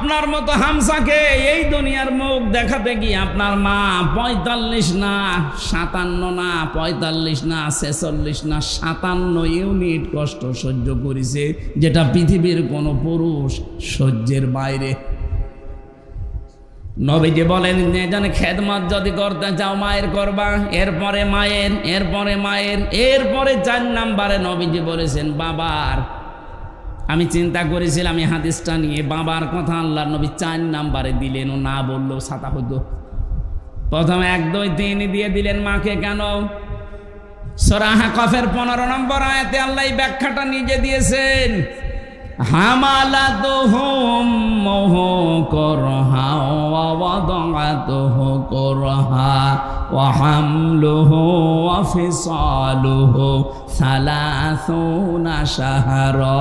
আপনার মতো হামসাকে এই দুনিয়ার মুখ দেখাতে গিয়ে আপনার মা ৪৫ না ৫৭ না ৪৫ না ৪৬ না ৫৭ ইউনিট কষ্ট সহ্য করেছে, যেটা পৃথিবীর কোনো পুরুষ সহ্যের বাইরে। নবীজি বলেন, যেখানে খেদমত যদি করতে চাও মায়ের করবা, এরপরে মায়ের, এরপরে মায়ের, এরপরে ৪ নাম্বারে নবীজি বলেছেন বাবার। আমি চিন্তা করেছিলাম এই হাদিসটা নিয়ে, বাবার কথা আল্লাহ নবী ৪ নাম্বারে দিলেন, ও না বললেও ছাতা হতো। প্রথমে ১, ২, ৩ দিয়ে দিলেন মাকে। কেন? সূরা আহকাফের ১৫ নম্বর আয়াতে আল্লাহ এই ব্যাখ্যাটা নিজে দিয়েছেন। হামালাতুহুম করহা ওয়া ওয়াদাআতুহু করহা ওয়া হামলুহু ওয়া ফিসালুহু ৩০ শাহরা।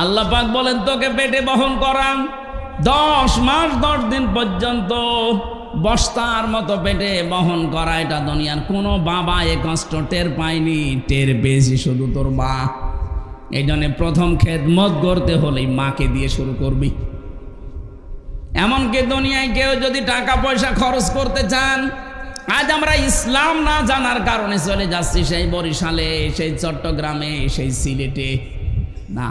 আল্লাহ পাক বলেন, তোকে পেটে বহন করাম 10 মাস 10 দিন পর্যন্ত বস্তার মতো পেটে বহন করা, এটা দুনিয়ার কোনো বাবা এ কষ্ট টের পায়নি, টের পেয়েছি শুধু তোর মা। এই জন্য প্রথম খেদমত করতে হলেই মাকে দিয়ে শুরু করবি। এমনকি দুনিয়ায় কেউ যদি টাকা পয়সা খরচ করতে চান, আজ আমরা ইসলাম না জানার কারণে চলে যাচ্ছি সেই বরিশালে, সেই চট্টগ্রামে, সেই সিলেটে। না,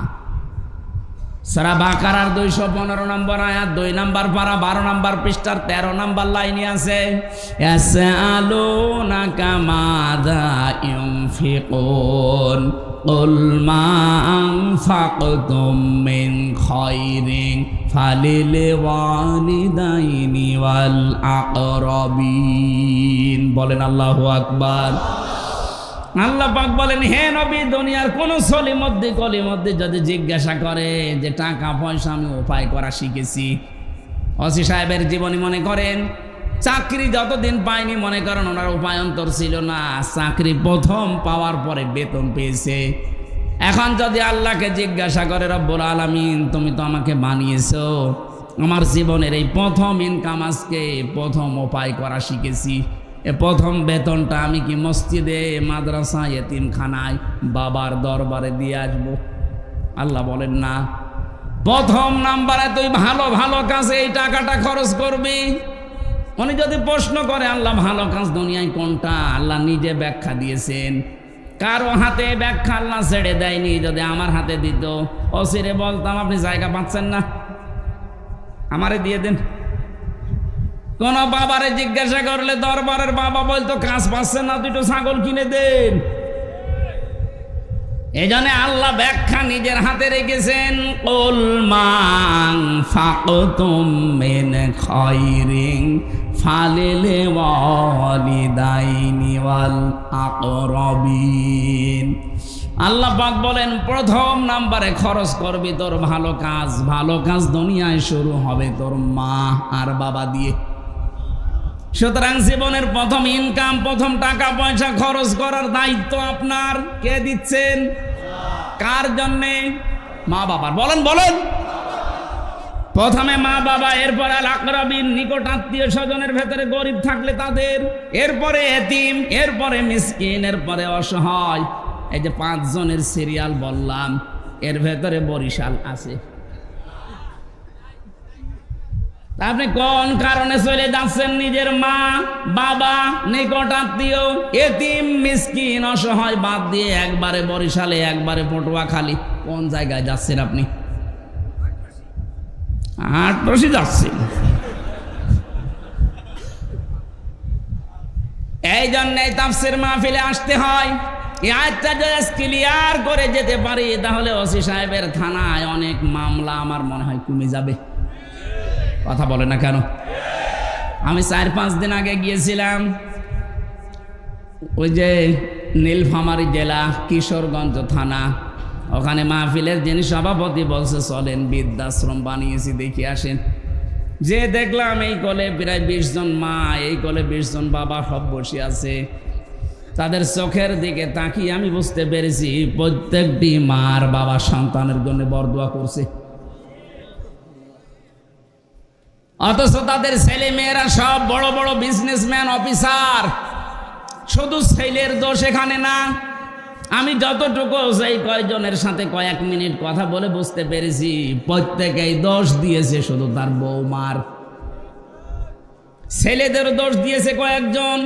সূরা বাকারার ২১৫ নম্বর আয়াত ২ নম্বর পারা ১২ নম্বর পৃষ্ঠার ১৩ নম্বর লাইনে আছে, ইয়াসআলুনাকা মাযা ইউনফিকুন কুল মা আনফাকতুম মিন খায়রিন ফালিল ওয়ালিদাইনি ওয়াল আকরাবিন। বলেন আল্লাহু আকবার। আল্লাহ পাক বলেন, হে নবী, দুনিয়ার কোন সলিমদ্দি কলিমদ্দি যদি জিজ্ঞাসা করে যে টাকা পয়সা আমি উপায় করা শিখেছি, ওসি সাহেবের জীবনী মনে করেন, চাকরি যতদিন পায়নি মনে করেন ওনার উপায়ন্তর ছিল না, চাকরি প্রথম পাওয়ার পরে বেতন পেয়েছে। এখন যদি আল্লাহকে জিজ্ঞাসা করে, রব্বুল আলামিন তুমি তো আমাকে বানিয়েছো, আমার জীবনের এই প্রথম ইনকাম আজকে প্রথম উপায় করা শিখেছি, এ প্রথম বেতনটা আমি কি মসজিদে, মাদ্রাসা, এতিমখানায় বাবার দরবারে দিয়ে আসবো? আল্লাহ বলেন না, প্রথম নাম্বারে তুই ভালো ভালো কাজে এই টাকাটা খরচ করবি। উনি যদি প্রশ্ন করে আল্লাহ ভালো কাজ দুনিয়ায় কোনটা, আল্লাহ নিজে ব্যাখ্যা দিয়েছেন। কারো হাতে ব্যাখ্যা আল্লাহ ছেড়ে দেয়নি। যদি আমার হাতে দিত, অসিরে বলতাম আপনি জায়গা পাচ্ছেন না, আমারে দিয়ে দেন। কোন বাবারে জিজ্ঞাসা করলে দরবারের বাবা বলতো কাজ পাচ্ছেন না, দুটো ছাগল কিনে দেন। এই জন্য আল্লাহ ব্যাখ্যা নিজের হাতে রেখেছেন। কুল মা আনফাকতুম মিন খায়রিন ফালিল ওয়ালিদাইনি ওয়াল আকরাবিন। আল্লাহ পাক বলেন, প্রথম নাম্বারে খরচ করবি তোর ভালো কাজ। ভালো কাজ দুনিয়ায় শুরু হবে তোর মা আর বাবা দিয়ে। সুতরাং জীবনের প্রথম ইনকাম, প্রথম টাকা পয়সা খরচ করার দায়িত্ব আপনার। কে দিচ্ছেন? কার জন্যে? মা বাবার। বলেন বলেন। প্রথমে মা বাবা, এরপরে আল আকরাবিন, নিকট আত্মীয় স্বজনের ভেতরে গরিব থাকলে তাদের, এরপরে এতিম, এরপরে মিসকিন, এরপরে অসহায়। এই যে 5 জনের সিরিয়াল বললাম, এর ভেতরে বরিশাল আছে। আপনি কোন কারণে চলে যাচ্ছেন? নিজের মা বাবা, নিকট আত্মীয়, এতিম, মিসকিন, অসহায় বাদ দিয়ে একবারে বরিশালে, একবারে পটুয়াখালী। কোন জায়গায় যাচ্ছেন আপনি? আটরশি যাচ্ছেন। এই জন্যে তাফসীর মাহফিলে আসতে হয়। এই আয়াতটা যদি ক্লিয়ার করে যেতে পারি, তাহলে ওসি সাহেবের থানায় অনেক মামলা আমার মনে হয় কমে যাবে। কথা বলে না কেন? আমি 4-5 দিন আগে গিয়েছিলাম ওই যে নীলফামারী জেলা কিশোরগঞ্জ থানা, ওখানে মাহফিলের যিনি সভাপতি বলছে চলেন বৃদ্ধাশ্রম বানিয়েছি, দেখে আসেন। যে দেখলাম এই কোলে প্রায় 20 জন মা, এই কোলে 20 জন বাবা সব বসে আছে। তাদের চোখের দিকে তাকিয়ে আমি বুঝতে পেরেছি প্রত্যেকটি মার বাবা সন্তানের জন্য বরদোয়া করছে। অথচ তাদের ছেলে মেয়েরা সব বড় বড় বিজনেসম্যান, অফিসার। শুধু ছেলের দোষ এখানে না, আমি যতটুকু সেই কয়জনের সাথে কয়েক মিনিট কথা বলে বুঝতে পেরেছি, প্রত্যেকেই দোষ দিয়েছে শুধু তার বৌমার। ছেলেদের দোষ দিয়েছে কয়েকজন,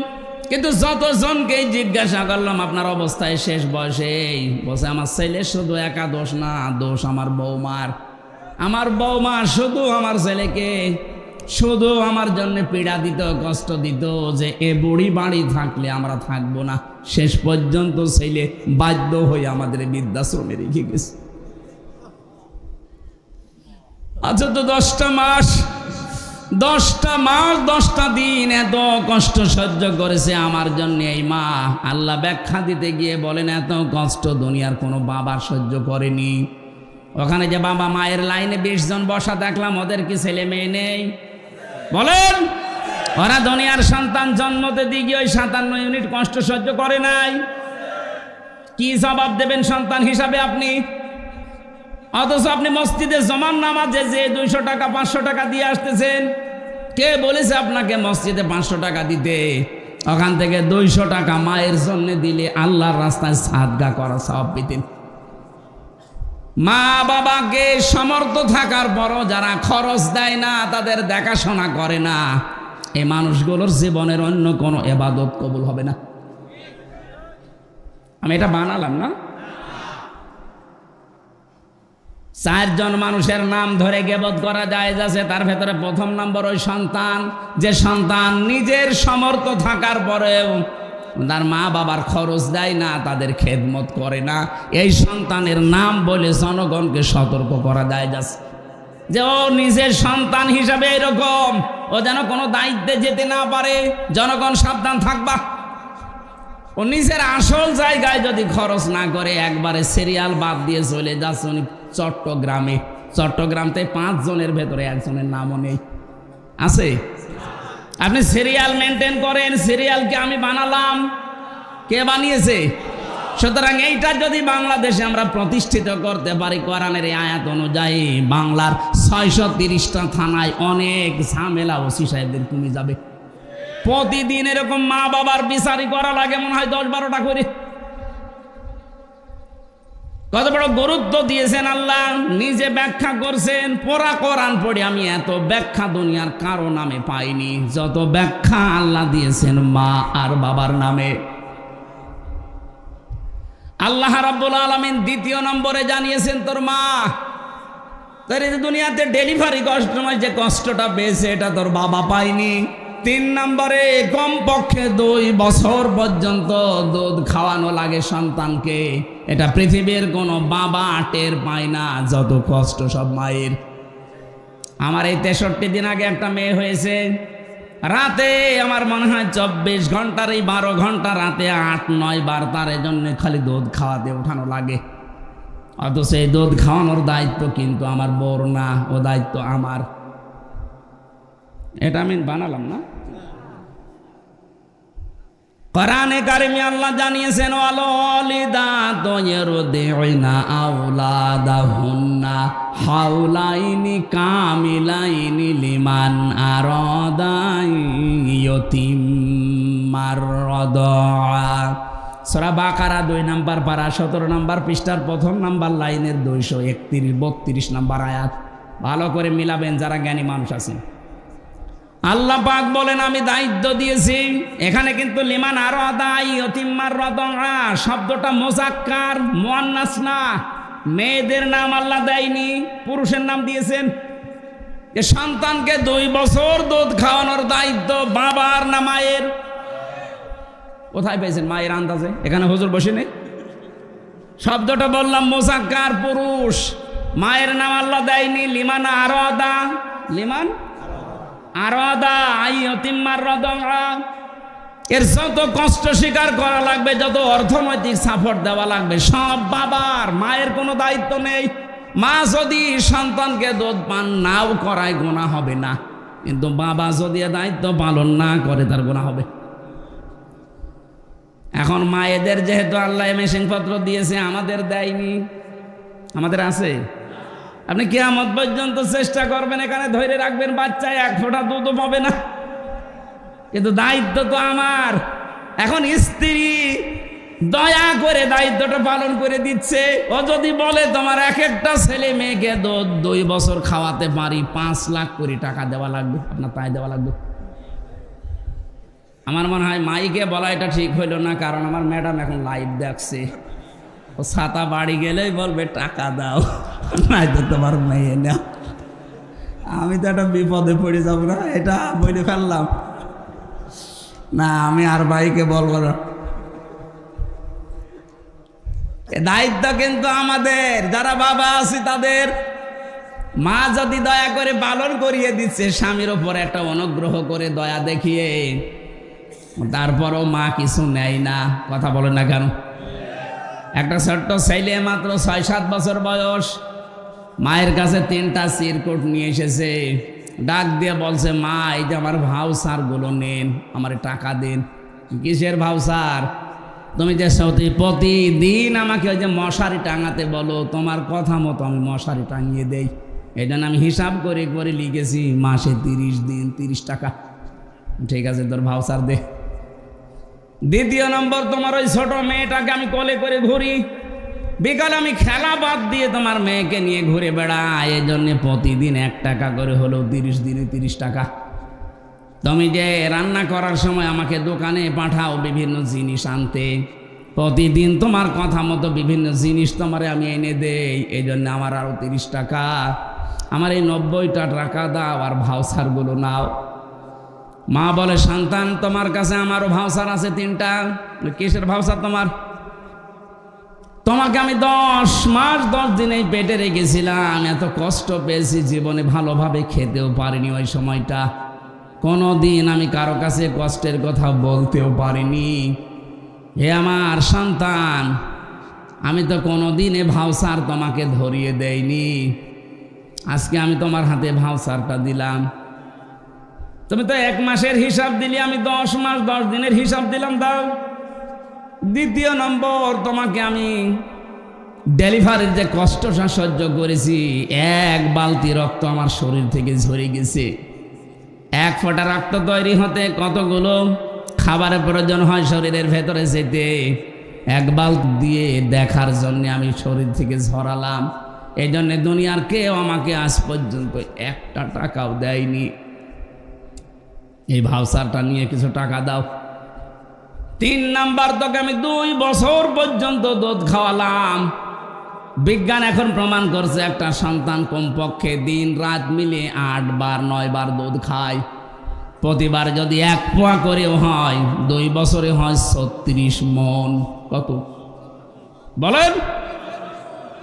কিন্তু যতজনকেই জিজ্ঞাসা করলাম আপনার অবস্থায় শেষ বয়সেই, বলছে আমার ছেলের শুধু একা দোষ না, দোষ আমার বৌমার। আমার বৌমা শুধু আমার ছেলেকে শুধু আমার জন্য পীড়া দিত, কষ্ট দিত, যে এ বুড়ি বাড়ি থাকলে আমরা থাকবো না। শেষ পর্যন্ত ছেলে বাধ্য হয়ে আমাদের বৃদ্ধাশ্রমে রেখে গেছে। আচ্ছা, তো 10টা মাস 10টা দিন এত কষ্ট সহ্য করেছে আমার জন্য এই মা। আল্লাহ ব্যাখ্যা দিতে গিয়ে বলেন এত কষ্ট দুনিয়ার কোনো বাবা সহ্য করেনি। ওখানে যে বাবা মায়ের লাইনে 20 জন বসা দেখলাম, ওদের কি ছেলে মেয়ে নেই? বলেন, ওরা দুনিয়ার সন্তান জন্মতে দিয়ে ওই 57 ইউনিট কষ্ট সহ্য করে নাই? কি জবাব দেবেন সন্তান হিসাবে আপনি? অথচ আপনি মসজিদে জমান নামাজে যে 200 টাকা 500 টাকা দিয়ে আসতেছেন, কে বলেছে আপনাকে মসজিদে 500 টাকা দিতে? ওখান থেকে 200 টাকা মায়ের জন্য দিলে আল্লাহর রাস্তায় সাদগা করা সওয়াব পেতেন। মা বাবাকে সমর্থ থাকার পরও যারা খরচ দেয় না, তাদের দেখাশোনা করে না, এই মানুষগুলোর জীবনের অন্য কোনো ইবাদত কবুল হবে না। আমি এটা বানালাম না। 4 জন মানুষের নাম ধরে গীবত করা জায়েজ আছে, তার ভেতরে প্রথম নম্বর ওই সন্তান, যে সন্তান নিজের সমর্থ থাকার পরেও তার মা বাবার খরচ দেয় না, তাদের খেদমত করে না। এই সন্তানের নাম বলে জনগণকে সতর্ক করা জায়েজ আছে, যে ও নিজের সন্তান হিসাবে এরকম, ও যেন কোনো দায়িত্বে যেতে না পারে। জনগণ সাবধান থাকবা। ও নিজের আসল জায়গায় যদি খরচ না করে, একবারে সিরিয়াল বাদ দিয়ে চলে যাচ্ছে উনি চট্টগ্রামে। চট্টগ্রামতে 5 জনের ভেতরে একজনের নামও নেই। আছে? আপনি সিরিয়াল মেনটেন করেন, সিরিয়ালকে আমি বানালাম, কে বানিয়েছে? সুতরাং এইটা যদি বাংলাদেশে আমরা প্রতিষ্ঠিত করতে পারি কোরআনের এই আয়াত অনুযায়ী, বাংলার 630টা থানায় অনেক ঝামেলা ওসি সাহেবদের কমে যাবে। প্রতিদিন এরকম মা বাবার বিচারই করা লাগে মনে হয় 10-12টা করে। কত বড় গুরুত্ব দিয়েছেন আল্লাহ, নিজে ব্যাখ্যা করছেন। পুরা কোরআন পড়ে আমি এত ব্যাখ্যা দুনিয়ার কারো নামে পাইনি যত ব্যাখ্যা আল্লাহ দিয়েছেন মা আর বাবার নামে। আল্লাহ রাব্বুল আলামিন 2 নম্বরে জানিয়েছেন তোর মা, তোর এই দুনিয়াতে ডেলিভারি কষ্টময় যে কষ্টটা পেয়েছে এটা তোর বাবা পায়নি। 3 নম্বরে কমপক্ষে 2 বছর পর্যন্ত দুধ খাওয়ানো লাগে সন্তানকে, এটা পৃথিবীর কোনো বাবা টের পায় না, যত কষ্ট সব মায়ের। আমার এই 63 দিন আগে একটা মেয়ে হয়েছে, রাতে আমার মনে হয় 24 ঘন্টার এই 12 ঘন্টা রাতে 8-9 বার তার জন্য খালি দুধ খাওয়াতে ওঠানো লাগে। অথচ এই দুধ খাওয়ানোর দায়িত্ব কিন্তু আমার বউর না, ও দায়িত্ব আমার। এটা আমি বানালাম না। কোরআনে কারিমে আল্লাহ জানিয়েছেন ওয়ালিদাতু ইরদিউনা আওলাদাহুন্না হাওলাইনি কামিলাইনি লিমান আরাদা ইয়াতিম্মার রাদা। সূরা বাকারা 2 নম্বর পারা 17 নম্বর পৃষ্ঠার 1ম নম্বর লাইনের 231-32 নম্বর আয়াত। ভালো করে মিলাবেন যারা জ্ঞানী মানুষ আছেন। আল্লাহ পাক বলেন আমি দায়িত্ব দিয়েছি। এখানে কিন্তু লিমান আরাদা ইয়াতিম্মার রাদা শব্দটা মুযাক্কার, মুয়ান্নাস না। মেয়েদের নাম আল্লাহ দেয়নি, পুরুষের নাম দিয়েছেন। যে সন্তানকে 2 বছর দুধ খাওয়ানোর দায়িত্ব বাবার না মায়ের? কোথায় পেয়েছেন মায়ের আন্দাজে? এখানে হুজুর বসে নেই। শব্দটা বললাম মুযাক্কার, পুরুষ। মায়ের নাম আল্লাহ দেয়নি। লিমান আরাদা, লিমান আরাদা ইয়াতিম্মার রাদা। এর যত কষ্ট স্বীকার করা লাগবে, যত অর্থনৈতিক সাপোর্ট দেওয়া লাগবে, সব বাবার। মায়ের কোনো দায়িত্ব নেই। মা যদি সন্তানকে দুধ পান নাও করায় গুনাহ হবে না, কিন্তু বাবা যদি দায়িত্ব পালন না করে তার গুনাহ হবে। এখন মায়েদের যেহেতু আল্লাহ মেশিনপত্র দিয়েছে, আমাদের দেয়নি। আমাদের আছে? আপনি কিয়ামত পর্যন্ত চেষ্টা করবেন, এখানে ধরে রাখবেন বাচ্চা 1 ফোঁটা দুধও পাবে না, কিন্তু দায়িত্ব তো আমার। এখন স্ত্রী দয়া করে দায়িত্বটা পালন করে দিচ্ছে। ও যদি বলে তোমার এক একটা ছেলে মেয়েকে 2 বছর খাওয়াতে পারি, 5 লাখ করে টাকা দেওয়া লাগবে, আপনার তাই দেওয়া লাগবে। আমার মনে হয় মাইকে বলা এটা ঠিক হইল না, কারণ আমার ম্যাডাম এখন লাইভ দেখছে। ও ছাতা বাড়ি গেলেই বলবে টাকা দাও, নাই তো তোমার মেয়ে নাও। আমি তো একটা বিপদে পড়ে যাব না, এটা বলে ফেললাম না, আমি আর ভাইকে বলবো না। দায়িত্ব কিন্তু আমাদের, যারা বাবা আছি তাদের। মা যদি দয়া করে পালন করিয়ে দিচ্ছে স্বামীর ওপর একটা অনুগ্রহ করে দয়া দেখিয়ে, তারপরও মা কিছু নেয় না, কথা বলে না কেন? একটা ছোট্ট ছেলে মাত্র 6-7 বছর বয়স, মায়ের কাছে 3টা চিরকুট নিয়ে এসেছে, ডাক দিয়ে বলছে, মা এই যে আমার ভাউচার গুলো নেন, আমার টাকা দিন। কিসের ভাউচার? তুমি যে প্রতিদিন আমাকে ওই যে মশারি টাঙাতে বলো, তোমার কথা মতো আমি মশারি টাঙিয়ে দেই, এই জন্য আমি হিসাব করে করে লিখেছি মাসে 30 দিন 30 টাকা। ঠিক আছে, তোর ভাউচার দে। দ্বিতীয় নম্বর, তোমার ওই ছোট মেয়েটাকে আমি কোলে করে ঘুরি, বিকালে আমি খেলা বাদ দিয়ে তোমার মেয়েকে নিয়ে ঘুরে বেড়াই, এই জন্য প্রতিদিন 1 টাকা করে হলো 30 দিনে 30 টাকা। তুমি যে রান্না করার সময় আমাকে দোকানে পাঠাও বিভিন্ন জিনিস আনতে, প্রতিদিন তোমার কথা মতো বিভিন্ন জিনিস তোমারে আমি এনে দেই, এই জন্য আমার আরো 30 টাকা। আমার এই 90টা টাকা দাও, আর ভাউচারগুলো নাও। মা বলে, সন্তান তোমার কাছে আমারও ভাউচার আছে 3টা। কিসের ভাউচার তোমার? তোমাকে আমি 10 মাস 10 দিন এই পেটে রেখেছিলাম, এত কষ্ট পেয়েছি, জীবনে ভালোভাবে খেতেও পারিনি ওই সময়টা, কোনোদিন আমি কারো কাছে কষ্টের কথা বলতেও পারিনি। হে আমার সন্তান, আমি তো কোনোদিন এ ভাউচার তোমাকে ধরিয়ে দেইনি, আজকে আমি তোমার হাতে ভাউচারটা দিলাম। তুমি তো 1 মাসের হিসাব দিলি, আমি 10 মাস 10 দিনের হিসাব দিলাম, দাও। দ্বিতীয় নম্বর, তোমাকে আমি ডেলিভারির যে কষ্টটা সহ্য করেছি, 1 বালতি রক্ত আমার শরীর থেকে ঝরে গেছে। 1 ফোঁটা রক্ত তৈরি হতে কতগুলো খাবারের প্রয়োজন হয় শরীরের ভেতরে যেতে, 1 বালতি দিয়ে দেখার জন্য আমি শরীর থেকে ঝরালাম। এই জন্য দুনিয়ার কেউ আমাকে আজ পর্যন্ত 1টা টাকাও দেয়নি। এই ভাউচারটা নিয়ে কিছু টাকা দাও। 3 নাম্বার, তোকে আমি 2 বছর পর্যন্ত দুধ খাওয়ালাম। বিজ্ঞান এখন প্রমাণ করছে একটা সন্তান কমপক্ষে দিন রাত মিলে 8 বার 9 বার দুধ খায়। প্রতিবার যদি 1 পোয়া করেও হয়, 2 বছরে হয় 36 মন। কত বলেন?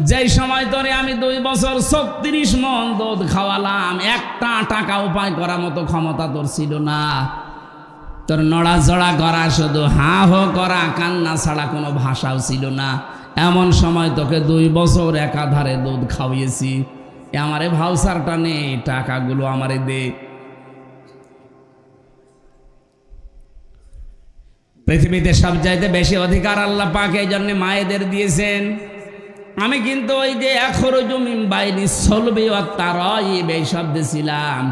যেই সময় ধরে আমি 2 বছর 36 মন দুধ খাওয়ালাম, 1টা টাকা উপায় করার মতো ক্ষমতা তোর ছিল না। তোর নড়াচড়া করা, শুধু হা হো করা, কান্না ছাড়া কোনো ভাষাও ছিল না। এমন সময় তোকে 2 বছর একাধারে দুধ খাওয়িয়েছি। আমারে ভাউচারটা নে, টাকাগুলো আমারে দে। পৃথিবীতে সবচাইতে বেশি অধিকার আল্লাহ পাক এই জন্য মায়েদের দিয়েছেন। আমি কিন্তু ওই যে আখরুজু মিন বাইনি সলবি ওয়াত তারাইব এই শব্দে ছিলাম।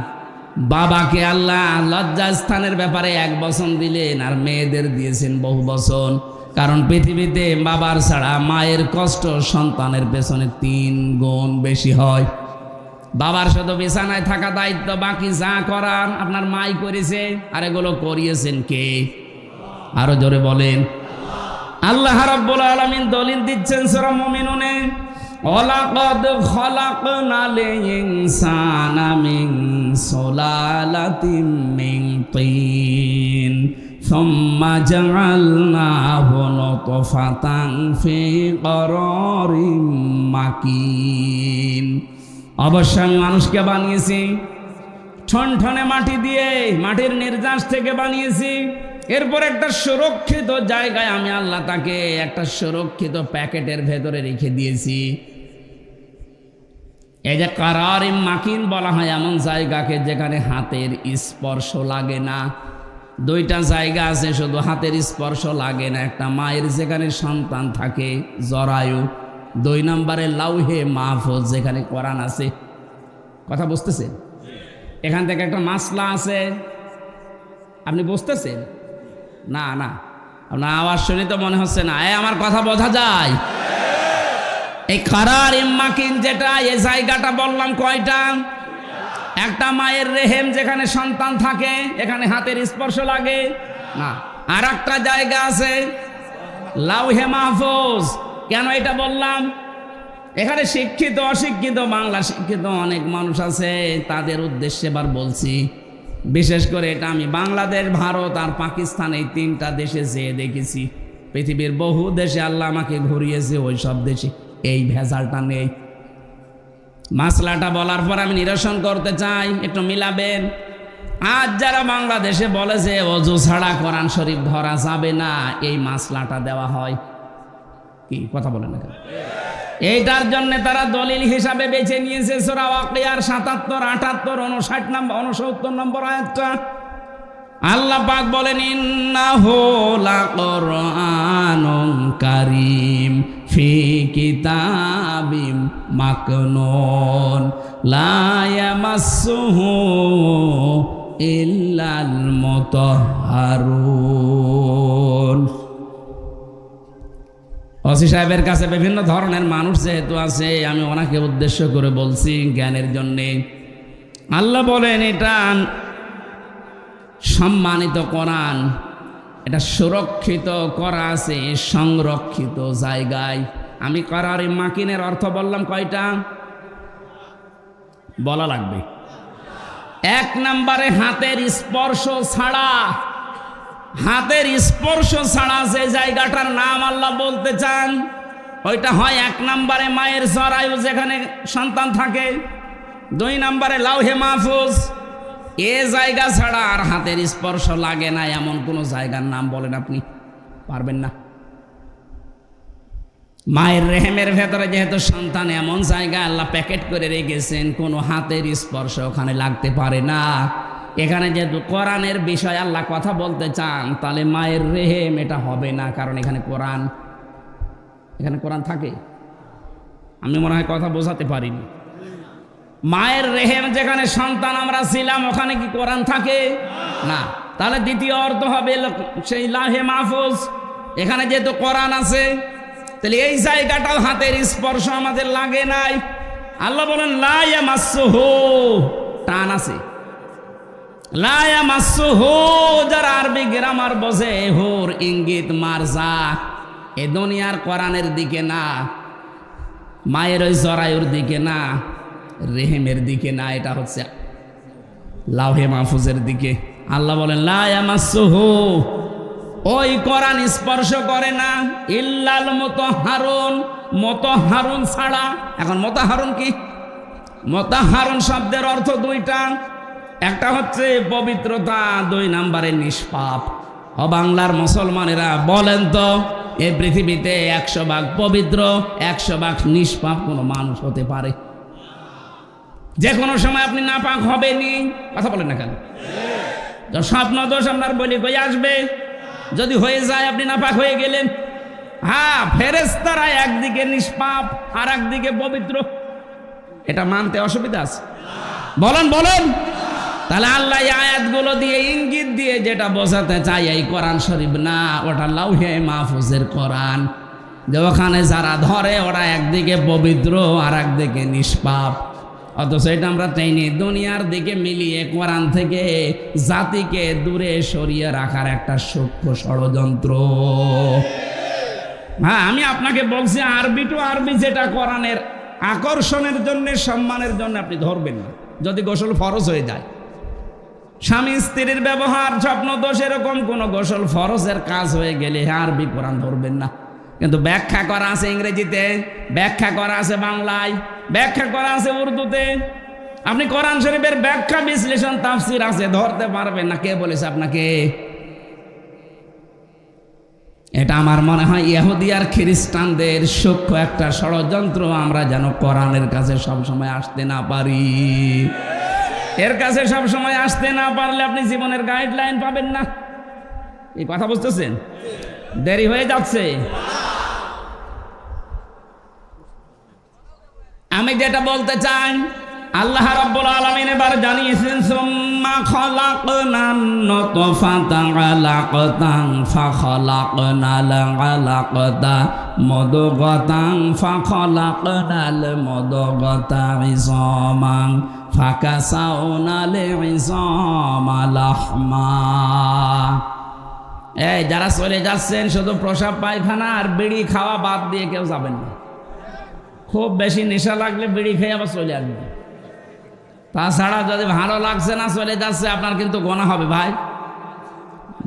বাবাকে আল্লাহ লজ্জাস্থানের ব্যাপারে 1 বচন দিলেন, আর মেয়েদের দিয়েছেন বহু বচন। কারণ পৃথিবীতে বাবার ছাড়া মায়ের কষ্ট সন্তানের পেছনে 3 গুণ বেশি হয়। বাবার শুধু বিছানায় থাকা দায়িত্ব, বাকি যা করার আপনার মাই করেছে, আর এগুলো করিয়েছেন কে? আরো জোরে বলেন। আল্লাহ রাব্বুল আলামিন দলিল দিচ্ছেন সূরা মুমিনুনে, ওয়ালাকাদ খালাকনাল ইনসানা মিন সুলালাতিন মিন তিন সুম্মা জাআলনাহু নুতফাতান ফি করারিম মাকিন। অবশ্যই আমি মানুষকে বানিয়েছি ঠনঠনে মাটি দিয়ে, মাটির নির্যাস থেকে বানিয়েছি। এরপর একটা সুরক্ষিত জায়গায় আমি আল্লাহ তাকে একটা সুরক্ষিত প্যাকেটের ভেতরে রেখে দিয়েছি। এই যে কারারিম মাকিন বলা হয় এমন জায়গাকে যেখানে হাতের স্পর্শ লাগে না। 2টা জায়গা আছে শুধু হাতের স্পর্শ লাগে না। একটা মায়ের যেখানে সন্তান থাকে জরায়ু, 2 নম্বরে লাউহে মাহফুজ যেখানে কোরআন আছে। কথা বুঝতেছেন? এখান থেকে একটা মাসলা আছে, আপনি বুঝতেছেন? না না, আপনার আওয়াজ শুনে তো মনে হচ্ছে না আমার কথা বোঝা যায়। এই কারার মাকিন যেটা, এই জায়গাটা বললাম কয়টা? একটা মায়ের রেহেম যেখানে সন্তান থাকে, এখানে হাতের স্পর্শ লাগে না। আর একটা জায়গা আছে লাউহে মাহফুজ। কেন এটা বললাম? এখানে শিক্ষিত অশিক্ষিত, বাংলা শিক্ষিত অনেক মানুষ আছে, তাদের উদ্দেশ্যে এবার বলছি। বিশেষ করে এটা আমি বাংলাদেশ, ভারত আর পাকিস্তান এই তিনটা দেশে যেয়ে দেখেছি। পৃথিবীর বহু দেশে আল্লাহ আমাকে ঘুরিয়েছে, ওই সব দেশে এই ভেজালটা নেই। মাসলাটা বলার পর আমি নিরসন করতে চাই, একটু মিলাবেন। আজ যারা বাংলাদেশে বলে যে অজু ছাড়া কোরআন শরীফ ধরা যাবে না, এই মাসলাটা দেওয়া হয় কি? কথা বলে না কেন? এইটার জন্য তারা দলিল হিসাবে বেছে নিয়েছে সূরা ওয়াকিয়ার ৭৭, ৭৮, ৫৯ নম্বর, ৬৯ নম্বর আয়াতটা। আল্লাহ পাক বলেন, ইন্নাহু লাকুরআনুন কারীম ফি কিতাবিম মাকনুন লা ইয়ামাসসুহু ইল্লাল মুতাহহারুন। ওসি সাহেবের কাছে বিভিন্ন ধরনের মানুষ যেহেতু আছে, আমি ওনাকে উদ্দেশ্য করে বলছি জ্ঞানের জন্যে। আল্লাহ বলেন এটা সম্মানিত কোরআন, এটা সুরক্ষিত করা আছে সংরক্ষিত জায়গায়। আমি করার মাকিনের অর্থ বললাম কয়টা? বলা লাগবে। এক নম্বরে হাতের স্পর্শ ছাড়া, হাতের স্পর্শ ছাড়া যে জায়গাটার নাম আল্লাহ বলতে চান, ওইটা হয় এক নম্বরে মায়ের জরায়ু যেখানে সন্তান থাকে, ২ নম্বরে লাউহে মাহফুজ। এ জায়গা ছাড়া আর হাতের স্পর্শ লাগে না এমন কোনো জায়গার নাম বলেন আপনি, পারবেন না। মায়ের রেহেমের ভেতরে যেহেতু সন্তান, এমন জায়গা আল্লাহ প্যাকেট করে রেখেছেন, কোনো হাতের স্পর্শ ওখানে লাগতে পারে না। এখানে যেহেতু কোরআনের বিষয় আল্লাহ কথা বলতে চান, তাহলে মায়ের রেহেম এটা হবে না, কারণ এখানে কোরআন, এখানে কোরআন থাকে। আমি মনে হয় কথা বোঝাতে পারিনি। মায়ের রেহেম যেখানে সন্তান আমরা ছিলাম, ওখানে কি কোরআন থাকে না? তাহলে দ্বিতীয় অর্থ হবে সেই লাহে মাহফুজ, এখানে যেহেতু কোরআন আছে, তাহলে এই জায়গাটাও হাতের স্পর্শ আমাদের লাগে নাই। আল্লাহ বলেন লা ইয়ামাসসুহু, টান আছে, লা ইয়ামাসসুহু। যারা আরবি গ্রামার বোঝে, হুর ইঙ্গিত মারজা, এ দুনিয়ার কোরআনের দিকে না, মায়ের ওই জরায়ুর দিকে না, রেহেমের দিকে না, এটা হচ্ছে লাউহে মাহফুজের দিকে। আল্লাহ বলেন লা ইয়ামাসসুহু, ওই কোরআন স্পর্শ করে না, ইল্লাল মুতাহহারুন, মুতাহহারুন ছাড়া। এখন মুতাহহারুন কি? মুতাহহারুন শব্দের অর্থ দুইটা, একটা হচ্ছে পবিত্রতা, ২ নম্বরে নিষ্পাপ। ও বাংলার মুসলমানেরা বলেন তো, এই পৃথিবীতে ১০০ ভাগ পবিত্র ১০০ ভাগ নিষ্পাপ কোনো মানুষ হতে পারে? যে কোনো সময় আপনি নাপাক হবেনি, কথা বলেন না কেন? স্বপ্ন দোষ আপনার বলি কই আসবে? যদি হয়ে যায় আপনি নাপাক হয়ে গেলেন। হ্যাঁ, ফেরেশতারা একদিকে নিষ্পাপ আর একদিকে পবিত্র, এটা মানতে অসুবিধা আছে? বলেন বলেন। তাহলে আল্লাহ এই আয়াতগুলো দিয়ে ইঙ্গিত দিয়ে যেটা বোঝাতে চাই, এই কোরআন শরীফ না, ওটা লাউহে মাহফুজের কোরআন। যে ওখানে যারা ধরে ওরা একদিকে পবিত্র আর একদিকে নিষ্পাপ। অথচ এটা আমরা চাইনি, দুনিয়ার দিকে মিলিয়ে কোরআন থেকে জাতিকে দূরে সরিয়ে রাখার একটা সূক্ষ্ম ষড়যন্ত্র। হ্যাঁ, আমি আপনাকে বলছি আরবি টু আরবি যেটা কোরআনের আকর্ষণের জন্য, সম্মানের জন্য আপনি ধরবেন না। যদি গোসল ফরজ হয়ে যায়, স্বামী স্ত্রীর ব্যবহার, স্বপ্ন দোষ, এরকম কোনো গোসল ফরজের কাজ হয়ে গেলে আরবি কোরআন ধরবেন না। কিন্তু ব্যাখ্যা করা আছে ইংরেজিতে, ব্যাখ্যা করা আছে বাংলায়, ব্যাখ্যা করা আছে উর্দুতে। আপনি কোরআন শরীফের ব্যাখ্যা, বিশ্লেষণ, তাফসির আছে, ধরতে পারবেন না। কে বলেছে আপনাকে? এটা আমার মনে হয় ইহুদি আর খ্রিস্টানদের সূক্ষ্ম একটা ষড়যন্ত্র, আমরা যেন কোরআনের কাছে সবসময় আসতে না পারি। এর কাছে সবসময় আসতে না পারলে আপনি জীবনের গাইডলাইন পাবেন না। এই কথা বুঝতেছেন? দেরি হয়ে যাচ্ছে। আমি যেটা বলতে চাই, আল্লাহ রাব্বুল আলামিন এবার জানিয়েছেন সুম্মা খালাকনান নুতফাতা আলাকাতান ফাখালাকনাল আলাকাতা মুদগাতান ফাখালাকনাল মুদগাতা ইযামান ফাকাসাউনাল ইযামা লাহমা। এই যারা চলে যাচ্ছেন শুধু প্রসাব পায়খানা আর বিড়ি খাওয়া বাদ দিয়ে কেউ যাবেন না। খুব বেশি নেশা লাগলে বিড়ি খেয়ে আবার চলে আসবেন। তাছাড়া যদি ভালো লাগছে না চলে যাচ্ছে, আপনার কিন্তু গোনা হবে ভাই।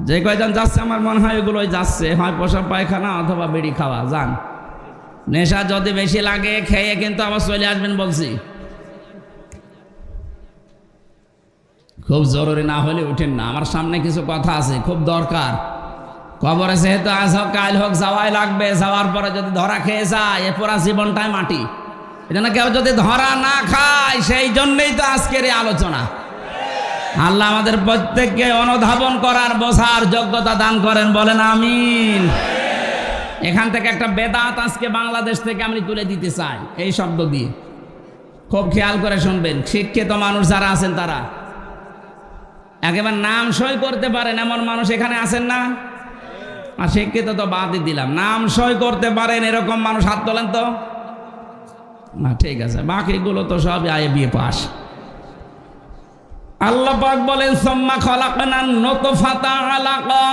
যে কয়জন যাচ্ছে আমার মনে হয় এগুলোই যাচ্ছে, হয় প্রসাব পায়খানা অথবা বিড়ি খাওয়া। যান, নেশা যদি বেশি লাগে খেয়ে কিন্তু আবার চলে আসবেন বলছি। খুব জরুরি না হলে উঠেন না, আমার সামনে কিছু কথা আছে খুব দরকার। কবরে যেহেতু আজ হোক কাল হোক যাওয়াই লাগবে, যাওয়ার পরে যদি ধরা খেয়ে যায় এ পুরা জীবনটাই মাটি। এজন্য কেউ যদি ধরা না খায়, সেই জন্যই তো আজকের এই আলোচনা। আল্লাহ আমাদের প্রত্যেককে অনুধাবন করার বোঝার যোগ্যতা দান করেন, বলেন আমিন। এখান থেকে একটা বেদাত আজকে বাংলাদেশ থেকে আমি তুলে দিতে চাই এই শব্দ দিয়ে। খুব খেয়াল করে শুনবেন, শিক্ষিত মানুষ যারা আছেন তারা একেবারে নাম সই করতে পারেন এমন মানুষ এখানে আছেন না? আর শিক্ষিত তো বাদই দিলাম, নাম সই করতে পারেন এরকম মানুষ হাত তোলেন তো। না ঠিক আছে, বাকিগুলো তো সব আয়ে বিয়ে পাস। আল্লাহ পাক বলেন সুম্মা খালাকনান নুতফাতা আলাকা।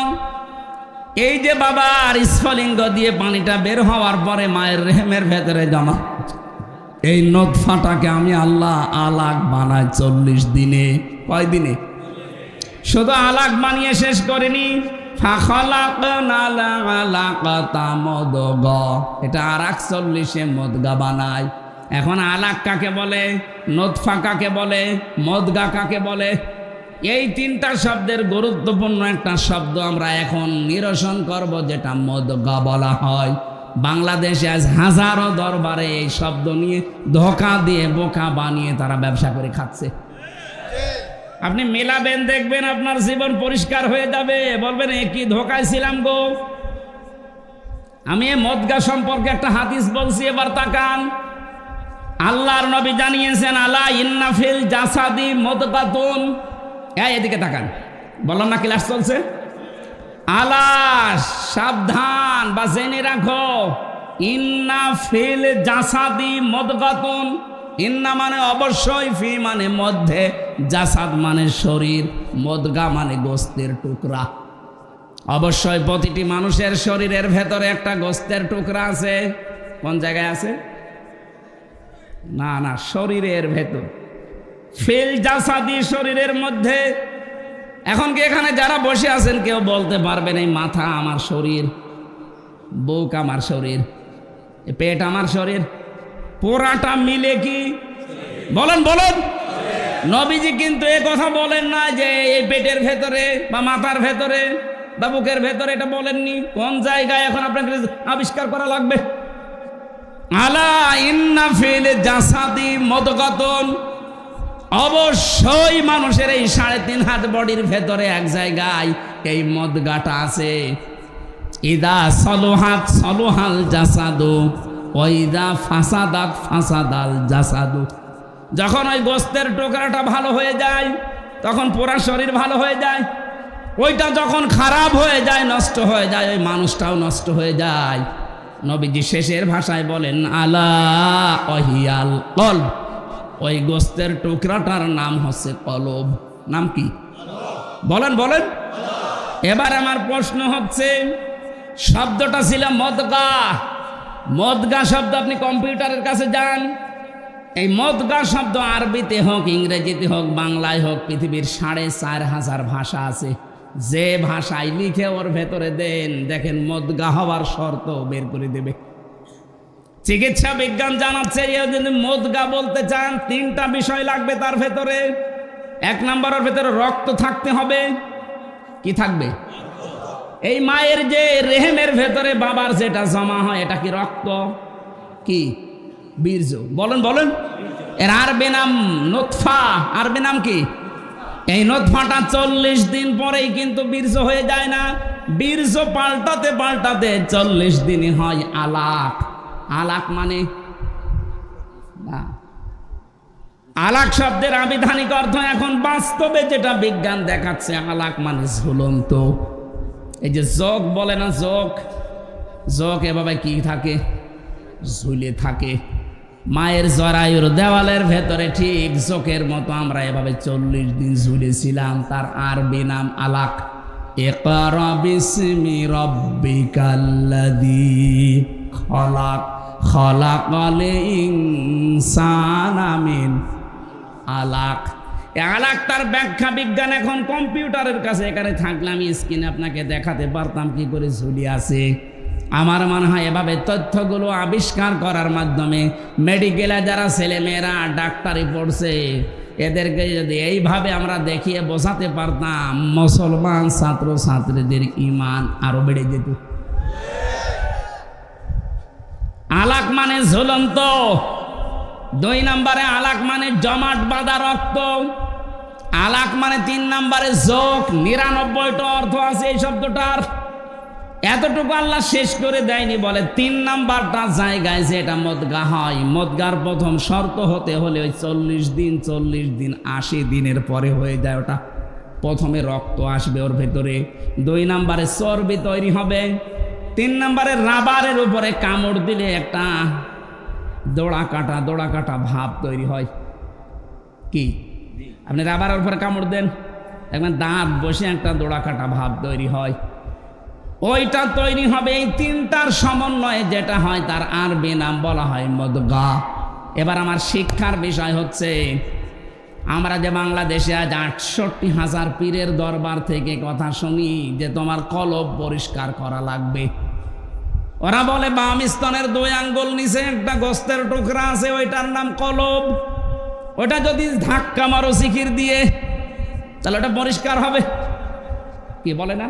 এই যে বাবার স্ফলিঙ্গ দিয়ে পানিটা বের হওয়ার পরে মায়ের রেহেমের ভেতরে জমা, এই নুতফাটাকে আমি আল্লাহ আলাক বানাই 40 দিনে। কয় দিনে? শুধু আলাক বানিয়ে শেষ করেনি, ফাখালাকনাল আলাকাতা মুদগা, এটা আর 41 মুদগা বানায়। এখন আলাক কাকে বলে, নুতফা কাকে বলে, মুদগা কাকে বলে? এই তিনটা শব্দের গুরুত্বপূর্ণ একটা শব্দ আমরা এখন নিরসন করব, যেটা মুদগা বলা হয়। বাংলাদেশে আজ হাজারো দরবারে এই শব্দ নিয়ে ধোঁকা দিয়ে বোকা বানিয়ে তারা ব্যবসা করে খাচ্ছে। আপনি মেলাবেন, দেখবেন আপনার জীবন পরিষ্কার হয়ে যাবে। বলবেন এ কি ধোঁকায় ছিলাম গো। আমি মুদগা সম্পর্কে একটা হাদিস বলছি, এবার তাকান। আল্লাহর নবী জানিয়েছেন আলা ইন্না ফিল জাসাদি মুদগাতুন। এদিকে তাকান, বললাম না ক্লাস চলছে। আলা সাবধান বা জেনে রাখো, ইন্না ফিল জাসাদি মুদগাতুন। ইন্না মানে অবশ্যই, ফি মানে মধ্যে, জাসাদ মানে শরীর, মুদগা মানে গোস্তের টুকরা। অবশ্যই প্রতিটি মানুষের শরীরের ভেতরে একটা গোস্তের টুকরা আছে। কোন জায়গায় আছে? না না, শরীরের ভেতর। ফিল জাসাদি, শরীরের মধ্যে। এখন কি এখানে যারা বসে আছেন কেউ বলতে পারবেন এই মাথা আমার শরীর, বুক আমার শরীর, পেট আমার শরীর, পুরাটা মিলে কি? বলেন বলেন। নবীজি কিন্তু এ কথা বলেন না যে এই পেটের ভেতরে বা মাথার ভেতরে বা বুকের ভেতরে, এটা বলেননি। কোন জায়গায় এখন আপনাকে আবিষ্কার করা লাগবে। আলা ইন্না ফিল জাসাদি মুদগাতুন, অবশ্যই মানুষের এই 3.5 হাত বডির ভেতরে এক জায়গায় এই মুদগাটা আছে। ইদা সলুহাত সলুহাল জাসাদু ওইদা ফাসাদাত ফাসাদাল জাসাদু। যখন ওই গোস্তের টুকরাটা ভালো হয়ে যায় তখন পুরা শরীর ভালো হয়ে যায়। ওইটা যখন খারাপ হয়ে যায়, নষ্ট হয়ে যায়, ওই মানুষটাও নষ্ট হয়ে যায়। নবীজি শেষের ভাষায় বলেন আলা ওহিয়াল কলব, ওই গোস্তের টুকরাটার নাম হচ্ছে কলব। নাম কি? বলেন বলেন। এবার আমার প্রশ্ন হচ্ছে, শব্দটা ছিল মুদগা। মুদগা শব্দ আপনি কম্পিউটারের কাছে যান, এই মুদগা শব্দ আরবিতে হোক, ইংরেজিতে হোক, বাংলায় হোক, পৃথিবীর 4,500 ভাষা আছে। যে ভাষায় লিখে ওর ভেতরে দেন, দেখেন মুদগা হওয়ার শর্ত বের করে দেবে। চিকিৎসা বিজ্ঞান জানাচ্ছে যদি মুদগা বলতে চান 3টা বিষয় লাগবে তার ভেতরে। 1 নম্বরের ভেতরে রক্ত থাকতে হবে। কি থাকবে? এই মায়ের যে রেহেমের ভেতরে বাবার যেটা জমা হয়, এটা কি রক্ত? কি? বীর্য। বলেন বলেন। এর আরবি নাম নুতফা। আরবি নাম কি? এই নুতফাটা 40 দিন পরেই কিন্তু বীর্য হয়ে যায় না। বীর্য পাল্টাতে পাল্টাতে 40 দিনই হয় আলাক। আলাক মানে না, আলাক শব্দের আবিধানিক অর্থ এখন বাস্তবে যেটা বিজ্ঞান দেখাচ্ছে, আলাক মানে ঝুলন্ত। এই যে যোগ বলে না, যোগ এভাবে কি থাকে, ঝুলে থাকে। মায়ের জরায়ুর দেওয়ালের ভেতরে ঠিক যোগের মতো আমরা এভাবে 40 দিন ঝুলেছিলাম। তার আরবি নাম আলাক। ইকরা বিসমি রাব্বিকাল্লাযী খলাক, খলাকাল ইনসানা মিন আলাক। আলাক তার ব্যাখ্যা বিজ্ঞান এখন কম্পিউটারের কাছে। এখানে থাকলে আমি স্ক্রিনে আপনাকে দেখাতে পারতাম কি করে ঝুলি আছে। আমার মনে হয় এভাবে তথ্যগুলো আবিষ্কার করার মাধ্যমে মেডিকেলে যারা ছেলেমেয়েরা ডাক্তারি পড়ছে এদেরকে যদি এইভাবে আমরা দেখিয়ে বোঝাতে পারতাম, মুসলমান ছাত্র ছাত্রীদের ঈমান আরো বেড়ে যেত। আলাক মানে ঝুলন্ত। 2 নম্বরে আলাক মানে জমাট বাঁধা রক্ত। আলাক মানে 3 নম্বরে যোগ। 99টা অর্থ আছে এই শব্দটার। এতটুকু আল্লাহ শেষ করে দেয়নি, বলে 3 নাম্বারটা জায়গায় যে এটা মদগা হয়। মদগার প্রথম শর্ত হতে হলে ওই 40 দিন 80 দিনের পরে হয়ে যায় ওটা। প্রথমে রক্ত আসবে ওর ভেতরে, 2 নম্বরে চর্বি তৈরি হবে, 3 নম্বরে রাবারের উপরে কামড় দিলে একটা দোড়া কাটা ভাব তৈরি হয়। কি আপনি রাবারের উপরে কামড় দেন, দেখবেন দাঁত বসে একটা দোড়া কাটা ভাব তৈরি হয়। ওইটা তৈরি হবে এই 3টার সমন্বয়ে যেটা হয় তার আরবি নাম বলা হয় মদগা। এবার আমার শিক্ষার বিষয় হচ্ছে, আমরা যে বাংলাদেশে আজ 68,000 পীরের দরবার থেকে কথা শুনি যে তোমার কলব পরিষ্কার করা লাগবে। ওরা বলে বাম স্তনের 2 আঙ্গুল নিচে একটা গোস্তের টুকরা আছে, ওইটার নাম কলব। ওটা যদি ধাক্কা মারো জিকির দিয়ে তাহলে ওটা পরিষ্কার হবে। কি বলে না?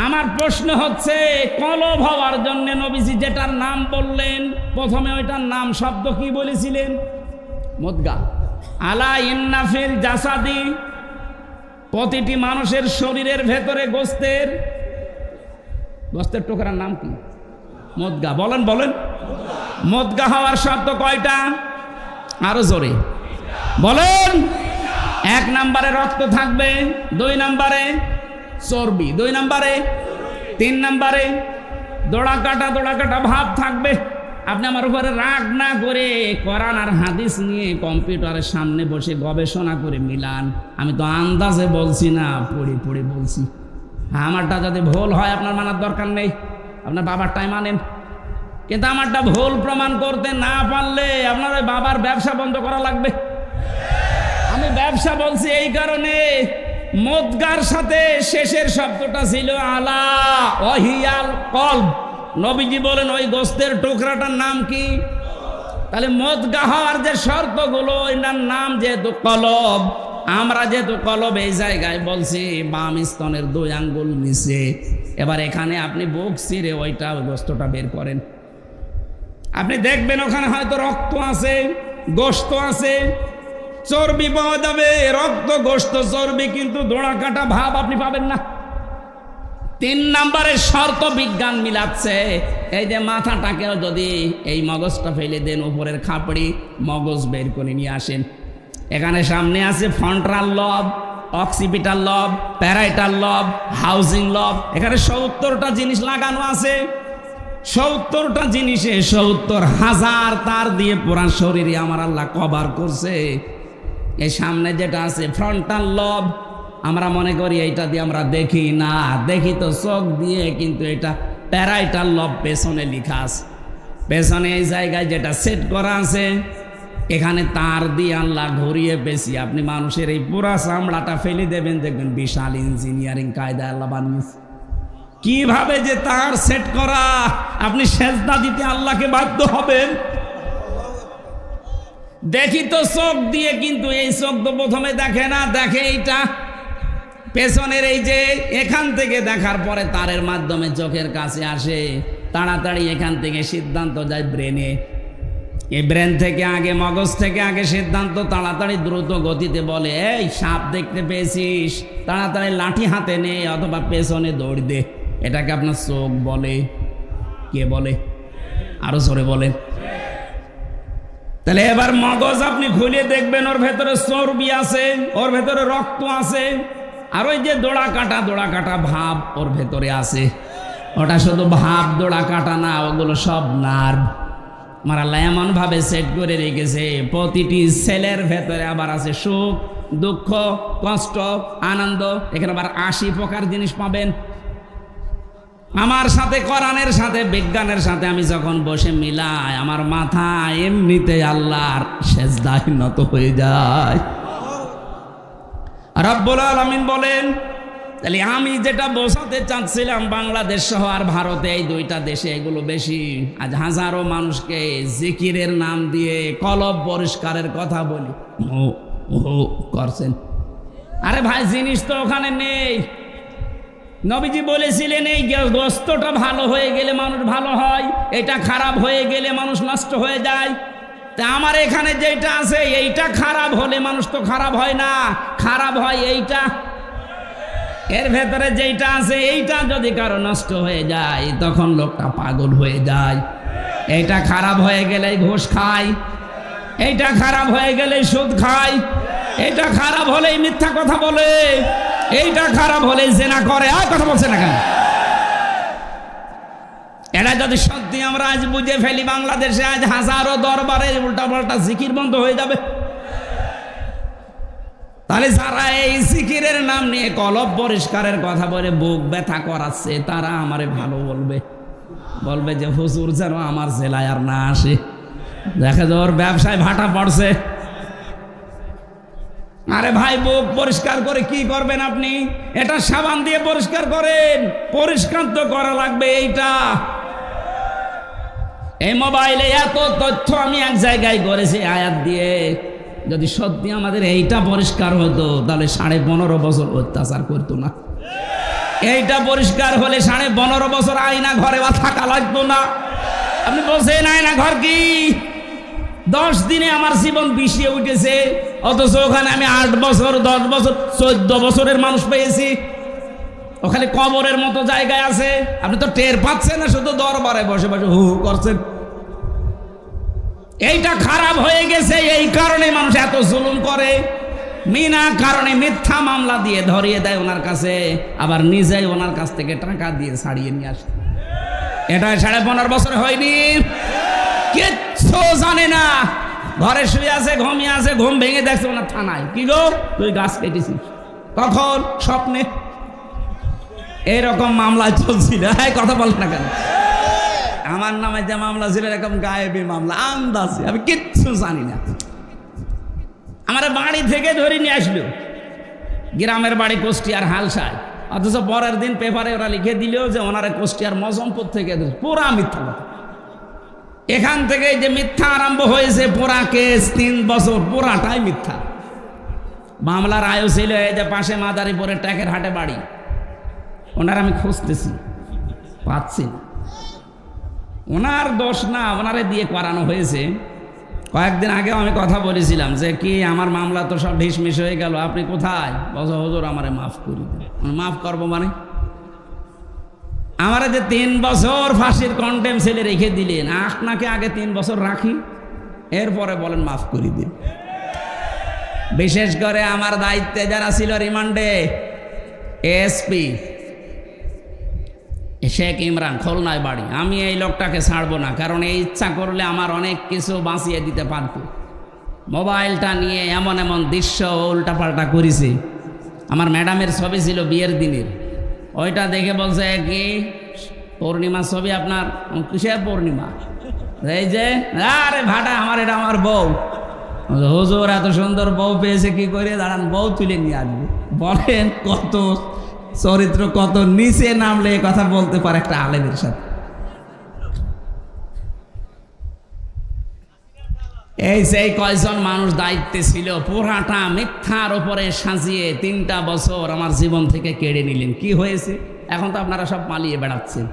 আমার প্রশ্ন হচ্ছে, কলব হওয়ার জন্য নবীজি যেটার নাম বললেন প্রথমে ওইটার নাম শব্দ কি বলেছিলেন? মদগা। আলা ইন্না ফিল জাসাদি, প্রতিটি মানুষের শরীরের ভেতরে গোস্তের টুকরার নাম কি? মদগা। বলেন মদগা হওয়ার শর্ত কয়টা? আরো জোরে বলেন। 1 নম্বরে রক্ত থাকবে, 2 নম্বরে চর্বি, 2 নম্বরে 3 নম্বরে দোড়া কাটা ভাব থাকবে। আপনি আমার উপরে রাগ না করে কোরআন আর হাদিস নিয়ে কম্পিউটারের সামনে বসে গবেষণা করে মিলান। আমি তো আন্দাজে বলছি না, পড়ে বলছি। আমারটা যদি ভুল হয় আপনার মানার দরকার নেই, আপনার বাবারটাই মানেন। কিন্তু আমারটা ভুল প্রমাণ করতে না পারলে আপনার ওই বাবার ব্যবসা বন্ধ করা লাগবে। আমি ব্যবসা বলছি এই কারণে, মদগার সাথে শেষের শব্দটা ছিল আলা ওয়াহিয়াল কলব। নবীজি বলেন ওই গোস্তের টুকরাটার নাম কি? তাহলে মদগা হওয়ার যে শর্তগুলো, এটার নাম যেহেতু কলব, আমরা যেহেতু কলব এই জায়গায় বলছি বাম স্তনের 2 আঙ্গুল নিচে। এবার এখানে আপনি বুক চিরে ওইটা গোস্তটা বের করেন, আপনি দেখবেন ওখানে হয়তো রক্ত আছে, গোস্ত আছে, চর্বি পাওয়া যাবে। রক্ত, গোস্ত, চর্বি, কিন্তু দোড়া কাটা ভাব আপনি পাবেন না। 3 নম্বরের শর্ত বিজ্ঞান মিলাচ্ছে। এই যে মাথাটাকেও যদি এই মগজটা ফেলে দেন, উপরের খাপড়ি মগজ বের করে নিয়ে আসেন। এখানে সামনে আছে ফ্রন্টাল লব, অক্সিপিটাল লব, প্যারাইটাল লব, হাউজিং লব। এখানে 70টা জিনিস লাগানো আছে। 70টা জিনিসে 70,000 তার দিয়ে পুরা শরীরে আমার আল্লাহ কভার করছে। এই সামনে যেটা আছে ফ্রন্টাল লব, আমরা মনে করি এইটা দিয়ে আমরা দেখি না, দেখি তো চোখ দিয়ে, কিন্তু এটা প্যারাইটাল লব পেছনে লেখা আছে। পেছনে এই জায়গায় যেটা সেট করা আছে, এখানে তার দিয়ে আল্লাহ ঘুরিয়ে পেছি। আপনি মানুষের এই পুরা চামড়াটা ফেলে দেবেন, দেখবেন বিশাল ইঞ্জিনিয়ারিং কায়দা আল্লাহ বানিয়েছে। কিভাবে যে তার সেট করা, আপনি সেজদা দিতে আল্লাহকে বাধ্য হবেন। দেখি তো চোখ দিয়ে, কিন্তু এই চোখ তো প্রথমে দেখে না, দেখে এইটা পেছনের এই যে এখান থেকে দেখার পরে তারের মাধ্যমে চোখের কাছে আসে, তাড়াতাড়ি এখান থেকে সিদ্ধান্ত যায় ব্রেনে। এই ব্রেন থেকে আগে, মগজ থেকে আগে সিদ্ধান্ত তাড়াতাড়ি দ্রুত গতিতে বলে, এই সাপ দেখতে পেয়েছিস, তাড়াতাড়ি লাঠি হাতে নে অথবা পেছনে দৌড় দে। এটাকে আপনার চোখ বলে। কে বলে? আরো জোরে বলেন। তাহলে এবার মগজ আপনি খুলে দেখবেন, ওর ভেতরে চর্বি আছে, ওর ভেতরে রক্ত আছে, আর ওই যে দোড়া কাটা ভাব ওর ভেতরে আছে। ওটা শুধু ভাব, দোড়া কাটা না, ওগুলো সব নার্ভ। আমার আল্লাহ এমন ভাবে সেট করে রেখেছে, প্রতিটি সেলের ভেতরে আবার আছে সুখ, দুঃখ, কষ্ট, আনন্দ। এখানে আবার 80 প্রকার জিনিস পাবেন। আমার সাথে, কোরআনের সাথে, বিজ্ঞানের সাথে আমি যখন বসে মিলাই, আমার মাথা এমনিতে আল্লাহর সেজদায় নত হয়ে যায়। রব্বুল আলামিন বলেন, তাহলে আমি যেটা বোঝাতে চাচ্ছিলাম, বাংলাদেশ সহ আর ভারতে, এই দুইটা দেশে এগুলো বেশি। আজ হাজারো মানুষকে জিকিরের নাম দিয়ে কলব পরিষ্কারের কথা বলি করছেন। আরে ভাই, জিনিস তো ওখানে নেই। নবীজি বলেছিলেন এই গোস্তটা ভালো হয়ে গেলে মানুষ ভালো হয়, এটা খারাপ হয়ে গেলে মানুষ নষ্ট হয়ে যায়। তা আমার এখানে যেটা আছে, এইটা খারাপ হলে মানুষ তো খারাপ হয় না, খারাপ হয় এইটা। এর ভেতরে যেটা আছে, এইটা যদি কারো নষ্ট হয়ে যায়, তখন লোকটা পাগল হয়ে যায়। এইটা খারাপ হয়ে গেলে ঘুষ খায়, এইটা খারাপ হয়ে গেলে সুদ খায়, এইটা খারাপ হলেই মিথ্যা কথা বলে, এইটা খারাপ হলেই জেনা করে। আর কথা বলছে না কেন? এটা যদি সত্যি আমরা আজ বুঝে ফেলি, বাংলাদেশে আজ হাজারো দরবারে উল্টা পাল্টা জিকির বন্ধ হয়ে যাবে। তাহলে যারা এই জিকিরের নাম নিয়ে কলব পরিষ্কারের কথা বলে বুক ব্যথা করাচ্ছে, তারা আমারে ভালো বলবে যে হুজুর যেন আমার জেলায় আর না আসে। দেখা যায় ওর ব্যবসায় ভাটা পড়ছে। আরে ভাই, বুক পরিষ্কার করে কি করবেন আপনি? এটা সাবান দিয়ে পরিষ্কার করেন, পরিষ্কার তো করা লাগবে। এইটা এই মোবাইলে এত তথ্য আমি এক জায়গায় করেছি আয়াত দিয়ে, যদি সত্যি আমাদের এইটা পরিষ্কার হতো, তাহলে 15.5 বছর অত্যাচার করতো না। এইটা পরিষ্কার হলে 15.5 বছর আয়না ঘরে বা থাকা লাগতো না। আপনি বলছেন আয়না ঘর কি? 10 দিনে আমার জীবন বিষিয়ে উঠেছে, অথচ ওখানে আমি 8 বছর, 10 বছর, 14 বছরের মানুষ পেয়েছি। ওখানে কবরের মতো জায়গায় আছে, আপনি তো টের পাচ্ছেন না, শুধু দরবারে বসে বসে হু হু করছেন। এইটা খারাপ হয়ে গেছে, এই কারণে মানুষ এত জুলুম করে। বিনা কারণে মিথ্যা মামলা দিয়ে ধরিয়ে দেয় ওনার কাছে, আবার নিজেই ওনার কাছ থেকে টাকা দিয়ে ছাড়িয়ে নিয়ে আসে। এটা 15.5 বছর হয়নি, কিচ্ছু জানে না। ঘরে শুয়ে আছে, ঘুমিয়ে আছে, ঘুম ভেঙে দেখছে ওনার থানায়, কি গো তুই গাছ কেটেছিস? কখন? স্বপ্নে। এরকম মামলা চলছিল। হ্যাঁ, কথা বলেন না কেন? আমার নামে যে মামলা ছিল, এরকম গায়েবী মামলা, আন্দাজে, আমি কিচ্ছু জানি না। আমার বাড়ি থেকে ধরে নিয়ে আসলো, গ্রামের বাড়ি কুষ্টিয়ার হালসায়, অথচ পরের দিন পেপারে ওরা লিখে দিল যে ওনারা কুষ্টিয়ার মজমপুর থেকে। পুরা মিথ্যা কথা। এখান থেকে যে মিথ্যা আরম্ভ হয়েছে, পুরা কেস 3 বছর পুরাটাই মিথ্যা। মামলার আয়ু ছিল এই যে পাশে মাদারীপুরের ট্যাকের হাটে বাড়ি, ওনার আমি খুঁজতেছি, পাচ্ছি না। ওনার দোষ না, ওনারে দিয়ে করানো হয়েছে। কয়েকদিন আগেও আমি কথা বলেছিলাম যে কি আমার মামলা তো সব ঢিসমিস হয়ে গেল, আপনি কোথায়? বলছে হুজুর আমারে মাফ করে দিন। মাফ করবো মানে? আমারে যে 3 বছর ফাঁসির কন্টেম সেলে রেখে দিলেন, আপনাকে আগে 3 বছর রাখি, এরপরে বলেন মাফ করে দিন। বিশেষ করে আমার দায়িত্বে যারা ছিল রিমান্ডে, এসপি শেখ ইমরান, খুলনায় বাড়ি, আমি এই লোকটাকে ছাড়বো না, কারণ এই ইচ্ছা করলে আমার অনেক কিছু বাঁচিয়ে দিতে পারত। মোবাইলটা নিয়ে এমন এমন দৃশ্য উল্টাপাল্টা করেছে। আমার ম্যাডামের ছবি ছিল বিয়ের দিনের, ওইটা দেখে বলছে কি পূর্ণিমা ছবি আপনার? কিসের পূর্ণিমা? এই যে আরে ভাটা আমার, এটা আমার বউ। হুজুর এত সুন্দর বউ পেয়েছে, কি করে? দাঁড়ান, বউ তুলে নিয়ে আসবে। বলেন কত চরিত্র, কত নিচে নামলে এ কথা বলতে পারে একটা আলেমের সাথে। এই সেই কয়জন মানুষ দায়িত্বে ছিল, পুরাটা মিথ্যার উপরে সাজিয়ে 3টা বছর আমার জীবন থেকে কেড়ে নিলেন। কি হয়েছে? এখন তো আপনারা সব পালিয়ে বেড়াচ্ছেন।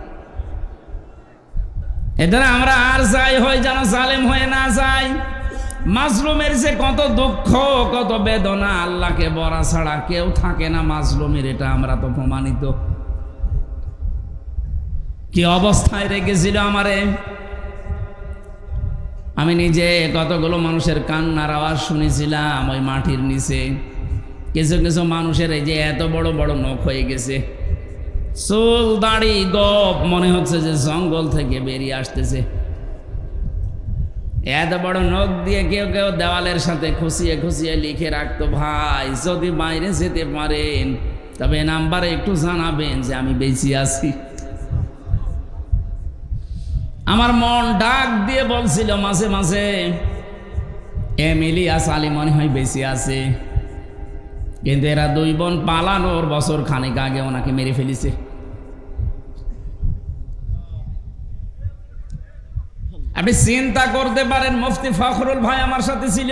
এদের আমরা আর যাই হই যেন জালেম হয়ে না যাই। মাজলুমের যে কত দুঃখ, কত বেদনা, আল্লাহকে বলা ছাড়া কেউ থাকে না মাজলুমের, এটা আমরা তো প্রমাণিত। কি অবস্থায় রেখেছিল আমারে। আমি নিজে কতগুলো মানুষের কান্নার আওয়াজ শুনেছিলাম ওই মাটির নিচে। কিছু কিছু মানুষের এই যে এত বড় বড় নখ হয়ে গেছে, চুল দাড়ি গোপ, মনে হচ্ছে যে জঙ্গল থেকে বেরিয়ে আসতেছে। এত বড় নখ দিয়ে কেউ কেউ দেওয়ালের সাথে খুশিয়ে খুশিয়ে লিখে রাখতো, ভাই যদি বাইরে যেতে পারেন তবে নাম্বারে একটু জানাবেন যে আমি বেঁচে আছি। আমার মন ডাক দিয়ে বলছিল মাঝে মাঝে, এমিলিয়াস আলী মনে হয় বেঁচে আছে, কিন্তু এরা দুই বোন পালানোর বছর খানেক আগে ওনাকে মেরে ফেলেছে। আপনি চিন্তা করতে পারেন, মুফতি ফখরুল ভাই আমার সাথে ছিল,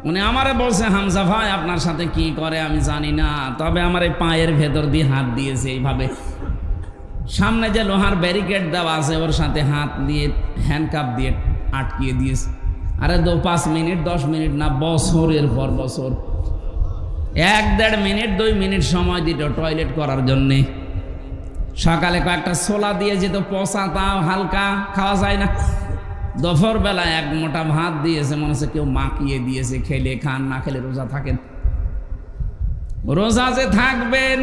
উনি আমারে বলছে, হামজা ভাই আপনার সাথে কি করে আমি জানি না, তবে আমার এই পায়ের ভেতর দিয়ে হাত দিয়েছে এইভাবে, সামনে যে লোহার ব্যারিকেড দেওয়া আছে ওর সাথে হাত দিয়ে হ্যান্ডকাপ দিয়ে আটকিয়ে দিয়েছে। আরে 5 মিনিট 10 মিনিট না, বছরের পর বছর, 1-1.5 মিনিট 2 মিনিট সময় দিত টয়লেট করার জন্যে। সকালে কয়েকটা ছোলা দিয়ে যেত, পচা, তাও হালকা খাওয়া যায় না। দুপুর বেলায় 1 মোটা ভাত দিয়েছে, মনে হচ্ছে কেউ মাখিয়ে দিয়েছে, খেলে খান, না খেলে রোজা থাকেন। রোজা যে থাকবেন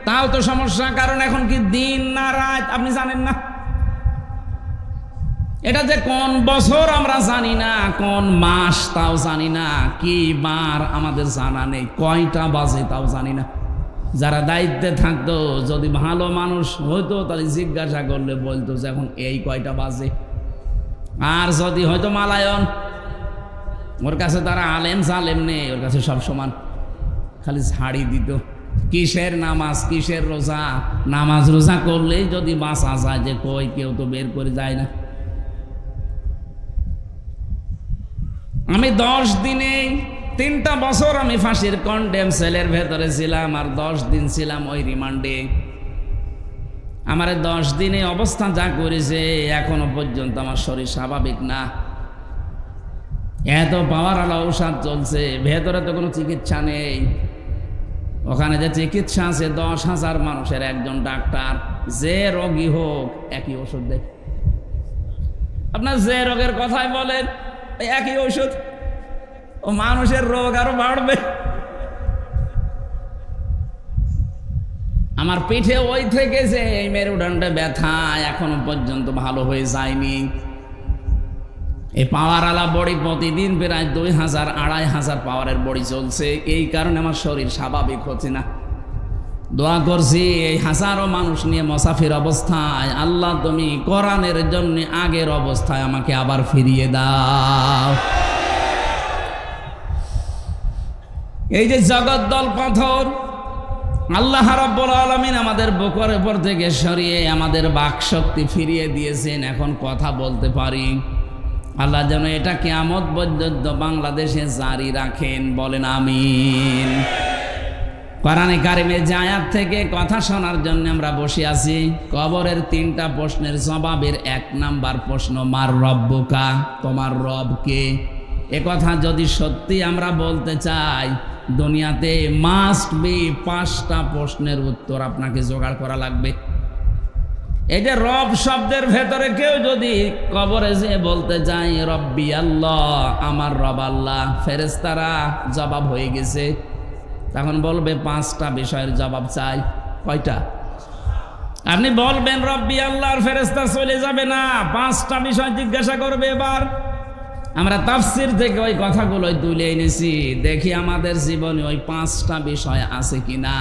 তাও তো সমস্যা, কারণ এখন কি দিন না রাত আপনি জানেন না। এটা যে কোন বছর আমরা জানি না, কোন মাস তাও জানি না, কি বার আমাদের জানা নেই, কয়টা বাজে তাও জানি না। যারা দায়িত্বে থাকতো, যদি ভালো মানুষ হইতো তাহলে জিজ্ঞাসা করলে বলতো যে এখন এই কয়টা বাজে। আর যদি হয়তো মালায়ন, ওর কাছে তারা আলেম সালেম নেই, ওর কাছে সব সমান, খালি ছাড়ি দিত। কিসের নামাজ, কিসের রোজা, নামাজ রোজা করলেই যদি বাঁচা যায়, যে কই কেউ তো বের করে যায় না। আমি 10 দিনে 3টা বছর আমি ফাঁসির কন্ডেম সেলের ভেতরে ছিলাম, আর 10 দিন ছিলাম ওই রিমান্ডে। আমার 10 দিনে অবস্থা যা করেছে, এখনো পর্যন্ত আমার শরীর স্বাভাবিক না। এত পাওয়ারওয়ালা ঔষধ চলছে, ভেতরে তো কোনো চিকিৎসা নেই। ওখানে যে চিকিৎসা আছে, 10,000 মানুষের একজন ডাক্তার, যে রোগী হোক একই ওষুধ দেয়। আপনার যে রোগের কথাই বলেন একই ওষুধ, ও মানুষের রোগ আরো বাড়বে। আমার পিঠে ওই থেকে যে এই মেরুদণ্ডে ব্যথা এখনো পর্যন্ত ভালো হয়ে যায়নি। এই পাওয়ারওয়ালা বড়ি প্রতিদিন প্রায় 2,000-2,500 পাওয়ারের বড়ি চলছে, এই কারণে আমার শরীর স্বাভাবিক হচ্ছে না। দোয়া করছি এই হাজারো মানুষ নিয়ে মুসাফির অবস্থায়, আল্লাহ তুমি কোরআনের জন্য আগের অবস্থায় আমাকে আবার ফিরিয়ে দাও। এই যে জগদ্দল পাথর আল্লাহ রাব্বুল আলামিন আমাদের বুকের উপর থেকে সরিয়ে আমাদের বাকশক্তি ফিরিয়ে দিয়েছেন, এখন কথা বলতে পারি। আল্লাহ যেন এটা কিয়ামত পর্যন্ত বাংলাদেশে জারি রাখেন, বলেন আমিন। কোরআনে কারিমের যে আয়াত থেকে কথা শোনার জন্য আমরা বসে আছি, কবরের 3টা প্রশ্নের জবাবের 1 নাম্বার প্রশ্ন, মার রব্বুকা, তোমার রব কে। এ কথা যদি সত্যি আমরা বলতে চাই, দুনিয়াতে মাস্ট বি 5টা প্রশ্নের উত্তর আপনাকে জোগাড় করা লাগবে। এই যে রব শব্দের ভেতরে কেউ যদি কবরে যে বলতে চাই রব্বি আল্লাহ, আমার রব আল্লাহ, ফেরেশতারা জবাব হয়ে গেছে, তখন বলবে 5টা বিষয়ের জবাব চাই। কয়টা? আপনি বলবেন রব্বি আল্লাহ, আর ফেরেশতা চলে যাবে না, 5টা বিষয় জিজ্ঞাসা করবে। এবার আমরা তাফসীর থেকে ওই কথাগুলো তুলে এনেছি, দেখি আমাদের জীবনে ওই 5টা বিষয় আছে কিনা।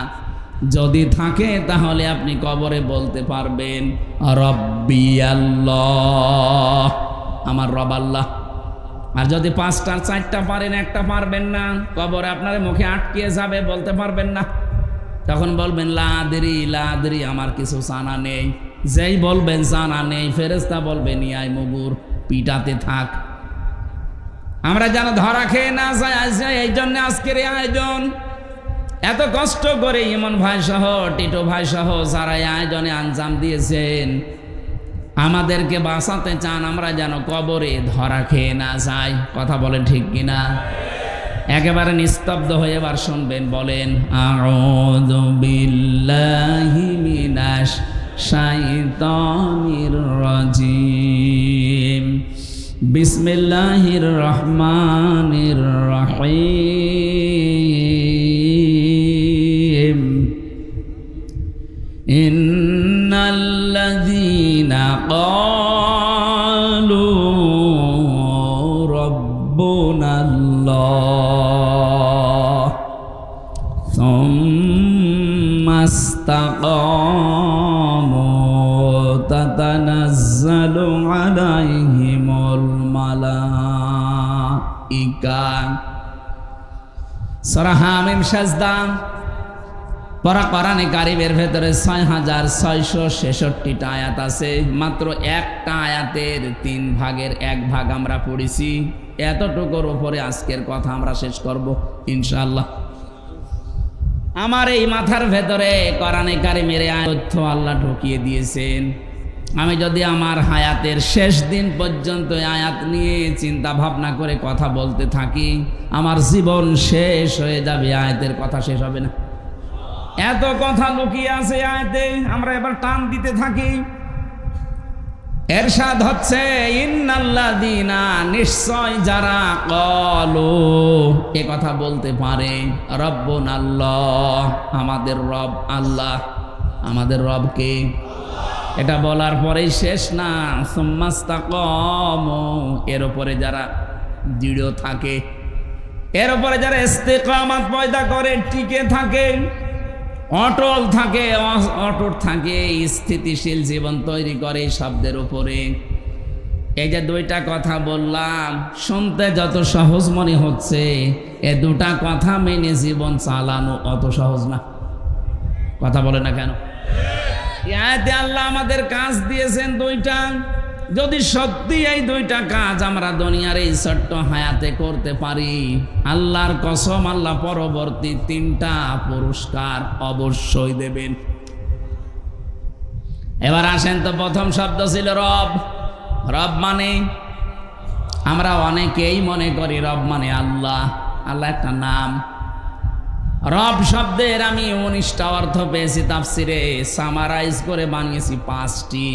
যদি থাকে তাহলে আপনি কবরে বলতে পারবেন রব্বি আল্লাহ, আমার রব আল্লাহ। আর যদি 5টার 4টা পারেন, 1টা পারবেন না, কবরে আপনার মুখে আটকিয়ে যাবে, বলতে পারবেন না। তখন বলবেন লা আদরি, আমার কিছু জানা নেই। যেই বলবেন জানা নেই, ফেরেশতা বলবেন ইয়াই মুগুর, পিটাতে থাক। আমরা যেন ধরা খেয়ে না যাই, এই জন্য আজকের এই আয়োজন। এত কষ্ট করে ইমন ভাই সহ, টিটো ভাই সহ যারা এই আয়োজনে আঞ্জাম দিয়েছেন, আমাদেরকে বাঁচাতে চান, আমরা যেন কবরে ধরা খেয়ে না যাই। কথা বলেন ঠিক কিনা? একেবারে নিস্তব্ধ হয়ে এবার শুনবেন, বলেন আউযু বিল্লাহি মিনাশ শাইতানির রাজিম, বিসমিল্লাহির রহমানির রহিম ইন্নাল্লাযীনা ক্বালু রাব্বুনাল্লাহ সুম্মা ইসতাকামু তাতানাজ্জালু আলাইহিমুল মালাইকা। সূরা হামিম সাজদা পড়া কোরআনে কারিমের ভেতরে ৬৬৬৬টা আয়াত আছে। মাত্র একটা আয়াতের ৩ ভাগের ১ ভাগ আমরা পড়েছি। এতটুকুর উপরে আজকের কথা আমরা শেষ করব ইনশাআল্লাহ। আমার এই মাথার ভেতরে কোরআনে কারিমের তথ্য আল্লাহ ঢুকিয়ে দিয়েছেন। আমি যদি আমার হায়াতের শেষ দিন পর্যন্ত আয়াত নিয়ে চিন্তা ভাবনা করে কথা বলতে থাকি, আমার জীবন শেষ হয়ে যাবে, আয়াতের কথা শেষ হবে না। এত কথা লুকিয়ে আছে আয়াতে, আমরা এবার টান দিতে থাকি। এরশাদ হচ্ছে ইন্নাল্লাযীনা, নিশ্চয় যারা ক্বালু, এ কথা বলতে পারে, রব্বুনাল্লাহ, আমাদের রব আল্লাহ। আমাদের রব কে? এটা বলার পরেই শেষ না, সুম্মা ইসতাকামু, এর উপরে যারা দৃঢ় থাকে, এর উপরে যারা ইস্তেকামাত পয়দা করে, টিকে থাকে, অটল থাকে, অটুট থাকে, স্থিতিশীল জীবন তৈরি করে শব্দের উপরে। এই যে 2টা কথা বললাম, শুনতে যত সহজ মনে হচ্ছে, এ 2টা কথা মেনে জীবন চালানো অত সহজ না। কথা বলে না কেন? আয়াতে আল্লাহ আমাদের কাজ দিয়েছেন 2টা। যদি সত্যি এই 2টা কাজ আমরা দুনিয়ার এই ছোট্ট হায়াতে করতে পারি, আল্লাহর কসম, আল্লাহ পরবর্তী 3টা পুরস্কার অবশ্যই দেবেন। এবার আসেন তো, প্রথম শব্দ ছিল রব। রব মানে, আমরা অনেকেই মনে করি রব মানে আল্লাহ। আল্লাহ একটা নাম। রব শব্দের আমি 19টা অর্থ পেয়েছি তাফসিরে, সামারাইজ করে বানিয়েছি 5টি।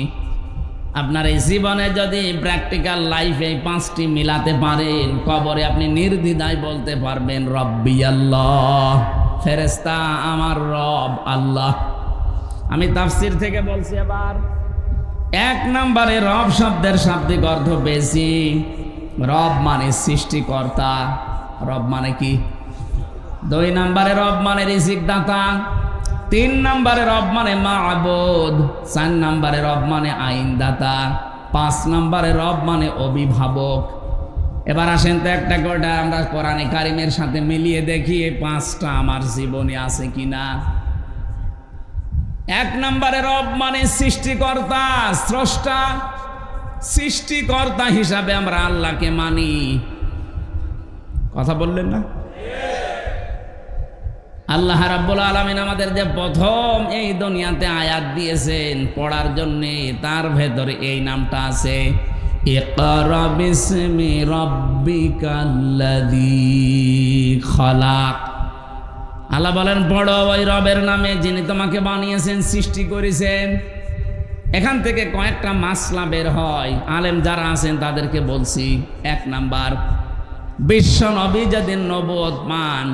আপনার এই জীবনে যদি প্র্যাকটিক্যাল লাইফে 5টি মিলাতে পারেন, কবরে আপনি নির্দ্বিধায় বলতে পারবেন রব্বি আল্লাহ, ফেরেশতা আমার রব আল্লাহ। আমি তাফসির থেকে বলছি। এবার 1 নম্বরে রব শব্দের শাব্দিক অর্থ পেয়েছি, রব মানে সৃষ্টিকর্তা। রব মানে কি? 2 নম্বরে রব মানে রিজিক দাতা। 3 নম্বরে রব মানে মা'বুদ। 4 নম্বরে রব মানে আইনদাতা। 5 নম্বরে রব মানে অভিভাবক। এবার আসেন তো একটা করে আমরা কোরআনে কারিমের সাথে মিলিয়ে দেখি এই 5টা আমার জীবনে আছে কিনা। 1 নম্বরে রব মানে সৃষ্টিকর্তা, স্রষ্টা। সৃষ্টিকর্তা হিসাবে আমরা আল্লাহকে মানি। কথা বললেন না? আল্লাহ রাব্বুল আলামিন আমাদের যে প্রথম এই দুনিয়াতে আয়াত দিয়েছেন পড়ার জন্যে, তার ভেতরে এই নামটা আছে, ইকরা বিসমি রাব্বিকাল্লাযী খালাক। আল্লাহ বলেন পড়ো ওই রবের নামে যিনি তোমাকে বানিয়েছেন, সৃষ্টি করেছেন। এখান থেকে কয়েকটা মাসলা বের হয়, আলেম যারা আছেন তাদেরকে বলছি। 1 নাম্বার, বিশ্ব নবী যেদিন নবুয়ত পান,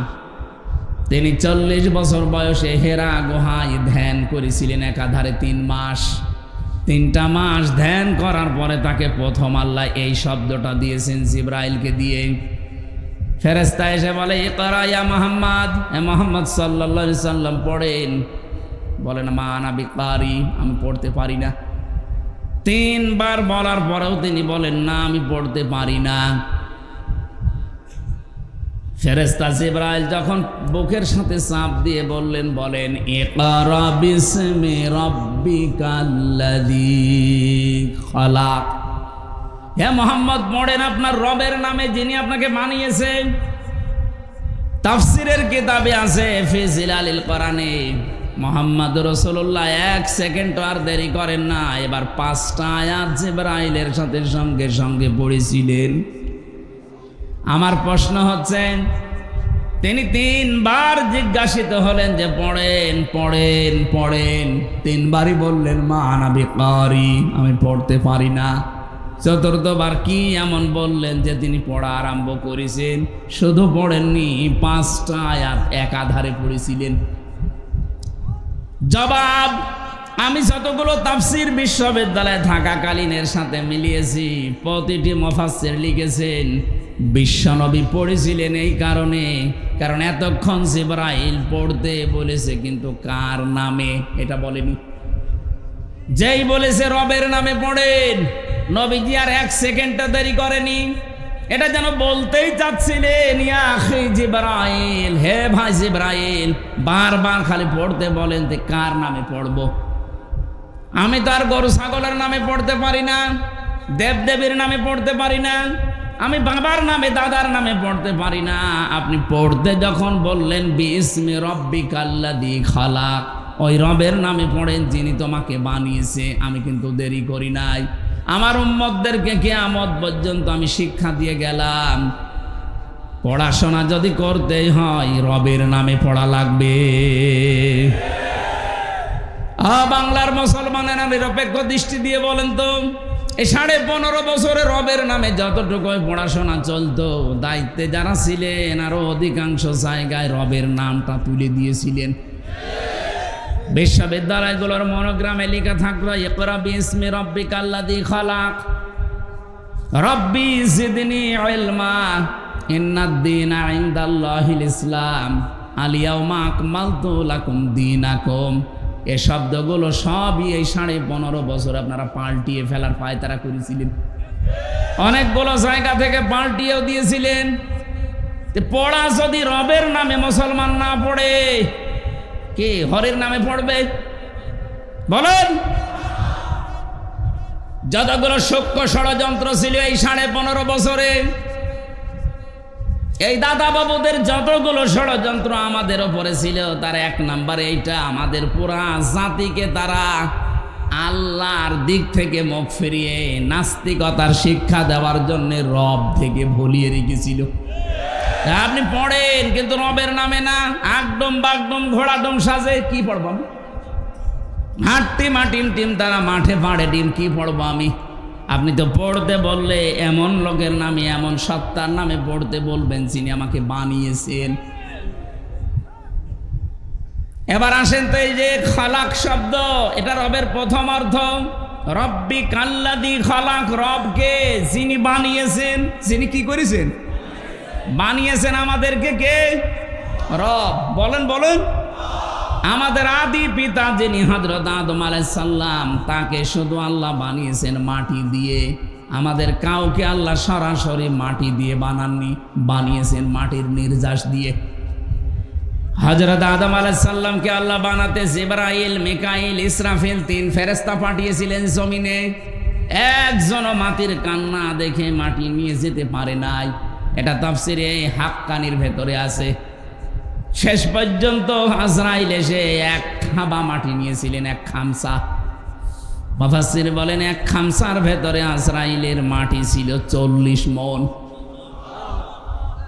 তিনি 40 বছর বয়সে হেরা গুহায় ধ্যান করেছিলেন একাধারে 3 মাস। 3টা মাস ধ্যান করার পরে তাকে প্রথম আল্লাহ এই শব্দটা দিয়েছেন জিবরাইলকে দিয়ে। ফেরেশতা এসে বলে, ইকরা ইয়া মুহাম্মদ, এ মুহাম্মদ সাল্লাল্লাহু আলাইহি সাল্লাম পড়েন। বলেন মা আনা বিকারি, আমি পড়তে পারি না। 3 বার বলার পরেও তিনি বলেন না, আমি পড়তে পারি না। ফেরেশতা জিবরাইল যখন বুকের সাথে চাপ দিয়ে বলেন ইকরা বিসমি রাব্বিকাল্লাযী খালাক, হে মুহাম্মদ পড়েন আপনার রবের নামে যিনি আপনাকে বানিয়েছেন। তাফসিরের কিতাবে আছে ফি জিলালিল কোরআনে, মুহাম্মদ রাসূলুল্লাহ 1 সেকেন্ড আর দেরি করেন না, এবার 5টা আয়াত জিবরাইলের সাথে সঙ্গে সঙ্গে পড়েছিলেন। আমার প্রশ্ন হচ্ছে, তিনি 3 বার জিজ্ঞাসিত হলেন যে পড়েন পড়েন পড়েন, 3 বারই বললেন মা আনা বিকারি, আমি পড়তে পারি না। চতুর্থবার কি এমন বললেন যে তিনি পড়া আরম্ভ করেছেন? শুধু পড়েননি, 5টা আয়াত একাধারে পড়েছিলেন। জবাব, আমি যতগুলো তাফসির বিশ্ববিদ্যালয়ে থাকাকালীনের সাথে মিলিয়েছি, প্রতিটি মুফাসসির লিখেছেন বিশ্বনবী পড়েছিলেন এই কারণে, কারণ এতক্ষণ জিবরাইল পড়তে বলেছে, কিন্তু কার নামে এটা বলেনি। যেই বলেছে রবের নামে পড়েন, নবীজি আর 1 সেকেন্ডটা দেরি করেনি। এটা যেন বলতেই চাচ্ছিলেন, ইয়া আখি জিবরাইল, হে ভাই জিবরাইল, বারবার খালি পড়তে বলেন, যে কার নামে পড়বো? আমি তো আর গরু ছাগলের নামে পড়তে পারি না, দেবদেবীর নামে পড়তে পারি না, আমি বাবার নামে দাদার নামে পড়তে পারি না। আপনি পড়তে যখন বললেন বিসমি রব্বিকাল্লাযী খালাক, ওই রবের নামে পড়েন যিনি তোমাকে বানিয়েছে। আমি কিন্তু দেরি করি নাই। আমার উম্মতদেরকে কিয়ামত পর্যন্ত আমি শিক্ষা দিয়ে গেলাম, পড়াশোনা যদি করতেই হয় রবের নামে পড়া লাগবে। বাংলার মুসলমানেরা নিরপেক্ষ দৃষ্টি দিয়ে বলেন তো, এই 15.5 বছরে রবের নামে যতটুকু পড়াশোনা চলতো, দায়িত্বে যারা ছিলেন আরো অধিকাংশ জায়গায় রবের নামটা তুলে দিয়েছিলেন। বিশ্ববিদ্যালয়গুলোর মনোগ্রামে লেখা থাকলো ইকরা বিসমি রব্বিকাল্লাযী খালাক, রব্বি জিদনি ইলমা, ইন্নাদ-দীনা ইনদাল্লাহিল ইসলাম, আল ইয়াউমা আকমালতু লাকুম দীনাকুম। এই শব্দগুলো সবই এই 15.5 বছর আপনারা পাল্টিয়ে ফেলার পায়তারা করেছিলেন। অনেকগুলো জায়গা থেকে পাল্টিয়েও দিয়েছিলেন। পড়া যদি রবের নামে মুসলমান না পড়ে, কে হরের নামে পড়বে বলেন? যতগুলো সূক্ষ্ম ষড়যন্ত্র ছিল এই 15.5 বছরে, এই দাদা বাবুদের যতগুলো ষড়যন্ত্র আমাদের ওপরে ছিল, তার 1 নম্বরে এইটা, আমাদের পুরা জাতিকে তারা আল্লাহর দিক থেকে মুখ ফিরিয়ে নাস্তিকতার শিক্ষা দেওয়ার জন্য রব থেকে ভুলিয়ে রেখেছিল। আপনি পড়েন কিন্তু রবের নামে না, আগডম বাগডম ঘোড়াডম সাজে কি পড়ব আমি? হাট্টি মাটিম টিম, তারা মাঠে পাড়ে ডিম, কি পড়বো আমি? আপনি তো পড়তে বললে এমন লোকের নামে, এমন সত্তার নামে পড়তে বলবেন যিনি আমাকে বানিয়েছেন। এবার আসেন তো, এই যে খালাক শব্দ, এটা রবের প্রথম অর্থ। রব্বিকাল্লাযী খালাক, রবকে যিনি বানিয়েছেন। যিনি কি করেছেন? বানিয়েছেন আমাদেরকে। কে? রব। বলেন বলেন। আমাদের আদি পিতা যিনি হযরত আদম আলাইহিস সালাম, তাকে শুধু আল্লাহ বানিয়েছেন মাটি দিয়ে। আমাদের কাউকে আল্লাহ সরাসরি মাটি দিয়ে বানাননি, বানিয়েছেন মাটির নির্যাস দিয়ে। হযরত আদম আলাইহিস সালামকে আল্লাহ বানাতে জিবরাইল, মিকাইল, ইসরাফিল 3 ফেরেশতা পাঠিয়েছিলেন জমিনে। একজনও মাটির কান্না দেখে মাটি নিয়ে যেতে পারে নাই। এটা তাফসিরে হাক্কানির ভেতরে আছে। শেষ পর্যন্ত আজরাইল এসে 1 খাবা মাটি নিয়েছিলেন, 1 খামসা। মুফাসসির বলেন 1 খামসার ভেতরে আজরাইলের মাটি ছিল 40 মণ।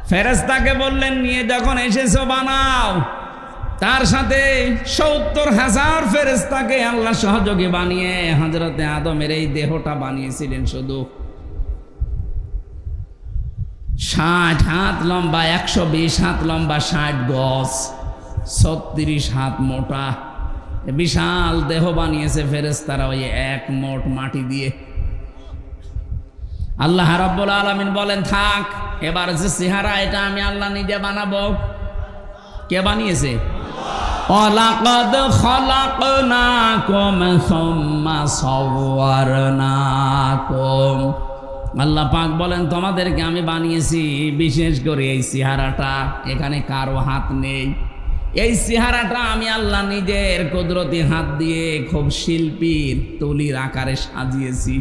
ফেরেশতাকে বললেন নিয়ে যখন এসেছো বানাও। তার সাথে 70,000 ফেরেশতাকে আল্লাহ সহযোগী বানিয়ে হযরতে আদমের এই দেহটা বানিয়েছিলেন শুধু 60 হাত লম্বা, 120 হাত লম্বা, 60 গজ, 36 হাত মোটা। বিশাল দেহ বানিয়েছে ফেরেশতারা ওই 1 মোট মাটি দিয়ে। আল্লাহ রাব্বুল আলামিন বলেন থাক, এবার যে চেহারা এটা আমি আল্লাহ নিজে বানাবো। কে বানিয়েছে? ওয়ালাকাদ খালাকনাকুম সুম্মা সাওয়ারনাকুম। আল্লাহ পাক বলেন তোমাদেরকে আমি বানিয়েছি, বিশেষ করে এই চেহারাটা, এখানে কারো হাত নেই। এই চেহারাটা আমি আল্লাহ নিজের কুদরতি হাত দিয়ে খুব শিল্পীর তুলির আকারে সাজিয়েছি।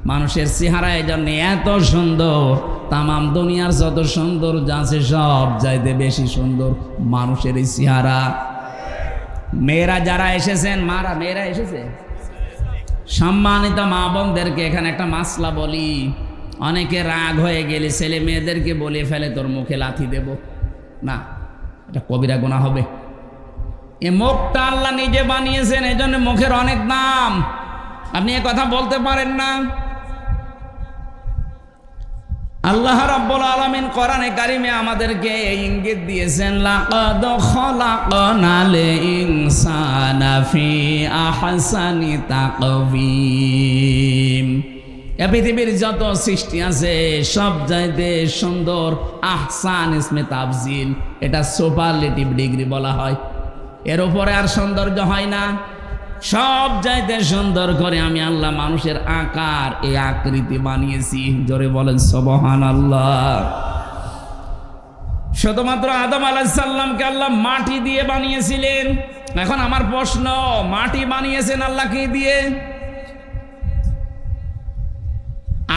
মানুষের চেহারা এই জন্য এত সুন্দর, তামাম দুনিয়ার যত সৌন্দর্য আছে সব চাইতে বেশি সুন্দর মানুষের এই চেহারা। মেয়েরা যারা এসেছেন, মেয়েরা এসেছে, সম্মানিত মা বোনদেরকে এখানে একটা মাসলা বলি। অনেকে রাগ হয়ে গেলে ছেলে মেয়েদেরকে বলে ফেলে তোর মুখে লাথি দেব। না, এটা কবিরা গুনাহ হবে। এ মুখটা আল্লাহ নিজে বানিয়েছেন, এই জন্য মুখের অনেক দাম। আপনি এ কথা বলতে পারেন না। আল্লাহ রাব্বুল আলামিন কোরআনে কারিমে আমাদেরকে এই ইঙ্গিত দিয়েছেন, লাকাদ খলাকনাল ইনসানা ফি আহসানি তাকওয়িম। এই পৃথিবীর যত সৃষ্টি আছে সব চাইতে সুন্দর, আহসান ইসমে তাফজিল, এটা সুপারলেটিভ ডিগ্রি বলা হয়। এর উপরে আর সৌন্দর্য হয় না। সব চাইতে সুন্দর করে আমি আল্লাহ মানুষের আকার, এই আকৃতি বানিয়েছি। জোরে বলেন সুবহানাল্লাহ। শুধুমাত্র আদম আলাইহিস সালামকে আল্লাহ মাটি দিয়ে বানিয়েছিলেন। এখন আমার প্রশ্ন, মাটি বানিয়েছেন আল্লাহ কি দিয়ে?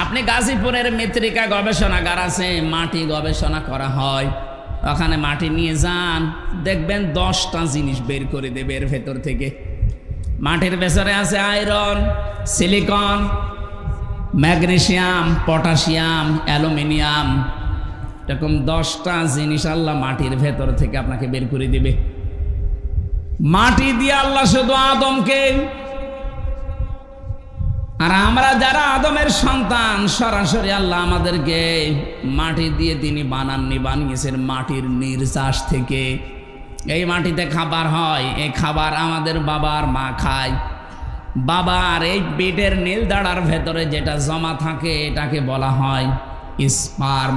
আপনি গাজীপুরের মৃত্তিকা গবেষণাগার আছে, মাটি গবেষণা করা হয়, ওখানে মাটি নিয়ে যান, দেখবেন 10টা জিনিস বের করে দেবে এর ভেতর থেকে। মাটির ভেতরে আছে iron, silicon, magnesium, potassium, aluminium, এরকম 10টা জিনিস আল্লাহ মাটির ভেতর থেকে আপনাকে বের করে দিবে। মাটি দিয়ে আল্লাহ শুধু আদমকে, আর আমরা যারা আদমের সন্তান, সরাসরি আল্লাহ আমাদেরকে মাটি দিয়ে তিনি বানাননি, বানিয়েছেন মাটির নির্যাস থেকে। এই মাটিতে খাবার হয়, এই খাবার আমাদের বাবার মা খায়। বাবার এই পেটের নীল দাঁড়ার ভেতরে যেটা জমা থাকে এটাকে বলা হয় স্পার্ম।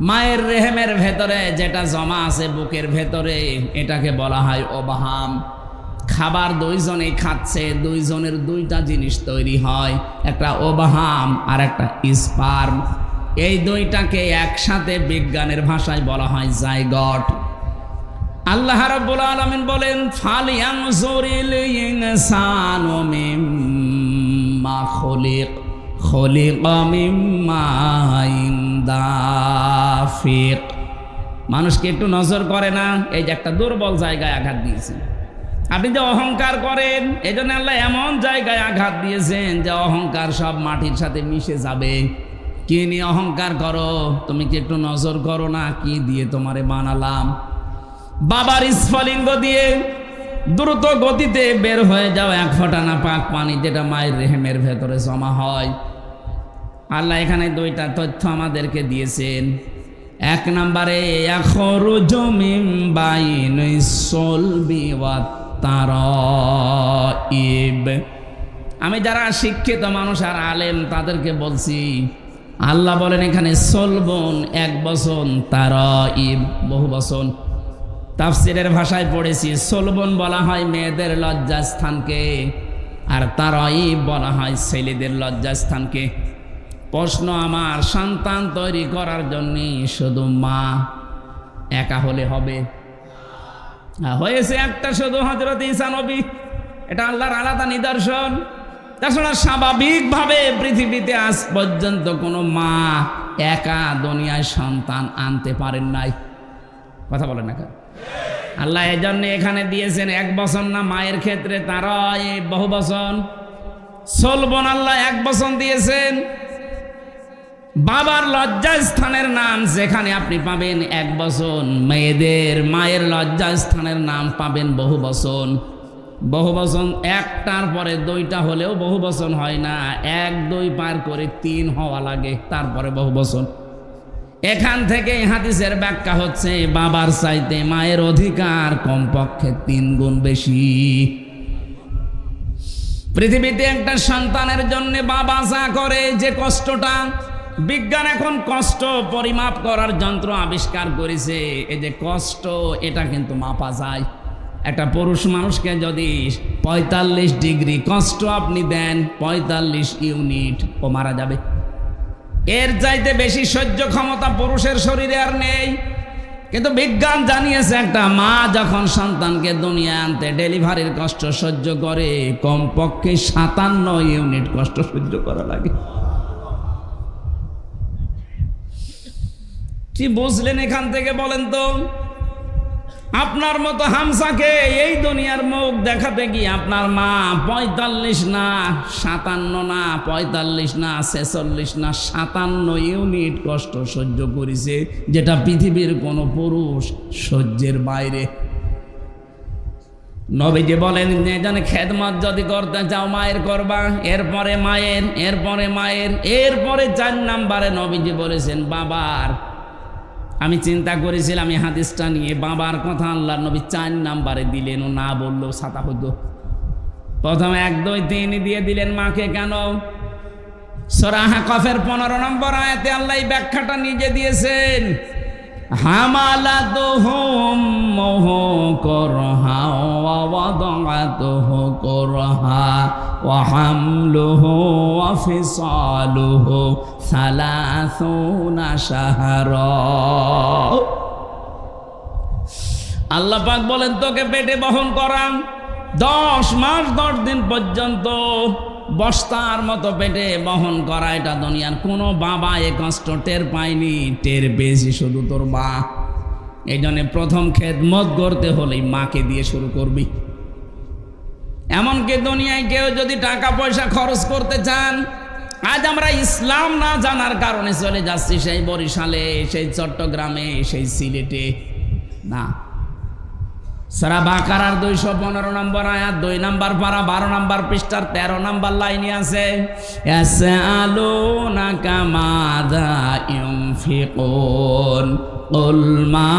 মায়ের রেহেমের ভেতরে যেটা জমা আছে বুকের ভেতরে এটাকে বলা হয় ওভাম। খাবার দুইজনেই খাচ্ছে, দুইজনের দুইটা জিনিস তৈরি হয়, একটা ওভাম আর একটা স্পার্ম। এই দুইটাকে একসাথে বিজ্ঞানের ভাষায় বলা হয় জাইগট। আল্লাহ রাব্বুল আলামিন বলেন, ফালিয়ানজুরিল ইনসানু মিম্মা খুলিকা মিম্মা দাফিক। মানুষকে একটু নজর করে না? এই যে একটা দুর্বল জায়গায় আঘাত দিয়েছেন। আপনি যে অহংকার করেন, এই জন্য আল্লাহ এমন জায়গায় আঘাত দিয়েছেন যে অহংকার সব মাটির সাথে মিশে যাবে। কি নিয়ে অহংকার করো? তুমি কি একটু নজর করো না কি দিয়ে তোমারে বানালাম? বাবার স্ফলিঙ্গ দিয়ে দ্রুত গতিতে বের হয়ে যাও এক ফোঁটা না পাক পানি, যেটা মায়ের রেহেমের ভেতরে জমা হয়। আল্লাহ এখানে দুইটা তথ্য আমাদেরকে দিয়েছেন। এক নম্বরে, ইয়াখরুজু মিন বাইনিস সুলবি ওয়াত তারাইব। আমি যারা শিক্ষিত মানুষ আর আলেম তাদেরকে বলছি, আল্লাহ বলেন এখানে সলবন এক বচন, তারাইব বহু বচন। তাফসিরের ভাষায় পড়েছি, সলবন বলা হয় মেয়েদের লজ্জাস্থানকে, আর তারাইব বলা হয় ছেলেদের লজ্জাস্থানকে। প্রশ্ন আমার, সন্তান তৈরি করার জন্য শুধু মা একা হলে হবে? হয়েছে একটা, শুধু হযরত ঈসা নবী। এটা আল্লাহর আলাদা নিদর্শন। তাছাড়া স্বাভাবিকভাবে পৃথিবীতে আজ পর্যন্ত কোনো মা একা দুনিয়ায় সন্তান আনতে পারেন নাই। কথা বলেন না কেন? আল্লাহ এই জন্য এখানে দিয়েছেন এক বচন না, মায়ের ক্ষেত্রে তারা এই বহু বচন। সলবন আল্লাহ এক বচন দিয়েছেন। বাবার লজ্জাস্থানের নাম যেখানে আপনি পাবেন এক বচন, মেয়েদের মায়ের লজ্জাস্থানের নাম পাবেন বহু বচন। বহু বচন একটার পরে দুইটা হলেও বহু বচন হয় না, 1 2 পার করে 3 হওয়া লাগে, তারপরে বহু বচন। এখান থেকে হাদিসের ব্যাখ্যা হচ্ছে, বাবার চাইতে মায়ের অধিকার কমপক্ষে 3 গুণ বেশি। পৃথিবীতে একটা সন্তানের জন্য বাবা যা করে, যে কষ্টটা, বিজ্ঞান এখন কষ্ট পরিমাপ করার যন্ত্র আবিষ্কার করেছে। এই যে কষ্ট, এটা কিন্তু মাপা যায়। একটা পুরুষ মানুষকে যদি 45 ডিগ্রি কষ্ট আপনি দেন, 45 ইউনিট, ও মারা যাবে। এর চাইতে বেশি সহ্য ক্ষমতা পুরুষের শরীরে আর নেই। কিন্তু বিজ্ঞান জানিয়েছে, একটা মা যখন সন্তানকে দুনিয়া আনতে ডেলিভারির কষ্ট সহ্য করে, কমপক্ষে 57 ইউনিট কষ্ট সহ্য করা লাগে। কি বুঝলেন এখান থেকে বলেন তো? আপনার মতো হামসাকে এই দুনিয়ার মুখ দেখাতে গিয়ে আপনার মা 45 না 57 না 45 না 46 না 57 ইউনিট কষ্ট সহ্য করেছে, যেটা পৃথিবীর কোনো পুরুষ সহ্যের বাইরে। নবীজি বলেন যেজন খেদমত যদি করতে চাও মায়ের করবা, এরপরে মায়ের, এরপরে মায়ের, এরপরে 4 নাম্বারে নবীজি বলেছেন বাবার। আমি চিন্তা করেছিলাম এই হাদিসটা নিয়ে, বাবার কথা আল্লাহর নবী 4 নাম্বারে দিলেন, ও না বললেও ছাতা হতো। প্রথমে 1, 2, 3 দিয়ে দিলেন মাকে। কেন? সূরা আহকাফের 15 নম্বর আয়াতে আল্লাহ এই ব্যাখ্যাটা নিজে দিয়েছেন। হামালাতুহুম করহা ওয়া ওয়াদাআতুহু করহা ওয়া হামলুহু ওয়া ফিসালুহু 30 শাহরা। আল্লাহ পাক বলেন তোকে পেটে বহন করাম 10 মাস 10 দিন পর্যন্ত বস্তার মতো পেটে বহন করা। এটা দুনিয়ার কোনো বাবা এ কষ্ট টের পায়নি, টের পেয়েছি শুধু তোর মা। এই জন্য প্রথম খেদমত করতে হলেই মাকে দিয়ে শুরু করবি। এমনকি দুনিয়ায় কেউ যদি টাকা পয়সা খরচ করতে চান, আজ আমরা ইসলাম না জানার কারণে চলে যাচ্ছি সেই বরিশালে, সেই চট্টগ্রামে, সেই সিলেটে। না, সূরা বাকারার 215 নম্বর আয়াত 2 নম্বর পারা 12 নম্বর পৃষ্ঠার 13 নম্বর লাইনে আছে, ইয়াসআলুনাকা মাযা ইউনফিকুন কুল মা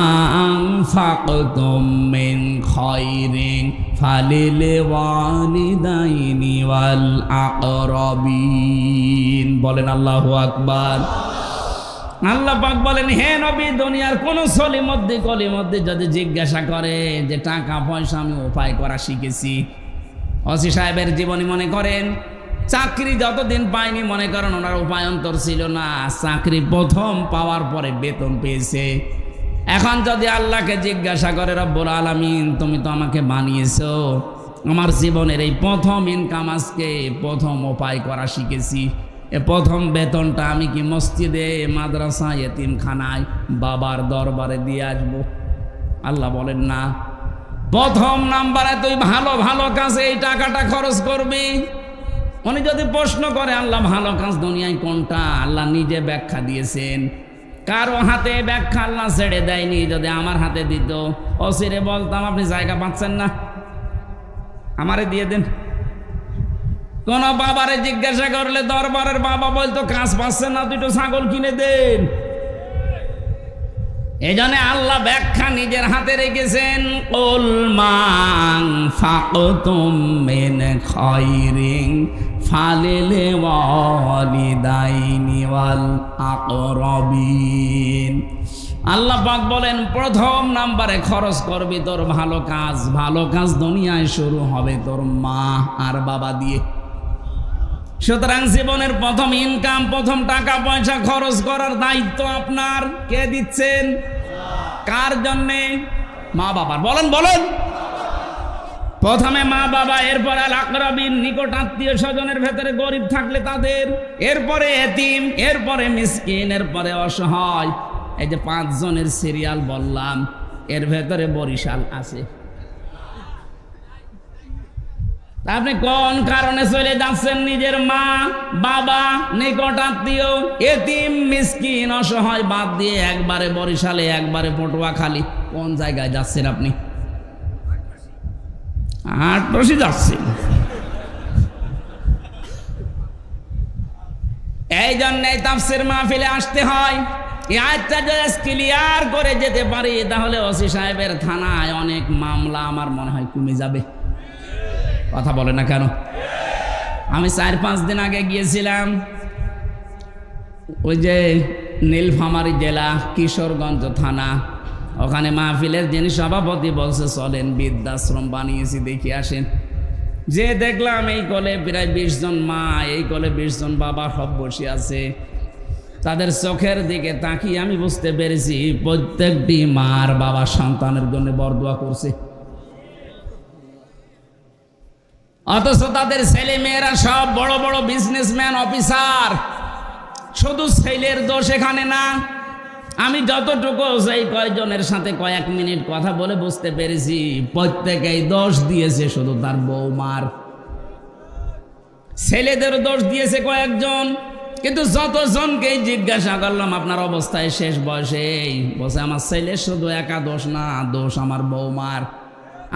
আনফাকতুম মিন খায়রিন ফালিল ওয়ালিদাইনি ওয়াল আকরাবিন। বলেন আল্লাহু আকবার। আল্লাহ পাক বলেন হে নবী, দুনিয়ার কোন সলিমদ্দি কলিমদ্দি যদি জিজ্ঞাসা করে যে টাকা পয়সা আমি উপায় করা শিখেছি। ওসি সাহেবের জীবনী মনে করেন, চাকরি যতদিন পায়নি মনে করেন ওনার উপায়ন্তর ছিল না, চাকরি প্রথম পাওয়ার পরে বেতন পেয়েছে। এখন যদি আল্লাহকে জিজ্ঞাসা করে রব্বুল আলামিন তুমি তো আমাকে বানিয়েছো, আমার জীবনের এই প্রথম ইনকাম আজকে প্রথম উপায় করা শিখেছি, এ প্রথম বেতনটা আমি কি মসজিদে, মাদ্রাসা, এতিমখানায় বাবার দরবারে দিয়ে আসবো? আল্লাহ বলেন না, প্রথম নাম্বারে তুই ভালো ভালো কাজে এই টাকাটা খরচ করবি। উনি যদি প্রশ্ন করে আল্লাহ ভালো কাজ দুনিয়ায় কোনটা, আল্লাহ নিজে ব্যাখ্যা দিয়েছেন। কারো হাতে ব্যাখ্যা আল্লাহ ছেড়ে দেয়নি। যদি আমার হাতে দিত, অসিরে বলতাম আপনি জায়গা পাচ্ছেন না, আমারে দিয়ে দেন। কোন বাবারে জিজ্ঞাসা করলে দরবারের বাবা বলতো কাজ পাচ্ছেন না, দুটো ছাগল কিনে দেন। এই জন্য আল্লাহ ব্যাখ্যা নিজের হাতে রেখেছেন। কুল মা আনফাকতুম মিন খায়রিন ফালিল ওয়ালিদাইনি ওয়াল আকরাবিন। আল্লাহ পাক বলেন প্রথম নাম্বারে খরচ করবি তোর ভালো কাজ। ভালো কাজ দুনিয়ায় শুরু হবে তোর মা আর বাবা দিয়ে। সুতরাং জীবনের প্রথম ইনকাম, প্রথম টাকা পয়সা খরচ করার দায়িত্ব আপনার। কে দিচ্ছেন? কার জন্যে? মা বাবার। বলেন বলেন। প্রথমে মা বাবা, এরপরে আল আকরাবিন, নিকট আত্মীয় স্বজনের ভেতরে গরিব থাকলে তাদের, এরপরে এতিম, এরপরে মিসকিন, এরপরে অসহায়। এই যে 5 জনের সিরিয়াল বললাম, এর ভেতরে বরিশাল আছে। আপনি কোন কারণে চলে যাচ্ছেন? নিজের মা বাবা, নিকট আত্মীয়, এতিম, মিসকিন, অসহায় বাদ দিয়ে একবারে বরিশালে, একবারে পটুয়াখালী। কোন জায়গায় যাচ্ছেন আপনি? আটরশি যাচ্ছেন। এই জন্যই তাফসীর মাহফিলে আসতে হয়। এই আয়াতটা যদি ক্লিয়ার করে যেতে পারি তাহলে ওসি সাহেবের থানায় অনেক মামলা আমার মনে হয় কমে যাবে। কথা বলে না কেন? আমি 4-5 দিন আগে গিয়েছিলাম ওই যে নীলফামারী জেলা কিশোরগঞ্জ থানা, ওখানে মাহফিলের যিনি সভাপতি বলছে চলেন বৃদ্ধাশ্রম বানিয়েছি দেখি আসেন। যে দেখলাম এই কোলে প্রায় 20 জন মা, এই কোলে 20 জন বাবা সব বসে আছে। তাদের চোখের দিকে তাকিয়ে আমি বুঝতে পেরেছি প্রত্যেকটি মার বাবা সন্তানের জন্য বরদোয়া করছে। অথচ তাদের ছেলে মেয়েরা সব বড় বড় বিজনেসম্যান, অফিসার। শুধু ছেলের দোষ এখানে না। আমি যতটুকু সেই কয়েকজনের সাথে কয়েক মিনিট কথা বলে বুঝতে পেরেছি প্রত্যেকেই দোষ দিয়েছে শুধু তার বৌমার। ছেলেদের দোষ দিয়েছে কয়েকজন, কিন্তু যতজনকেই জিজ্ঞাসা করলাম আপনার অবস্থায় শেষ বয়সে, বলছে আমার ছেলের শুধু একা দোষ না, দোষ আমার বৌমার।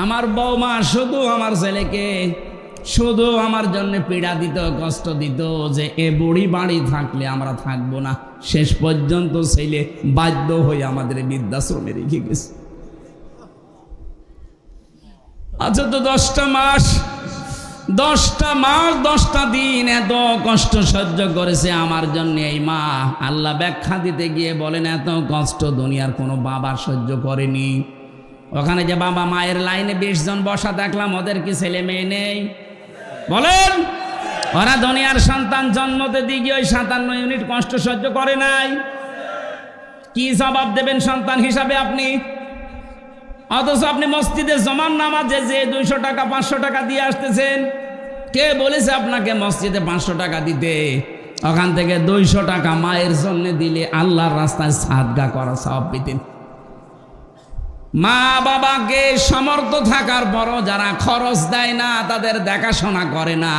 আমার বৌমা শুধু আমার ছেলেকে শুধু আমার জন্য পীড়া দিত, কষ্ট দিত যে এ বুড়ি বাড়ি থাকলে আমরা থাকবো না। শেষ পর্যন্ত ছেলে বাধ্য হয়ে আমাদের বৃদ্ধাশ্রমে রেখে গেছে। আচ্ছা, তো 10টা মাস 10টা দিন এত কষ্ট সহ্য করেছে আমার জন্য এই মা। আল্লাহ ব্যাখ্যা দিতে গিয়ে বলেন এত কষ্ট দুনিয়ার কোনো বাবা সহ্য করেনি। ওখানে যে বাবা মায়ের লাইনে 20 জন বসা দেখলাম, ওদের কি ছেলে মেয়ে নেই? বলেন, ওরা দুনিয়ার সন্তান জন্মতে দিয়ে ওই 57 ইউনিট কষ্ট সহ্য করে নাই? কি জবাব দেবেন সন্তান হিসাবে আপনি? অথচ আপনি মসজিদে জমান নামাজে যে 200 টাকা 500 টাকা দিয়ে আসতেছেন, কে বলেছে আপনাকে মসজিদে 500 টাকা দিতে? ওখান থেকে 200 টাকা মায়ের জন্য দিলে আল্লাহর রাস্তায় সাদগা করা সওয়াব পেতেন। মা বাবাকে সমর্থ থাকার পরও যারা খরচ দেয় না, তাদের দেখাশোনা করে না,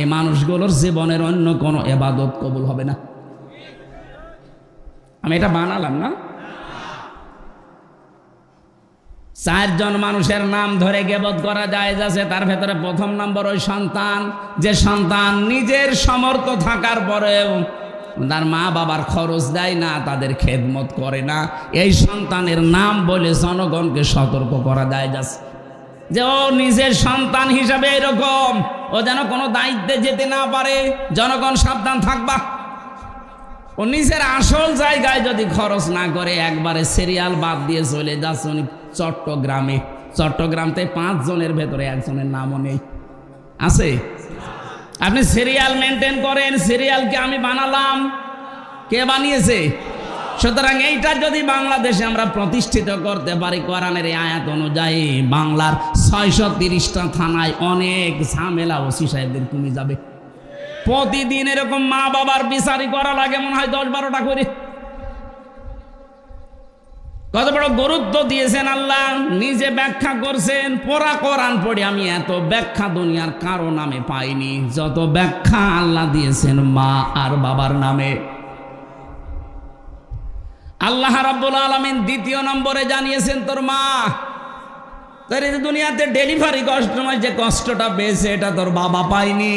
এই মানুষগুলোর জীবনের অন্য কোনো ইবাদত কবুল হবে না। আমি এটা বানালাম না। 4 জন মানুষের নাম ধরে গীবত করা যায় যাচ্ছে, তার ভেতরে প্রথম নম্বর ওই সন্তান, যে সন্তান নিজের সমর্থ থাকার পরেও তার মা বাবার খরচ দেয় না, তাদের খেদমত করে না। এই সন্তানের নাম বলে জনগণকে সতর্ক করা যায় যাচ্ছে যে ও নিজের সন্তান হিসাবে এরকম, ও যেন কোনো দায়িত্বে যেতে না পারে। জনগণ সাবধান থাকবা। ও নিজের আসল জায়গায় যদি খরচ না করে, একবারে সিরিয়াল বাদ দিয়ে চলে যাচ্ছে উনি চট্টগ্রামতে 5 জনের ভেতরে 1 জনের নামও নেই। আছে? আপনি সিরিয়াল মেনটেন করেন, সিরিয়ালকে আমি বানালাম, কে বানিয়েছে? সুতরাং এইটা যদি বাংলাদেশে আমরা প্রতিষ্ঠিত করতে পারি কোরআনের এই আয়াত অনুযায়ী, বাংলার 630টা থানায় অনেক ঝামেলা ওসি সাহেবদের কমে যাবে। প্রতিদিন এরকম মা বাবার বিচারি করা লাগে মনে হয় 10-12টা করে। কত বড় গুরুত্ব দিয়েছেন আল্লাহ, নিজে ব্যাখ্যা করছেন। পড়া কোরআন পড়ে আমি এত ব্যাখ্যা দুনিয়ার কারো নামে পাইনি যত ব্যাখ্যা আল্লাহ দিয়েছেন মা আর বাবার নামে। আল্লাহ রাব্বুল আলামিন 2 নম্বরে জানিয়েছেন তোর মা, তোর এই দুনিয়াতে ডেলিভারি কষ্টময় যে কষ্টটা পেয়েছে এটা তোর বাবা পায়নি।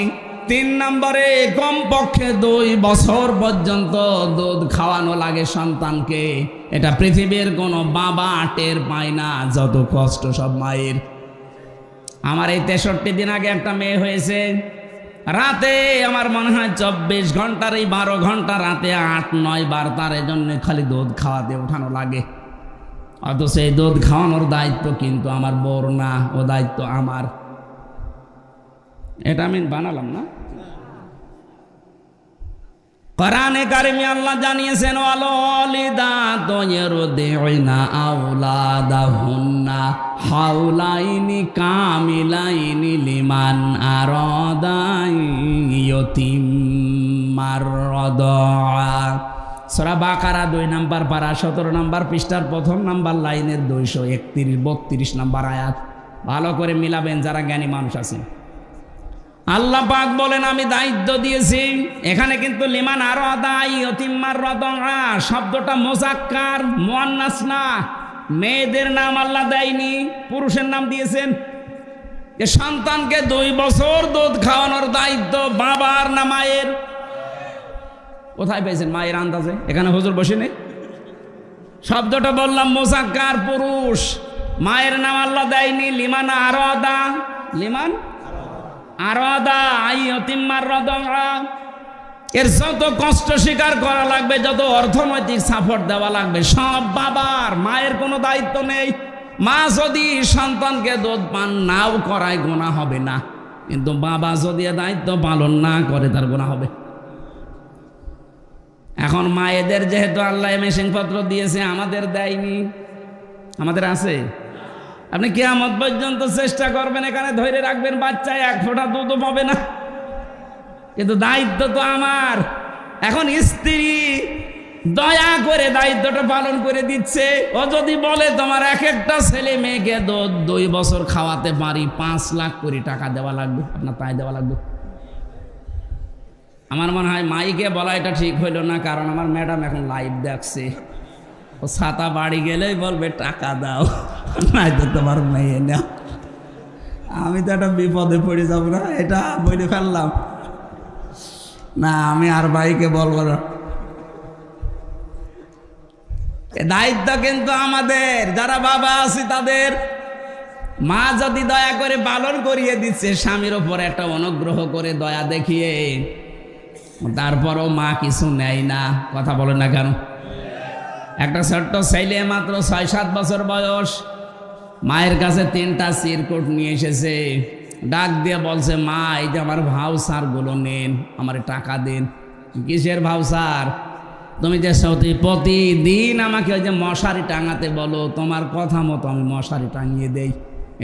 3 নম্বরে কমপক্ষে 2 বছর পর্যন্ত দুধ খাওয়ানো লাগে সন্তানকে, এটা পৃথিবীর কোনো বাবা টের পায় না, যত কষ্ট সব মায়ের। আমার এই 63 দিন আগে একটা মেয়ে হয়েছে, রাতে আমার মনে হয় 24 ঘন্টার এই 12 ঘন্টা রাতে 8-9 বার তার জন্য খালি দুধ খাওয়াতে ওঠানো লাগে। অথচ এই দুধ খাওয়ানোর দায়িত্ব কিন্তু আমার বউর না, ও দায়িত্ব আমার। এটা আমি বানালাম না। কোরআনে কারিমে আল্লাহ জানিয়েছেন ওয়ালিদাতু ইরদিউনা আওলাদাহুন্না হাওলাইনি কামিলাইনি লিমান আরাদা ইয়াতিম্মার রাদা। সূরা বাকারা 2 নম্বর পারা 17 নম্বর পৃষ্ঠার 1 নম্বর লাইনের 231-32 নম্বর আয়াত। ভালো করে মিলাবেন যারা জ্ঞানী মানুষ আছেন। আল্লাহ পাক বলেন আমি দায়িত্ব দিয়েছি। এখানে কিন্তু লিমান আরাদা ইয়াতিম্মার রাদা শব্দটা মুযাক্কার, মুয়ান্নাস না। মেয়েদের নাম আল্লাহ দেয়নি, পুরুষের নাম দিয়েছেন। যে সন্তানকে 2 বছর দুধ খাওয়ানোর দায়িত্ব বাবার না মায়ের? কোথায় পেয়েছেন মায়ের আন্দাজে? এখানে হুজুর বসে নেই। শব্দটা বললাম মুযাক্কার, পুরুষ। মায়ের নাম আল্লাহ দেয়নি। লিমান আরাদা, লিমান আরাদা ইয়াতিম্মার রাদা। এর যত কষ্ট স্বীকার করা লাগবে, যত অর্থনৈতিক সাপোর্ট দেওয়া লাগবে, সব বাবার। মায়ের কোনো দায়িত্ব নেই। মা যদি সন্তানকে দুধ পান নাও করায় গুনাহ হবে না, কিন্তু বাবা যদি দায়িত্ব পালন না করে তার গুনাহ হবে। এখন মায়েদের যেহেতু আল্লাহ মেশিন পত্র দিয়েছে, আমাদের দেয়নি। আমাদের আছে? আপনি কিয়ামত পর্যন্ত চেষ্টা করবেন, এখানে ধরে রাখবেন বাচ্চা 1 ফোঁটা দুধও পাবে না, কিন্তু দায়িত্ব তো আমার। এখন স্ত্রী দয়া করে দায়িত্বটা পালন করে দিচ্ছে। ও যদি বলে তোমার একটা ছেলে মেয়েকে 2 বছর খাওয়াতে পারি, 5 লাখ করে টাকা দেওয়া লাগবে, আপনার তাই দেওয়া লাগবে। আমার মনে হয় মাইকে বলা এটা ঠিক হইল না, কারণ আমার ম্যাডাম এখন লাইভ দেখছে। ও ছাতা বাড়ি গেলেই বলবে টাকা দাও, নাই তো তোমার মেয়ে নাও। আমি তো একটা বিপদে পড়ে যাব না, এটা বলে ফেললাম না, আমি আর ভাইকে বলবো না। দায়িত্ব কিন্তু আমাদের, যারা বাবা আছি তাদের। মা যদি দয়া করে পালন করিয়ে দিচ্ছে স্বামীর ওপর একটা অনুগ্রহ করে দয়া দেখিয়ে, তারপরও মা কিছু নেয় না, কথা বলে না কেন? একটা ছোট্ট ছেলে মাত্র 6-7 বছর বয়স, মায়ের কাছে 3টা চিরকুট নিয়ে এসেছে, ডাক দিয়ে বলছে, মা এই যে আমার ভাউচার গুলো নেন, আমার টাকা দিন। কিসের ভাউচার? তুমি যে প্রতিদিন আমাকে ওই যে মশারি টাঙাতে বলো, তোমার কথা মতো আমি মশারি টাঙিয়ে দেই,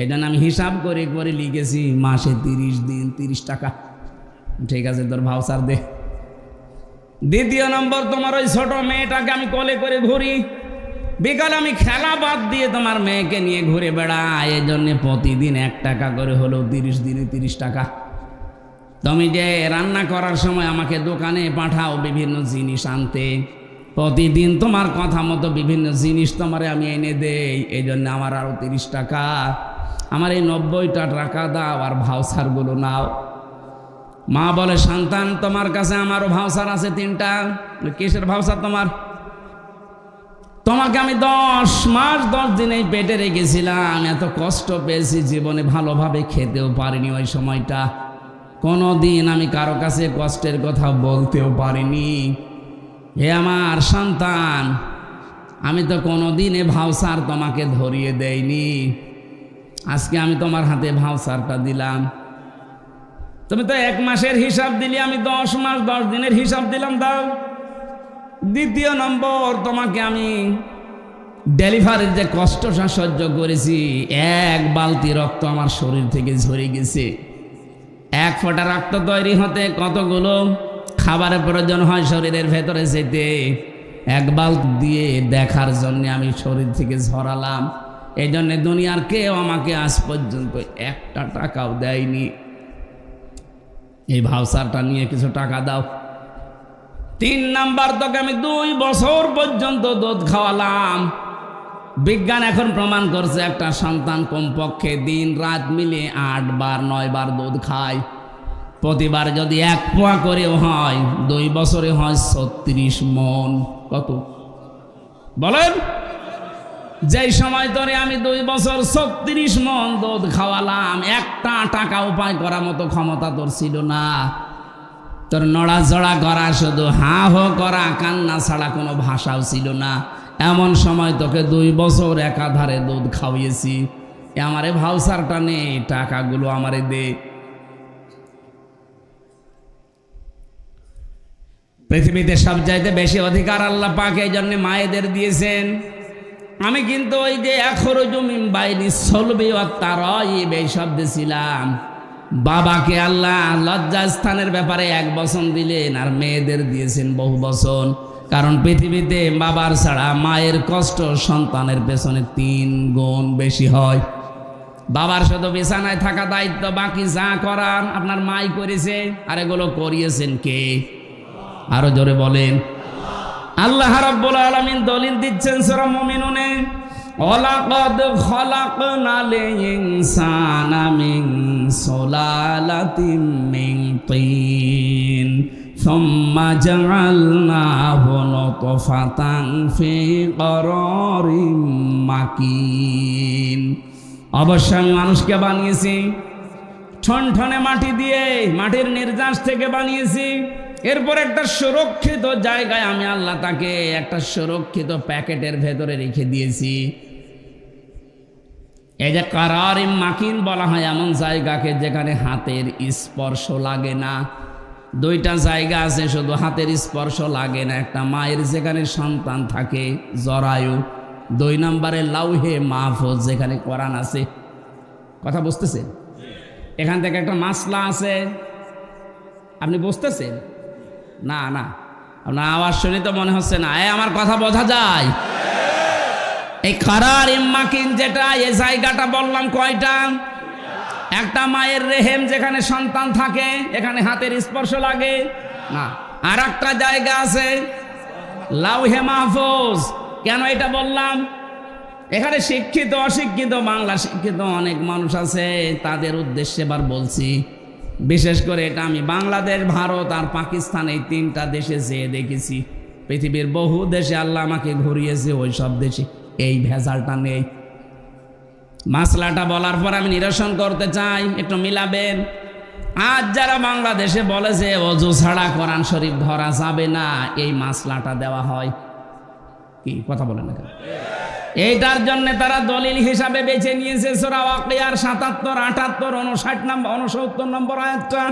এই জন্য আমি হিসাব করে করে লিখেছি মাসে 30 দিন 30 টাকা। ঠিক আছে, তোর ভাউচার দে। দ্বিতীয় নম্বর, তোমার ওই ছোট মেয়েটাকে আমি কোলে করে ঘুরি, বিকাল আমি খেলা বাদ দিয়ে তোমার মেয়েকে নিয়ে ঘুরে বেড়াই, এই জন্য প্রতিদিন 1 টাকা করে হলো 30 দিনে 30 টাকা। তুমি যে রান্না করার সময় আমাকে দোকানে পাঠাও বিভিন্ন জিনিস আনতে, প্রতিদিন তোমার কথা মতো বিভিন্ন জিনিস তোমারে আমি এনে দেই, এই জন্য আমার আরও 30 টাকা। আমার এই 90টা টাকা দাও আর ভাউচারগুলো নাও। মা বলে, সন্তান তোমার কাছে আমারও ভাউচার আছে 3টা। কিসের ভাউচার তোমার? তোমাকে আমি 10 মাস 10 দিন এই পেটে রেখেছিলাম, এত কষ্ট পেয়েছি, জীবনে ভালোভাবে খেতেও পারিনি ওই সময়টা, কোনো দিন আমি কারো কাছে কষ্টের কথা বলতেও পারিনি। হে আমার সন্তান, আমি তো কোনো দিন এ ভাউচার তোমাকে ধরিয়ে দেইনি, আজকে আমি তোমার হাতে ভাউচারটা দিলাম। তুমি তো 1 মাসের হিসাব দিলি, আমি 10 মাস 10 দিনের হিসাব দিলাম, দাও। দ্বিতীয় নম্বর, তোমাকে আমি ডেলিভারির যে কষ্টটা সহ্য করেছি, 1 বালতি রক্ত আমার শরীর থেকে ঝরে গেছে। 1 ফোঁটা রক্ত তৈরি হতে কতগুলো খাবারের প্রয়োজন হয় শরীরের ভেতরে যেতে, 1 বালতি দিয়ে দেখার জন্য আমি শরীর থেকে ঝরালাম। এই জন্য দুনিয়ার কেউ আমাকে আজ পর্যন্ত 1টা টাকাও দেয়নি। এই ভাউচারটা নিয়ে কিছু টাকা দাও। 3 নাম্বার, তোকে আমি 2 বছর পর্যন্ত দুধ খাওয়ালাম। বিজ্ঞান এখন প্রমাণ করছে একটা সন্তান কমপক্ষে দিন রাত মিলে 8 বার 9 বার দুধ খায়। প্রতিবার যদি 1 পোয়া করেও হয়, 2 বছরে হয় 36 মণ। কত বলেন? যেই সময় ধরে আমি 2 বছর 36 মণ দুধ খাওয়ালাম, 1টা টাকা উপায় করার মতো ক্ষমতা তোর ছিল না। তোর নড়াচড়া করা, শুধু হা হো করা, কান্না ছাড়া কোনো ভাষাও ছিল না। এমন সময় তোকে 2 বছর একাধারে দুধ খাওয়িয়েছি। আমারে ভাউচারটা নে, টাকাগুলো আমারে দে। পৃথিবীতে সবচাইতে বেশি অধিকার আল্লাহ পাক এই জন্য মায়েদের দিয়েছেন। আমি কিন্তু ওই যে আখরুজু মিন বাইনি সলবি ওয়াত তারাইব এই শব্দে ছিলাম। বাবাকে আল্লাহ লজ্জাস্থানের ব্যাপারে 1 বচন দিলেন, আর মেয়েদের দিয়েছেন বহু বচন। কারণ পৃথিবীতে বাবার ছাড়া মায়ের কষ্ট সন্তানের পেছনে 3 গুণ বেশি হয়। বাবার শুধু বিছানায় থাকা দায়িত্ব, বাকি যা করার আপনার মাই করেছে। আর এগুলো করিয়েছেন কে? আরো জোরে বলেন। আল্লাহ রাব্বুল আলামিন দলিল দিচ্ছেন সূরা মুমিনুনে, ওয়ালাকাদ খালাকনাল ইনসানা মিন সুলালাতিন মিন তিন সুম্মা জাআলনাহু নুতফাতান ফি করারিম মাকিন। অবশ্যই আমি মানুষকে বানিয়েছি ঠনঠনে মাটি দিয়ে, মাটির নির্যাস থেকে বানিয়েছি। এরপর একটা সুরক্ষিত জায়গায় আমি আল্লাহ তাকে একটা সুরক্ষিত প্যাকেটের ভেতরে রেখে দিয়েছি। এই যে কারারিম মাকিন বলা হয় এমন জায়গাকে যেখানে হাতের স্পর্শ লাগে না। 2টা জায়গা আছে শুধু হাতের স্পর্শ লাগে না। একটা মায়ের যেখানে সন্তান থাকে জরায়ু, 2 নম্বরে লাউহে মাহফুজ যেখানে কোরআন আছে। কথা বুঝতেছেন? এখান থেকে একটা মাসলা আছে, আপনি বুঝতেছেন? না না, আপনার আওয়াজ শুনে তো মনে হচ্ছে না। আমার কথা বোঝা যায়? এই কারারিম মাকিন যেটা, এই জায়গাটা বললাম কয়টা? একটা মায়ের রেহেম যেখানে সন্তান থাকে, এখানে হাতের স্পর্শ লাগে না। আর একটা জায়গা আছে লাউহে মাহফুজ, কেন এটা বললাম? এখানে শিক্ষিত অশিক্ষিত বাংলা শিক্ষিত অনেক মানুষ আছে, তাদের উদ্দেশ্যে এবার বলছি। বিশেষ করে এটা আমি বাংলাদেশ, ভারত আর পাকিস্তান এই তিনটা দেশে যেয়ে দেখেছি। পৃথিবীর বহু দেশে আল্লাহ আমাকে ঘুরিয়েছে, ওই সব দেশে এই ভেজালটা নেই। মাসলাটা বলার পর আমি নিরসন করতে চাই, একটু মিলাবেন। আজ যারা বাংলাদেশে বলে যে অজু ছাড়া কোরআন শরীফ ধরা যাবে না, এই মাসলাটা দেওয়া হয় কি? কথা বলেন না কেন? এইটার জন্য তারা দলিল হিসাবে বেছে নিয়েছে সূরা ওয়াকিয়ার ৭৭, ৭৮, ৫৯ নম্বর, ৬৯ নম্বর আয়াতটা।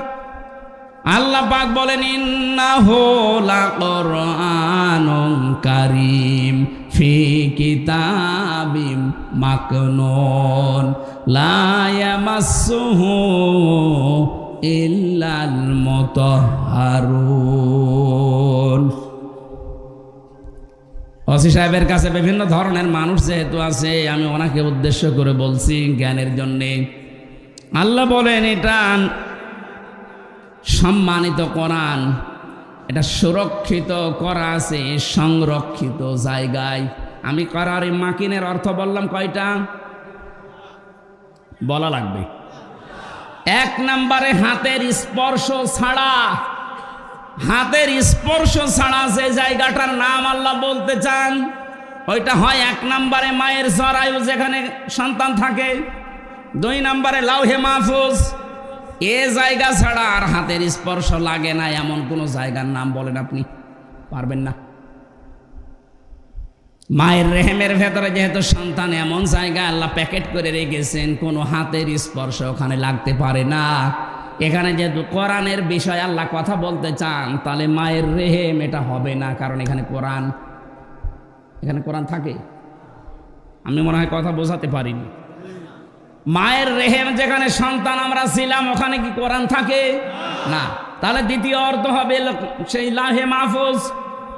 আল্লাহ পাক বলেন, ইন্নাহু লাকুরআনুন কারীম ফি কিতাবিম মাকনুন লা ইয়ামাসসুহু ইল্লাল মুতাহহারুন। ওসি সাহেবের কাছে বিভিন্ন ধরনের মানুষ যেহেতু আছে, আমি ওনাকে উদ্দেশ্য করে বলছি জ্ঞানের জন্যে। আল্লাহ বলেন এটা সম্মানিত কোরআন, এটা সুরক্ষিত করা আছে সংরক্ষিত জায়গায়। আমি করার মাকিনের অর্থ বললাম কয়টা? বলা লাগবে। ১ নম্বরে হাতের স্পর্শ ছাড়া, হাতের স্পর্শ ছাড়া যে জায়গাটার নাম আল্লাহ বলতে চান, ওইটা হয় ১ নম্বরে মায়ের জরায়ু যেখানে সন্তান থাকে, ২ নম্বরে লাউহে মাহফুজ। এ জায়গা ছাড়া আর হাতের স্পর্শ লাগে না এমন কোন জায়গার নাম বলেন আপনি, পারবেন না। মায়ের রেহেমের ভেতরে যেহেতু সন্তান, এমন জায়গা আল্লাহ প্যাকেট করে রেখেছেন, কোনো হাতের স্পর্শ ওখানে লাগতে পারে না। এখানে যেহেতু কোরআনের বিষয় আল্লাহ কথা বলতে চান, তাহলে মায়ের রেহেম এটা হবে না, কারণ এখানে কোরআন, এখানে কোরআন থাকে। আমি মনে হয় কথা বোঝাতে পারিনি। মায়ের রেহেম যেখানে সন্তান আমরা ছিলাম, ওখানে কি কোরআন থাকে না? তাহলে দ্বিতীয় অর্থ হবে সেই লাহে মাহফুজ,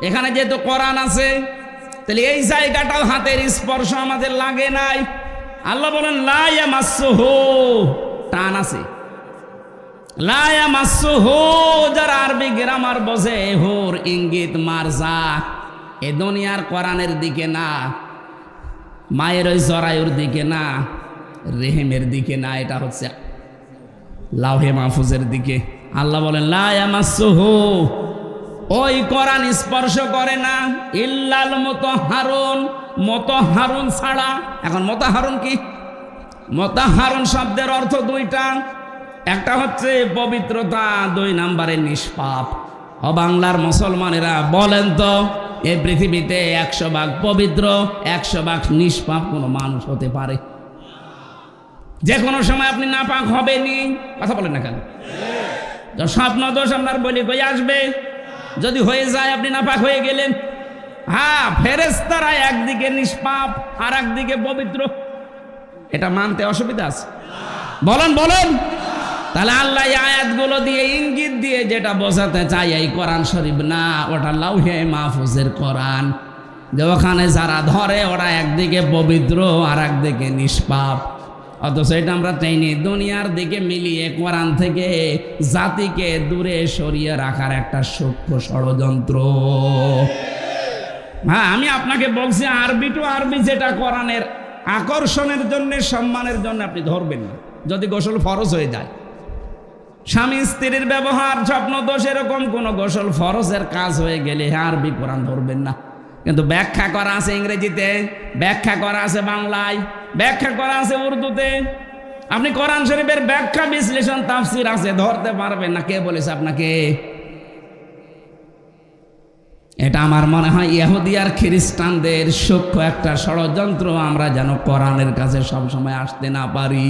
এখানে যেহেতু কোরআন আছে, তাহলে এই জায়গাটাও হাতের স্পর্শ আমাদের লাগে নাই। আল্লাহ বলেন লা ইয়ামাসসুহু, টান আছে, লা ইয়ামাসসুহু। যারা আরবি গ্রামার বোঝে, হুর ইঙ্গিত মারজা, এ দুনিয়ার কোরআনের দিকে না, মায়ের ওই জরায়ুর দিকে না, রেহেমের দিকে না, এটা হচ্ছে লাউহে মাহফুজের দিকে। আল্লাহ বলেন লা ইয়ামাসসুহু, ওই কোরআন স্পর্শ করে না, ইল্লাল মুতাহহারুন, মুতাহহারুন ছাড়া। এখন মুতাহহারুন কি? মুতাহহারুন শব্দের অর্থ দুইটা, একটা হচ্ছে পবিত্রতা, ২ নম্বরে নিষ্পাপ। ও বাংলার মুসলমানেরা বলেন তো, এই পৃথিবীতে ১০০ ভাগ পবিত্র ১০০ ভাগ নিষ্পাপ কোনো মানুষ হতে পারে? যে কোনো সময় আপনি নাপাক হবেনি, কথা বলেন না কেন? স্বপ্ন দোষ আপনার বলি কই আসবে? যদি হয়ে যায় আপনি নাপাক হয়ে গেলেন। হ্যাঁ, ফেরেশতারা একদিকে নিষ্পাপ আর একদিকে পবিত্র, এটা মানতে অসুবিধা আছে? বলেন বলেন। তাহলে আল্লাহ এই আয়াতগুলো দিয়ে ইঙ্গিত দিয়ে যেটা বোঝাতে চাই, এই কোরআন শরীফ না, ওটা লাউহে মাহফুজের কোরআন, যে ওখানে যারা ধরে ওরা একদিকে পবিত্র আর একদিকে নিষ্পাপ। অথচ এটা আমরা চাইনি, দুনিয়ার দিকে মিলিয়ে কোরআন থেকে জাতিকে দূরে সরিয়ে রাখার একটা সূক্ষ্ম ষড়যন্ত্র। হ্যাঁ, আমি আপনাকে বলছি আরবি টু আরবি যেটা কোরআনের আকর্ষণের জন্য, সম্মানের জন্য আপনি ধরবেন না। যদি গোসল ফরজ হয়ে যায়, স্বামী স্ত্রীর ব্যবহার, স্বপ্ন দোষ, এরকম কোনো গোসল ফরজের কাজ হয়ে গেলে আরবি কোরআন ধরবেন না। কিন্তু ব্যাখ্যা করা আছে ইংরেজিতে, ব্যাখ্যা করা আছে বাংলায়, ব্যাখ্যা করা আছে উর্দুতে। আপনি কোরআন শরীফের ব্যাখ্যা বিশ্লেষণ তাফসির আছে, ধরতে পারবেন না। কে বলেছে আপনাকে? এটা আমার মনে হয় ইহুদি আর খ্রিস্টানদের সূক্ষ্ম একটা ষড়যন্ত্র, আমরা যেন কোরআনের কাছে সবসময় আসতে না পারি।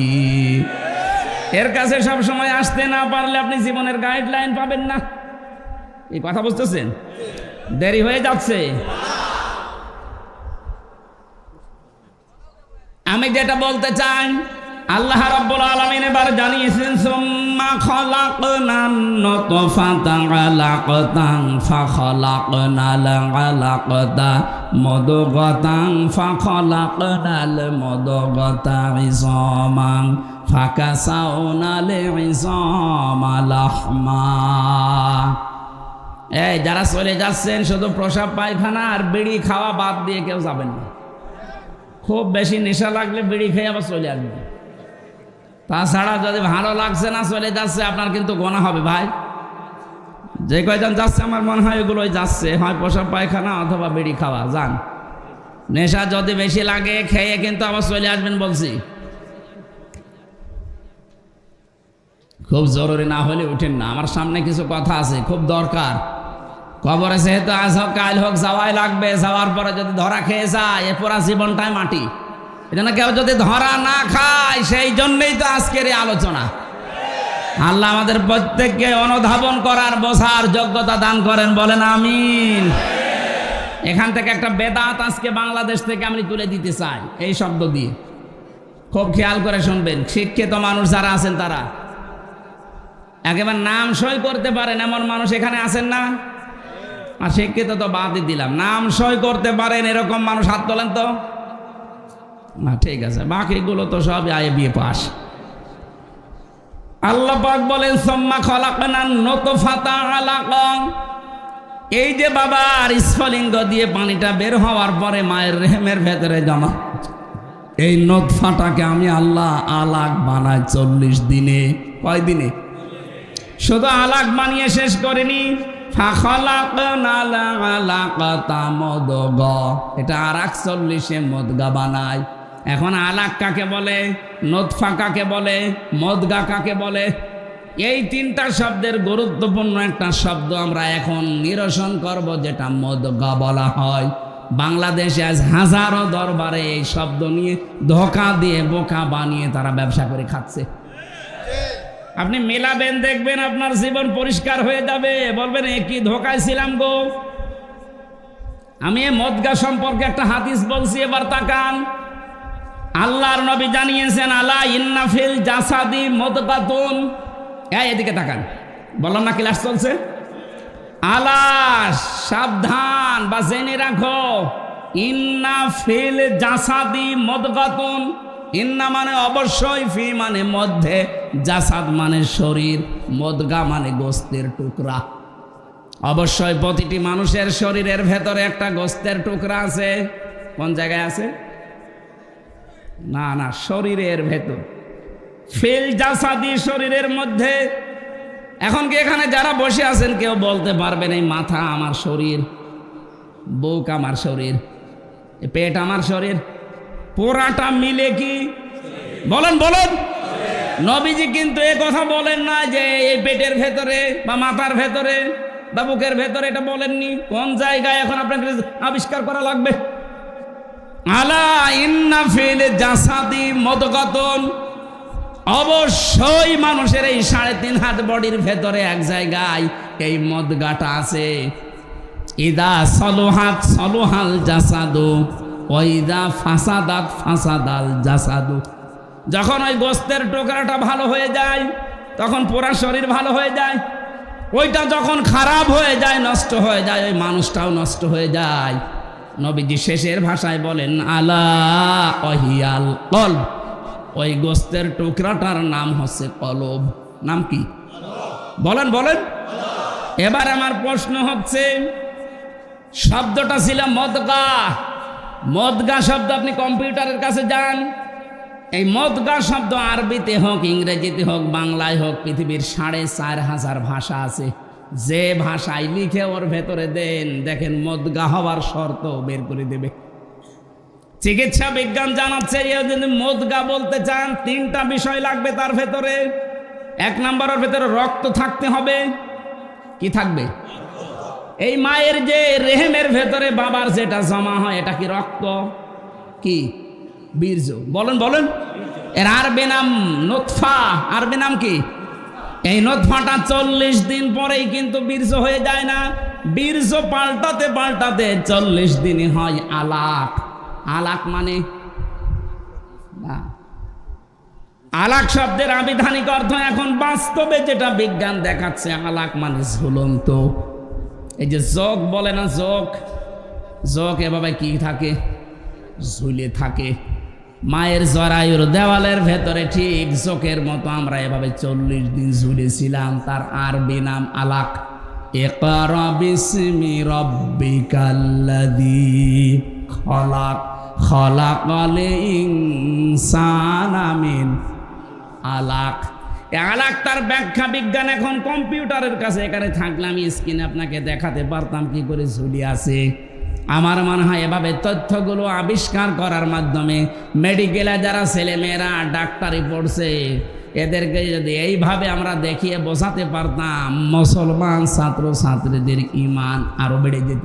এর কাছে সবসময় আসতে না পারলে আপনি জীবনের গাইডলাইন পাবেন না। এই কথা বুঝতেছেন? দেরি হয়ে যাচ্ছে। আমি যেটা বলতে চাই, আল্লাহ রাব্বুল আলামিন এবার জানিয়েছেন, সুম্মা খালাকনান নুতফাতা আলাকাতান ফাখালাকনাল আলাকাতা মুদগাতান ফাখালাকনাল মুদগাতা ইযামান ফাকাসাউনাল ইযামা লাহমা। এই যারা চলে যাচ্ছেন শুধু প্রসাব পায়খানা আর বিড়ি খাওয়া বাদ দিয়ে কেউ যাবেন না। খুব বেশি নেশা লাগলে বিড়ি খেয়ে আবার চলে আসবেন। তাছাড়া যদি ভালো লাগছে না চলে যাচ্ছে, আপনার কিন্তু গোনা হবে ভাই। যে কয়জন যাচ্ছে আমার মনে হয় এগুলোই যাচ্ছে, হয় প্রসাব পায়খানা অথবা বিড়ি খাওয়া। যান, নেশা যদি বেশি লাগে খেয়ে কিন্তু আবার চলে আসবেন বলছি। খুব জরুরি না হলে উঠেন না, আমার সামনে কিছু কথা আছে খুব দরকার। কবরে যেহেতু আজ হোক কাল হোক যাওয়াই লাগবে, যাওয়ার পরে যদি ধরা খেয়ে যায় এ পুরা জীবনটাই মাটি। এটা না কেউ যদি ধরা না খায়, সেই জন্যই তো আজকের এই আলোচনা। আল্লাহ আমাদের প্রত্যেককে অনুধাবন করার বোঝার যোগ্যতা দান করেন, বলেন আমিন। এখান থেকে একটা বেদাত আজকে বাংলাদেশ থেকে আমি তুলে দিতে চাই এই শব্দ দিয়ে। খুব খেয়াল করে শুনবেন, শিক্ষিত মানুষ যারা আছেন তারা একেবারে নাম সই করতে পারেন এমন মানুষ এখানে আছেন না? আর শিক্ষিত তো বাদই দিলাম, নাম সই করতে পারেন এরকম মানুষ হাত তোলেন তো। না ঠিক আছে, বাকিগুলো তো সব আয়ে বিয়ে পাস। আল্লাহ পাক বলেন সুম্মা খলাকনান নুতফাতা আলাকা। এই যে বাবার স্ফলিঙ্গ দিয়ে পানিটা বের হওয়ার পরে মায়ের রেহেমের ভেতরে জমা, এই নুতফাটাকে আমি আল্লাহ আলাক বানাই 40 দিনে। কয় দিনে? শুধু আলাক বানিয়ে শেষ করেনি, ফাখলাকনাল আলাকাতা মুদগা, এটা আর 41 মুদগা বানায়। এখন আলাক কাকে বলে, নুতফা কাকে বলে, মুদগা কাকে বলে? এই তিনটা শব্দের গুরুত্বপূর্ণ একটা শব্দ আমরা এখন নিরসন করব, যেটা মুদগা বলা হয়। বাংলাদেশে আজ হাজারো দরবারে এই শব্দ নিয়ে ধোঁকা দিয়ে বোকা বানিয়ে তারা ব্যবসা করে খাচ্ছে। আপনি মেলাবেন, দেখবেন আপনার জীবন পরিষ্কার হয়ে যাবে। বলবেন এ কি ধোঁকায় ছিলাম গো। আমি এই মুদগা সম্পর্কে একটা হাদিস বলছি, এবার তাকান। আল্লাহর নবী জানিয়েছেন, আলা ইন্না ফিল জাসাদি মুদগাতুন। এদিকে তাকান, বললাম না ক্লাস চলছে। আলা সাবধান বা জেনে রাখো, ইন্না ফিল জাসাদি মুদগাতুন। ইন্না মানে অবশ্যই, ফি মানে মধ্যে, জাসাদ মানে শরীর, মুদগা মানে গোস্তের টুকরা। অবশ্যই প্রতিটি মানুষের শরীরের ভেতরে একটা গোস্তের টুকরা আছে। কোন জায়গায় আছে? না না, শরীরের ভেতর। ফিল জাসাদি, শরীরের মধ্যে। এখন কি এখানে যারা বসে আছেন কেউ বলতে পারবেন এই মাথা আমার শরীর, বুক আমার শরীর, পেট আমার শরীর, পুরাটা মিলে কি? বলেন বলেন। নবীজি কিন্তু এ কথা বলেন না যে এই পেটের ভেতরে বা মাথার ভেতরে বা বুকের ভেতরে, এটা বলেননি। কোন জায়গায় এখন আপনাকে আবিষ্কার করা লাগবে। আলা ইন্না ফিল জাসাদি মুদগাতুন, অবশ্যই মানুষের এই 3.5 হাত বডির ভেতরে এক জায়গায় এই মুদগাটা আছে। ইদা সলুহাত সলুহাল জাসাদু ওয়াইদা ফাসাদাত ফাসাদাল জাসাদু। যখন ওই গোস্তের টুকরাটা ভালো হয়ে যায় তখন পুরা শরীর ভালো হয়ে যায়। ওইটা যখন খারাপ হয়ে যায়, নষ্ট হয়ে যায়, ওই মানুষটাও নষ্ট হয়ে যায়। নবীজি শেষের ভাষায় বলেন, আলা ওয়াহিয়াল কলব, ওই গোস্তের টুকরাটার নাম হচ্ছে কলব। নাম কি? বলেন বলেন। এবার আমার প্রশ্ন হচ্ছে, শব্দটা ছিল মুদগা। মুদগা শব্দ, আপনি কম্পিউটারের কাছে যান, এই মুদগা শব্দ আরবিতে হোক, ইংরেজিতে হোক, বাংলায় হোক, পৃথিবীর 4,500 ভাষা আছে। যে ভাষায় লিখে ওর ভেতরে দেন, দেখেন মুদগা হওয়ার শর্ত বের করে দেবে। চিকিৎসা বিজ্ঞান জানাচ্ছে, যদি মুদগা বলতে চান 3টা বিষয় লাগবে তার ভেতরে। 1 নম্বরের ভেতরে রক্ত থাকতে হবে। কি থাকবে? এই মায়ের যে রেহেমের ভেতরে বাবার যেটা জমা হয়, এটা কি রক্ত? কি? বীর্য। বলেন বলেন। এর আরবি নাম নুতফা। আরবি নাম কি? এই নুতফাটা 40 দিন পরেই কিন্তু বীর্য হয়ে যায় না। বীর্য পাল্টাতে পাল্টাতে 40 দিনে হয় আলাক। আলাক মানে না, আলাক শব্দের আবিধানিক অর্থ এখন বাস্তবে যেটা বিজ্ঞান দেখাচ্ছে, আলাক মানে ঝুলন্ত। এই যে যোগ বলে না, যোগ, যোগ এভাবে কি থাকে? ঝুলে থাকে। মায়ের জরায়ুর দেওয়ালের ভেতরে ঠিক যোগের মতো আমরা এভাবে 40 দিন ঝুলেছিলাম। তার আরবি নাম আলাক। ইকরা বিসমি রাব্বিকাল্লাযী খলাক খলাকাল ইনসানা মিন আলাক। আলাক তার ব্যাখ্যা বিজ্ঞান এখন কম্পিউটারের কাছে, এখানে থাকলে আমি স্ক্রিনে আপনাকে দেখাতে পারতাম কি করে ঝুলি আছে। আমার মনে হয় এভাবে তথ্যগুলো আবিষ্কার করার মাধ্যমে মেডিকেলে যারা ছেলেমেয়েরা ডাক্তারি পড়ছে এদেরকে যদি এইভাবে আমরা দেখিয়ে বোঝাতে পারতাম, মুসলমান ছাত্র ছাত্রীদের ঈমান আরো বেড়ে যেত।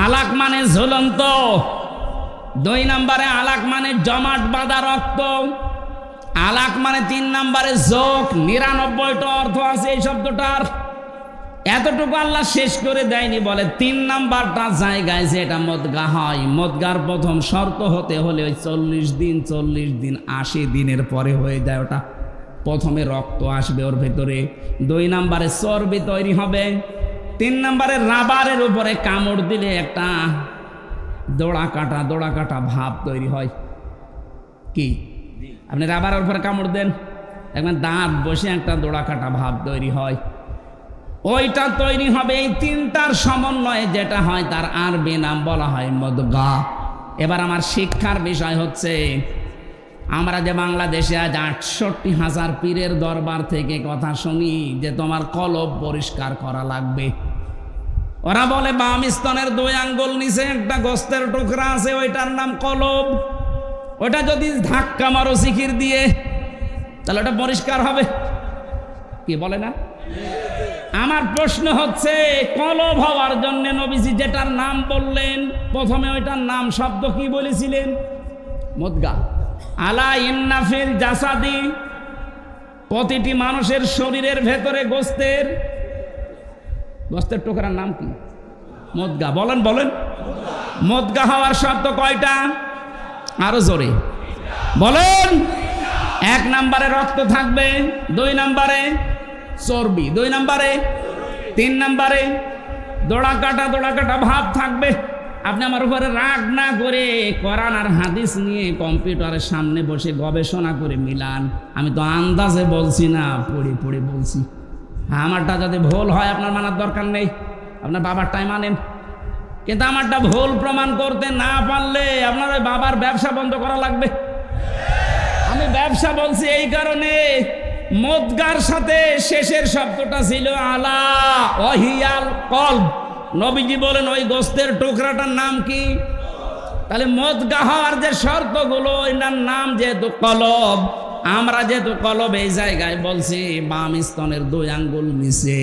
আলাক মানে ঝুলন্ত, 2 নম্বরে আলাক মানে জমাট বাঁধা রক্ত, আলাক মানে 3 নম্বরে যোগ, 99টা অর্থ আছে এই শব্দটার। এতটুকু আল্লাহ শেষ করে দেয়নি, বলে 3 নাম্বারটা জায়গায় যে এটা মদগা হয়, মদগার প্রথম শর্ত হতে হলে ওই 40 দিন 80 দিনের পরে হয়ে যায় ওটা। প্রথমে রক্ত আসবে ওর ভেতরে, 2 নম্বরে চর্বি তৈরি হবে, 3 নম্বরে রাবারের উপরে কামড় দিলে একটা দোড়া কাটা ভাব তৈরি হয়। কি আপনি রাবারের উপরে কামড় দেন, একবার দাঁত বসে একটা দোড়া কাটা ভাব তৈরি হয়, ওইটা তৈরি হবে। এই 3টার সমন্বয়ে যেটা হয় তার আরবি নাম বলা হয় মদগা। এবার আমার শিক্ষার বিষয় হচ্ছে, আমরা যে বাংলাদেশে আজ 68,000 পীরের দরবার থেকে কথা শুনি যে তোমার কলব পরিষ্কার করা লাগবে। ওরা বলে বাম স্তনের 2 আঙ্গুল নিচে একটা গোস্তের টুকরা আছে, ওইটার নাম কলব। ওটা যদি ধাক্কা মারো শিখির দিয়ে তাহলে ওটা পরিষ্কার হবে, কি বলে না? আমার প্রশ্ন হচ্ছে, কলব হওয়ার জন্য নবীজি যেটার নাম বললেন প্রথমে ওইটার নাম শব্দ কি বলেছিলেন? মদগা। আলা ইন্না ফিল জাসাদি, প্রতিটি মানুষের শরীরের ভেতরে গোস্তের টুকরার নাম কি? মদগা। বলেন মদগা হওয়ার শর্ত কয়টা? আরো জোরে বলেন। 1 নম্বরে রক্ত থাকবে, 2 নম্বরে চর্বি, 2 নম্বরে 3 নম্বরে দোড়া কাটা ভাব থাকবে। আপনি আমার উপরে রাগ না করে কোরআন আর হাদিস নিয়ে কম্পিউটারের সামনে বসে গবেষণা করে মিলান। আমি তো আন্দাজে বলছি না, পড়ে বলছি। আমারটা যদি ভুল হয় আপনার মানার দরকার নেই, আপনার বাবারটাই মানেন। কিন্তু আমারটা ভুল প্রমাণ করতে না পারলে আপনার ওই বাবার ব্যবসা বন্ধ করা লাগবে। আমি ব্যবসা বলছি এই কারণে, মদগার সাথে শেষের শব্দটা ছিল আলা ওয়াহিয়াল কলব। নবীজি বলেন ওই গোস্তের টুকরাটার নাম কি? তাহলে মদগা হওয়ার যে শর্তগুলো, এটার নাম যেহেতু কলব, আমরা যেহেতু কলব এই জায়গায় বলছি বাম স্তনের 2 আঙ্গুল নিচে,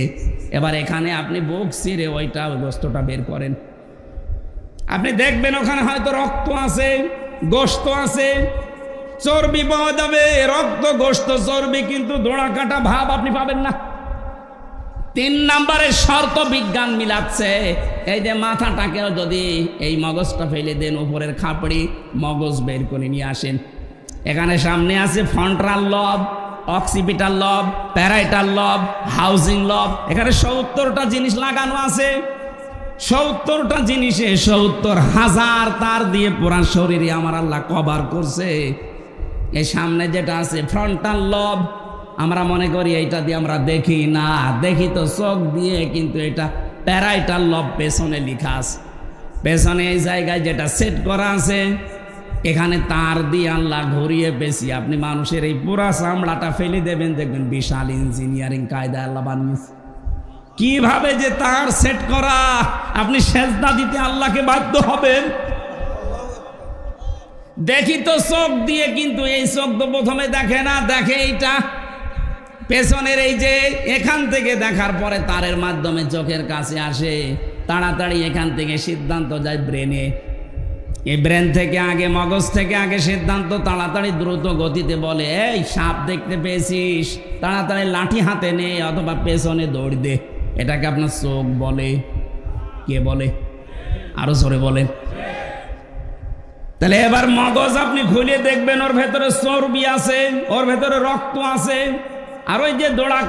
এবার এখানে আপনি বুক ছিঁড়ে ওইটা গোস্তটা বের করেন, আপনি দেখবেন ওখানে হয়তো রক্ত আছে, গোস্ত আছে, চর্বি পাওয়া যাবে। রক্ত গোস্ত চর্বি, কিন্তু দোড়া কাটা ভাব আপনি পাবেন না। 3 নম্বরের শর্ত বিজ্ঞান মিলাচ্ছে। এই যে মাথাটাকেও যদি এই মগজটা ফেলে দেন, উপরের খাপড়ি মগজ বের করে নিয়ে আসেন, এখানে সামনে আছে ফ্রন্টাল লব, অক্সিপিটাল লব, প্যারাইটাল লব, হাউজিং লব। এখানে 70টা জিনিস লাগানো আছে। 70টা জিনিসে 70,000 তার দিয়ে পুরা শরীরে আমার আল্লাহ কভার করছে। এই সামনে যেটা আছে ফ্রন্টাল লব, আমরা মনে করি এইটা দিয়ে আমরা দেখি না, দেখি তো চোখ দিয়ে, কিন্তু এটা প্যারাইটাল লব পেছনে লেখা আছে। পেছনে এই জায়গায় যেটা সেট করা আছে, এখানে তার দিয়ে আল্লাহ ঘুরিয়ে পেছি আপনি মানুষের এই পুরা চামড়াটা ফেলে দেবেন, দেখবেন বিশাল ইঞ্জিনিয়ারিং কায়দা আল্লাহ বানিয়েছে। কিভাবে যে তার সেট করা, আপনি সেজদা দিতে আল্লাহকে বাধ্য হবেন। দেখি তো চোখ দিয়ে, কিন্তু এই চোখ তো প্রথমে দেখে না, দেখে এইটা পেছনের এই যে এখান থেকে দেখার পরে তারের মাধ্যমে চোখের কাছে আসে, তাড়াতাড়ি এখান থেকে সিদ্ধান্ত যায় ব্রেনে। এই ব্রেন থেকে আগে, মগজ থেকে আগে সিদ্ধান্ত তাড়াতাড়ি দ্রুত গতিতে বলে, এই সাপ দেখতে পেয়েছিস, তাড়াতাড়ি লাঠি হাতে নে অথবা পেছনে দৌড় দে। এটাকে আপনার চোখ বলে। কে বলে? আরো জোরে বলেন। তাহলে এবার মগজ আপনি খুলে দেখবেন, ওর ভেতরে চর্বি আছে, ওর ভেতরে রক্ত আছে, আর ওই যে দোড়া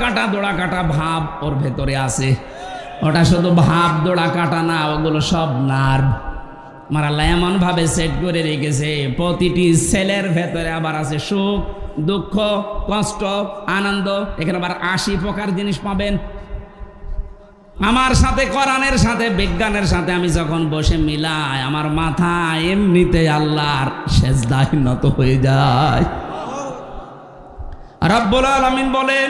কাটা ভাব ওর ভেতরে আছে। ওটা শুধু ভাব, দোড়া কাটা না, ওগুলো সব নার্ভ। আমার আল্লাহ এমন ভাবে সেট করে রেখেছে, প্রতিটি সেলের ভেতরে আবার আছে সুখ, দুঃখ, কষ্ট, আনন্দ, এখানে আবার 80 প্রকার জিনিস পাবেন। আমার সাথে কোরআনের সাথে বিজ্ঞানের সাথে আমি যখন বসে মিলাই, আমার মাথা এমনিতে আল্লাহর সেজদায় নত হয়ে যায়। রব্বুল আলামিন বলেন,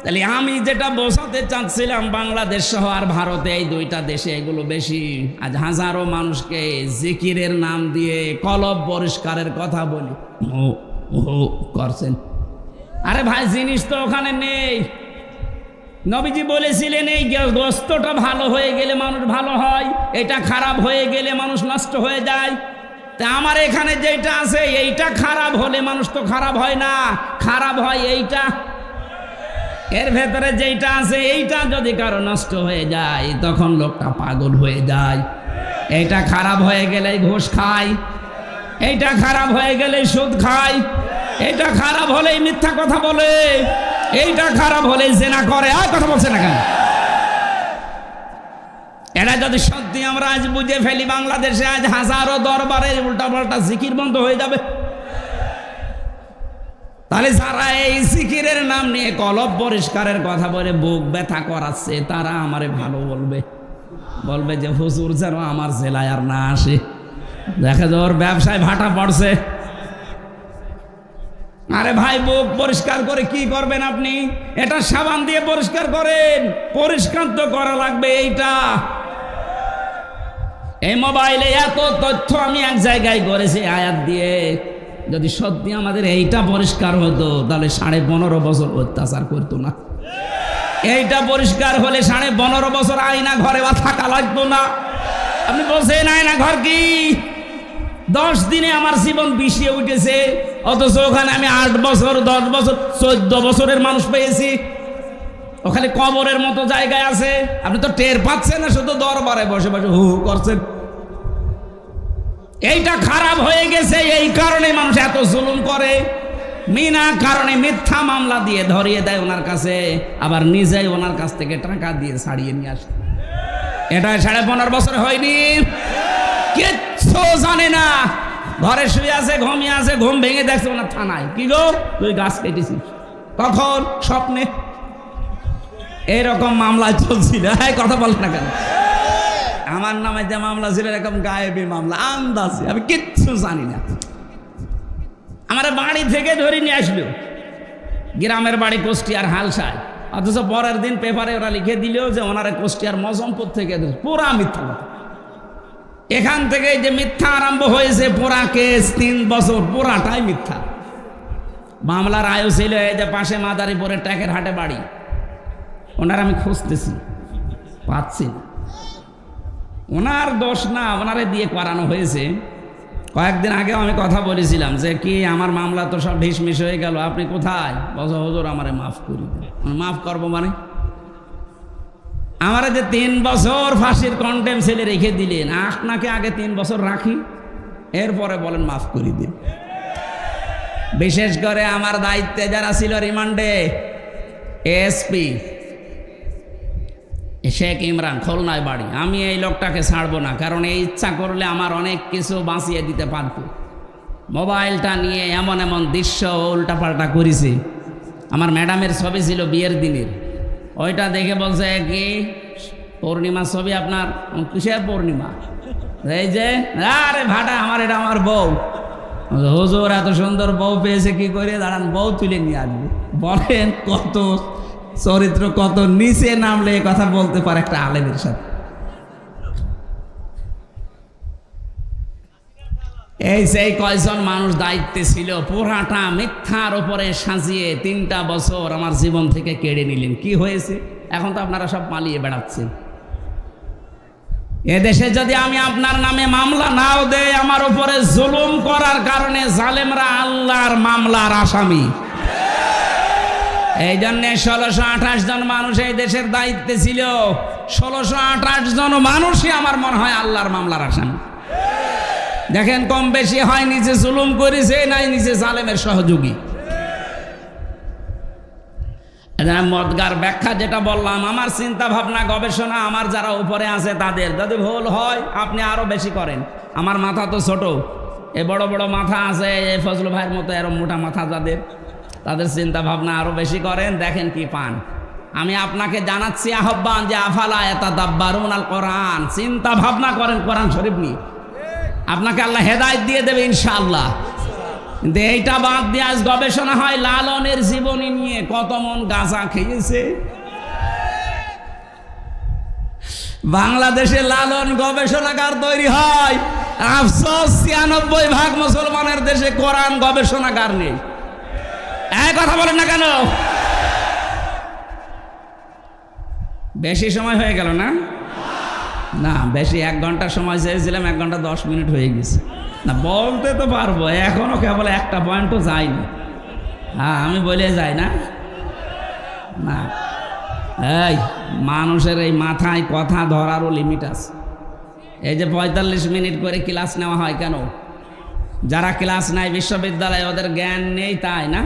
তাহলে আমি যেটা বোঝাতে চাচ্ছিলাম, বাংলাদেশ সহ আর ভারতে এই দুইটা দেশে এগুলো বেশি। আজ হাজারো মানুষকে জিকিরের নাম দিয়ে কলব পরিষ্কারের কথা বলি করছেন। আরে ভাই, জিনিস তো ওখানে নেই। নবীজি বলেছিলেন এই গোস্তটা ভালো হয়ে গেলে মানুষ ভালো হয়, এটা খারাপ হয়ে গেলে মানুষ নষ্ট হয়ে যায়। তা আমার এখানে যেটা আছে এইটা খারাপ হলে মানুষ তো খারাপ হয় না, খারাপ হয় এইটা। এর ভেতরে যেটা আছে এইটা যদি কারো নষ্ট হয়ে যায় তখন লোকটা পাগল হয়ে যায়। এইটা খারাপ হয়ে গেলে ঘুষ খায়, এইটা খারাপ হয়ে গেলে সুদ খায়, এইটা খারাপ হলেই মিথ্যা কথা বলে, এইটা খারাপ হলে জেনা করে। আর কথা বলছে না কেন? এটা যদি সত্যি আমরা আজ বুঝে ফেলি, বাংলাদেশে আজ হাজারো দরবারে উল্টাপাল্টা জিকির বন্ধ হয়ে যাবে। তাহলে যারা এই জিকিরের নাম নিয়ে কলব পরিষ্কারের কথা বলে বুক ব্যথা করাচ্ছে, তারা আমারে ভালো বলবে, বলবে যে হুজুর যেন আমার জেলায় আর না আসে, দেখা যায় ওর ব্যবসায় ভাটা পড়ছে। আরে ভাই, বুক পরিষ্কার করে কি করবেন আপনি? এটা সাবান দিয়ে পরিষ্কার করেন, পরিষ্কার তো করা লাগবে। এইটা এই মোবাইলে এত তথ্য আমি এক জায়গায় করেছি আয়াত দিয়ে, যদি সত্যি আমাদের এইটা পরিষ্কার হতো তাহলে 15.5 বছর অত্যাচার করতো না। এইটা পরিষ্কার হলে 15.5 বছর আয়না ঘরে বা থাকা লাগতো না। আপনি বলছেন আয়না ঘর কি? 10 দিনে আমার জীবন বিষিয়ে উঠেছে, অথচ ওখানে আমি 8 বছর 10 বছর 14 বছরের মানুষ পেয়েছি। ওখানে কবরের মতো জায়গায় আছে, আপনি তো টের পাচ্ছেন না, শুধু দরবারে বসে বসে হু হু করছেন। এইটা খারাপ হয়ে গেছে, এই কারণে মানুষ এত জুলুম করে। বিনা কারণে মিথ্যা মামলা দিয়ে ধরিয়ে দেয় ওনার কাছে, আবার নিজেই ওনার কাছ থেকে টাকা দিয়ে ছাড়িয়ে নিয়ে আসে। এটা 15.5 বছর হয়নি, কিচ্ছু জানে না, ঘরে শুয়ে আছে, ঘুমিয়ে আছে, ঘুম ভেঙে দেখছে ওনার থানায়, কি গো তুই গাছ কেটেছিস কখন? স্বপ্নে। এইরকম মামলা চলছিল। কথা বল না কেন? আমার নামে যে মামলা ছিল এরকম গায়েবী মামলা, আন্দাজে, আমি কিচ্ছু জানি না। আমার বাড়ি থেকে ধরে নিয়ে আসলো, গ্রামের বাড়ি কুষ্টিয়ার হালসায়, অথচ পরের দিন পেপারে ওরা লিখে দিল যে ওনারা কুষ্টিয়ার মজমপুর থেকে। পুরা মিথ্যা কথা। এখান থেকে যে মিথ্যা আরম্ভ হয়েছে, পুরা কেস 3 বছর পুরাটাই মিথ্যা। মামলার আয়ু ছিল এই যে পাশে মাদারীপুরের ট্যাকের হাটে বাড়ি, ওনার আমি খুঁজতেছি, পাচ্ছি না। ওনার দোষ না, ওনারে দিয়ে করানো হয়েছে। কয়েকদিন আগেও আমি কথা বলেছিলাম যে কি আমার মামলা তো সব ঢিসমিস হয়ে গেল, আপনি কোথায়? বলছে হুজুর আমারে মাফ করি দেন। মাফ করবো মানে? আমারে যে 3 বছর ফাঁসির কন্টেম ছেলে রেখে দিলেন, আপনাকে আগে 3 বছর রাখি, এরপরে বলেন মাফ করি দিন। বিশেষ করে আমার দায়িত্বে যারা ছিল রিমান্ডে, এসপি শেখ ইমরান, খুলনায় বাড়ি, আমি এই লোকটাকে ছাড়বো না, কারণ এই ইচ্ছা করলে আমার অনেক কিছু বাঁচিয়ে দিতে পারত। মোবাইলটা নিয়ে এমন এমন দৃশ্য উল্টাপাল্টা করেছে। আমার ম্যাডামের ছবি ছিল বিয়ের দিনের, ওইটা দেখে বলছে কি পূর্ণিমা ছবি আপনার? কিসের পূর্ণিমা? এই যে আরে ভাটা আমার, এটা আমার বউ। হুজুর এত সুন্দর বউ পেয়েছে কি করে? দাঁড়ান বউ তুলে নিয়ে আসবে। বলেন কত চরিত্র, কত নিচে নামলে এ কথা বলতে পারে একটা আলেমের সাথে। এই সেই কয়জন মানুষ দায়িত্বে ছিল, পুরাটা মিথ্যার উপরে সাজিয়ে 3টা বছর আমার জীবন থেকে কেড়ে নিলেন। কি হয়েছে? এখন তো আপনারা সব পালিয়ে বেড়াচ্ছেন। এদেশে যদি আমি আপনার নামে মামলা নাও দেই, আমার উপরে জুলুম করার কারণে জালেমরা আল্লাহর মামলার আসামি। এই জন্যে 1628 জন মানুষ এই দেশের দায়িত্বে ছিল। 1628 জন মানুষই আমার মনে হয় আল্লাহর মামলার আসামি। দেখেন কম বেশি হয় নিচে জুলুম করেছে, নাই নিচে জালেমের সহযোগী। মদগার ব্যাখ্যা যেটা বললাম, আমার চিন্তা ভাবনা গবেষণা, আমার যারা উপরে আছে তাদের যদি ভুল হয় আপনি আরো বেশি করেন। আমার মাথা তো ছোট, এ বড় বড় মাথা আছে, এই ফজল ভাইয়ের মতো এরম মোটা মাথা যাদের, তাদের চিন্তা ভাবনা আরো বেশি করেন, দেখেন কি পান। আমি আপনাকে জানাচ্ছি আহ্বান যে আফালা ইয়াতাদাব্বারুন আল কোরআন, চিন্তা ভাবনা করেন কোরআন শরীফ নিয়ে, আপনাকে আল্লাহ হেদায়েত দিয়ে দেবে ইনশাআল্লাহ। কিন্তু এইটা বাদ দিয়ে আজ গবেষণা হয় লালনের জীবনী নিয়ে, কত মন গাঁজা খেয়েছে। বাংলাদেশে লালন গবেষণাগার তৈরি হয়, আফসোস ৯৬% মুসলমানের দেশে কোরআন গবেষণাগার নেই। এই কথা বলেন না কেন? বেশি সময় হয়ে গেল না? না বেশি, 1 ঘন্টা সময় চেয়েছিলাম, 1 ঘন্টা 10 মিনিট হয়ে গেছে। না বলতে তো পারবো, এখনো কেবল একটা পয়েন্টও যায়নি। হ্যাঁ আমি বলে যাই না? না, এই মানুষের এই মাথায় কথা ধরারও লিমিট আছে। এই যে 45 মিনিট করে ক্লাস নেওয়া হয় কেন? যারা ক্লাস নেয় বিশ্ববিদ্যালয়ে ওদের জ্ঞান নেই তাই না?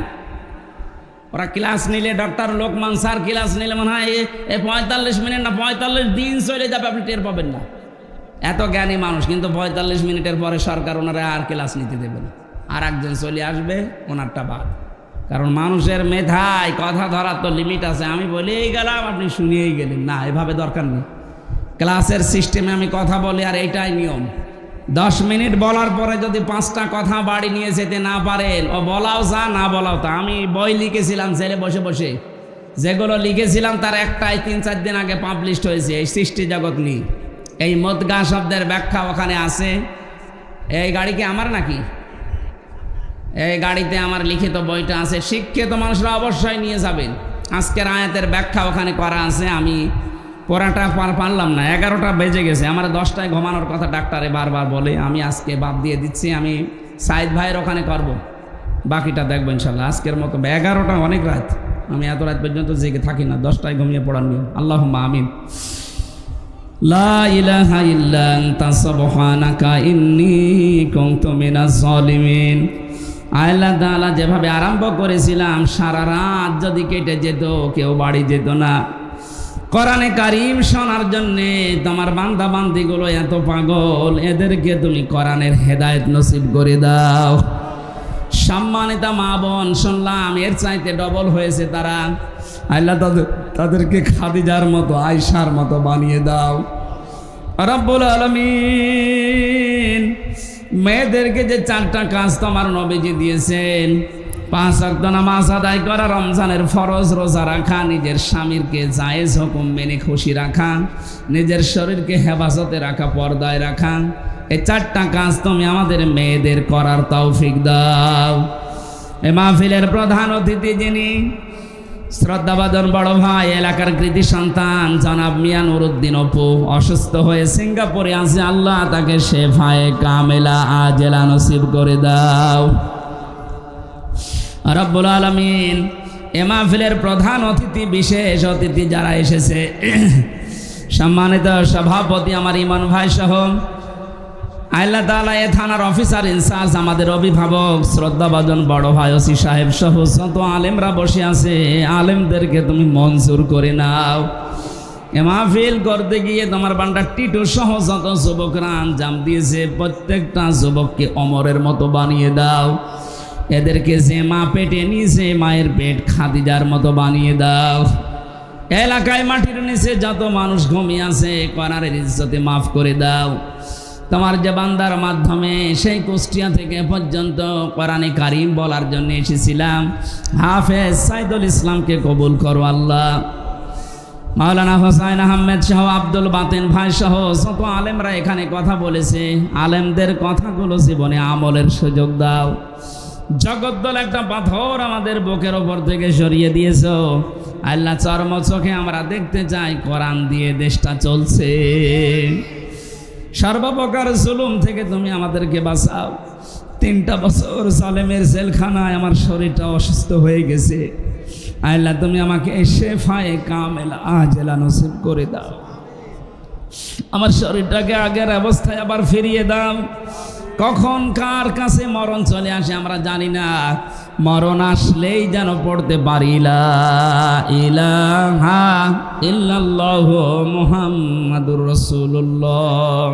ওরা ক্লাস নিলে, ডক্টর লোকমান স্যার ক্লাস নিলে মনে হয় 45 মিনিট না 45 দিন চলে যাবে, আপনি টের পাবেন না, এত জ্ঞানী মানুষ। কিন্তু 45 মিনিটের পরে সরকার ওনারা আর ক্লাস নিতে দেবে না, আর একজন চলে আসবে, ওনারটা বাদ। কারণ মানুষের মেধায় কথা ধরার তো লিমিট আছে। আমি বলেই গেলাম, আপনি শুনিয়েই গেলেন, না এভাবে দরকার নেই। ক্লাসের সিস্টেমে আমি কথা বলি, আর এইটাই নিয়ম। 10 মিনিট বলার পরে যদি 5টা কথা বাড়ি নিয়ে যেতে না পারেন, ও বলাও যা না বলাও তা। আমি বই লিখেছিলাম ছেলে বসে বসে, যেগুলো লিখেছিলাম তার একটাই 3-4 দিন আগে পাবলিশড হয়েছে, এই সৃষ্টি জগৎ নিয়ে। এই মুদগা শব্দের ব্যাখ্যা ওখানে আছে। এই গাড়ি কি আমার নাকি? এই গাড়িতে আমার লিখিত বইটা আছে, শিক্ষিত মানুষরা অবশ্যই নিয়ে যাবেন। আজকের আয়াতের ব্যাখ্যা ওখানে করা আছে। আমি পড়াটা পারলাম না, 11টা বেজে গেছে। আমার 10টায় ঘুমানোর কথা ডাক্তারে বারবার বলে, আমি আজকে বাদ দিয়ে দিচ্ছি। আমি সাইদ ভাইয়ের ওখানে করব, বাকিটা দেখবো ইনশাল্লাহ। আজকের মতো 11টা অনেক রাত, আমি এত রাত পর্যন্ত জেগে থাকি না, 10টায় ঘুমিয়ে পড়ার নিয়ম। আল্লাহুম্মা আমিন। লা ইলাহা ইল্লা আনতা সুবহানাকা ইন্নী কুনতু মিনাজ জালিমিন। আল্লাহ তাআলা যেভাবে আরম্ভ করেছিলাম, সারা রাত যদি কেটে যেত কেউ বাড়ি যেত না। কোরআনে কারীম শোনার জন্যে তোমার বান্দা বান্দিগুলো এত পাগল, এদেরকে তুমি কোরআনের হেদায়েত নসিব করে দাও। সম্মানিত মা বোন, শুনলাম এর চাইতে ডবল হয়েছে তারা। আল্লাহ তাদেরকে খাদিজার মতো, আয়েশার মতো বানিয়ে দাও রব্বুল আলামিন। মেয়েদেরকে যে 4টা কাজ তোমার নবীজি দিয়েছেন, 5 ওয়াক্ত নামাজ আদায় করা, রমজানের ফরজ রোজা রাখা, নিজের স্বামীরকে জায়েজ হুকুম মেনে খুশি রাখা, নিজের শরীরকে হেফাজতে রাখা, পর্দায় রাখা, এই 4টা কাজ তুমি আমাদের মেয়েদের করার তৌফিক দাও। এই মাহফিলের প্রধান অতিথি যিনি, শ্রদ্ধাভাজন বড় ভাই, এলাকার কৃতি সন্তান জনাব মিয়া নুরুদ্দিন অপু, অসুস্থ হয়ে সিঙ্গাপুরে আছে। আল্লাহ তাকে শেফায়ে কামেলা আজেলা নসিব করে দাও রব্বুল আলামিন। এ মাহফিলের প্রধান অতিথি, বিশেষ অতিথি যারা এসেছে, সম্মানিত সভাপতি আমার ইমন ভাই সহ আল্লাহ তাআলা এ থানার অফিসার ইনচার্জ, আমাদের অভিভাবক শ্রদ্ধাভাজন বড় ভাই ওসি সাহেব সহ যত আলেমরা বসে আছে, আলেমদেরকে তুমি মঞ্জুর করে নাও। এ মাহফিল করতে গিয়ে তোমার বান্দা টিটু সহ যত যুবকরা আঞ্জাম দিয়েছে, প্রত্যেকটা যুবককে অমরের মতো বানিয়ে দাও। এদেরকে যে মা পেটে নিয়েছে, মায়ের পেট খাদিজার মতো বানিয়ে দাও। এলাকায় মাটির নিচে যত মানুষ ঘুমিয়ে আছে, কোরআনের ইজ্জতে মাফ করে দাও। তোমার যে বান্দার মাধ্যমে সেই কুষ্টিয়া থেকে পর্যন্ত কোরআনে কারীম বলার জন্য এসেছিলাম, হাফেজ সাইদুল ইসলামকে কবুল করো আল্লাহ। মাওলানা হোসাইন আহমেদ সহ আব্দুল বাতেন ভাই সহ যত আলেমরা এখানে কথা বলেছে, আলেমদের কথাগুলো জীবনে আমলের সুযোগ দাও। জগদ্দল একটা পাথর আমাদের বুকের ওপর থেকে সরিয়ে দিয়েছ আল্লাহ। চর্ম চোখে আমরা দেখতে চাই কোরআন দিয়ে দেশটা চলছে। সর্বপ্রকার জুলুম থেকে তুমি আমাদেরকে বাঁচাও। 3টা বছর জালেমের জেলখানায় আমার শরীরটা অসুস্থ হয়ে গেছে। আল্লাহ তুমি আমাকে শেফায়ে কামেলা আজেলা নসিব করে দাও। আমার শরীরটাকে আগের অবস্থায় আবার ফিরিয়ে দাও। কখন কার কাছে মরণ চলে আসে আমরা জানি না, মরণ আসলেই যেন পড়তে পারি লা ইলাহা ইল্লাল্লাহু মুহাম্মাদুর রাসূলুল্লাহ।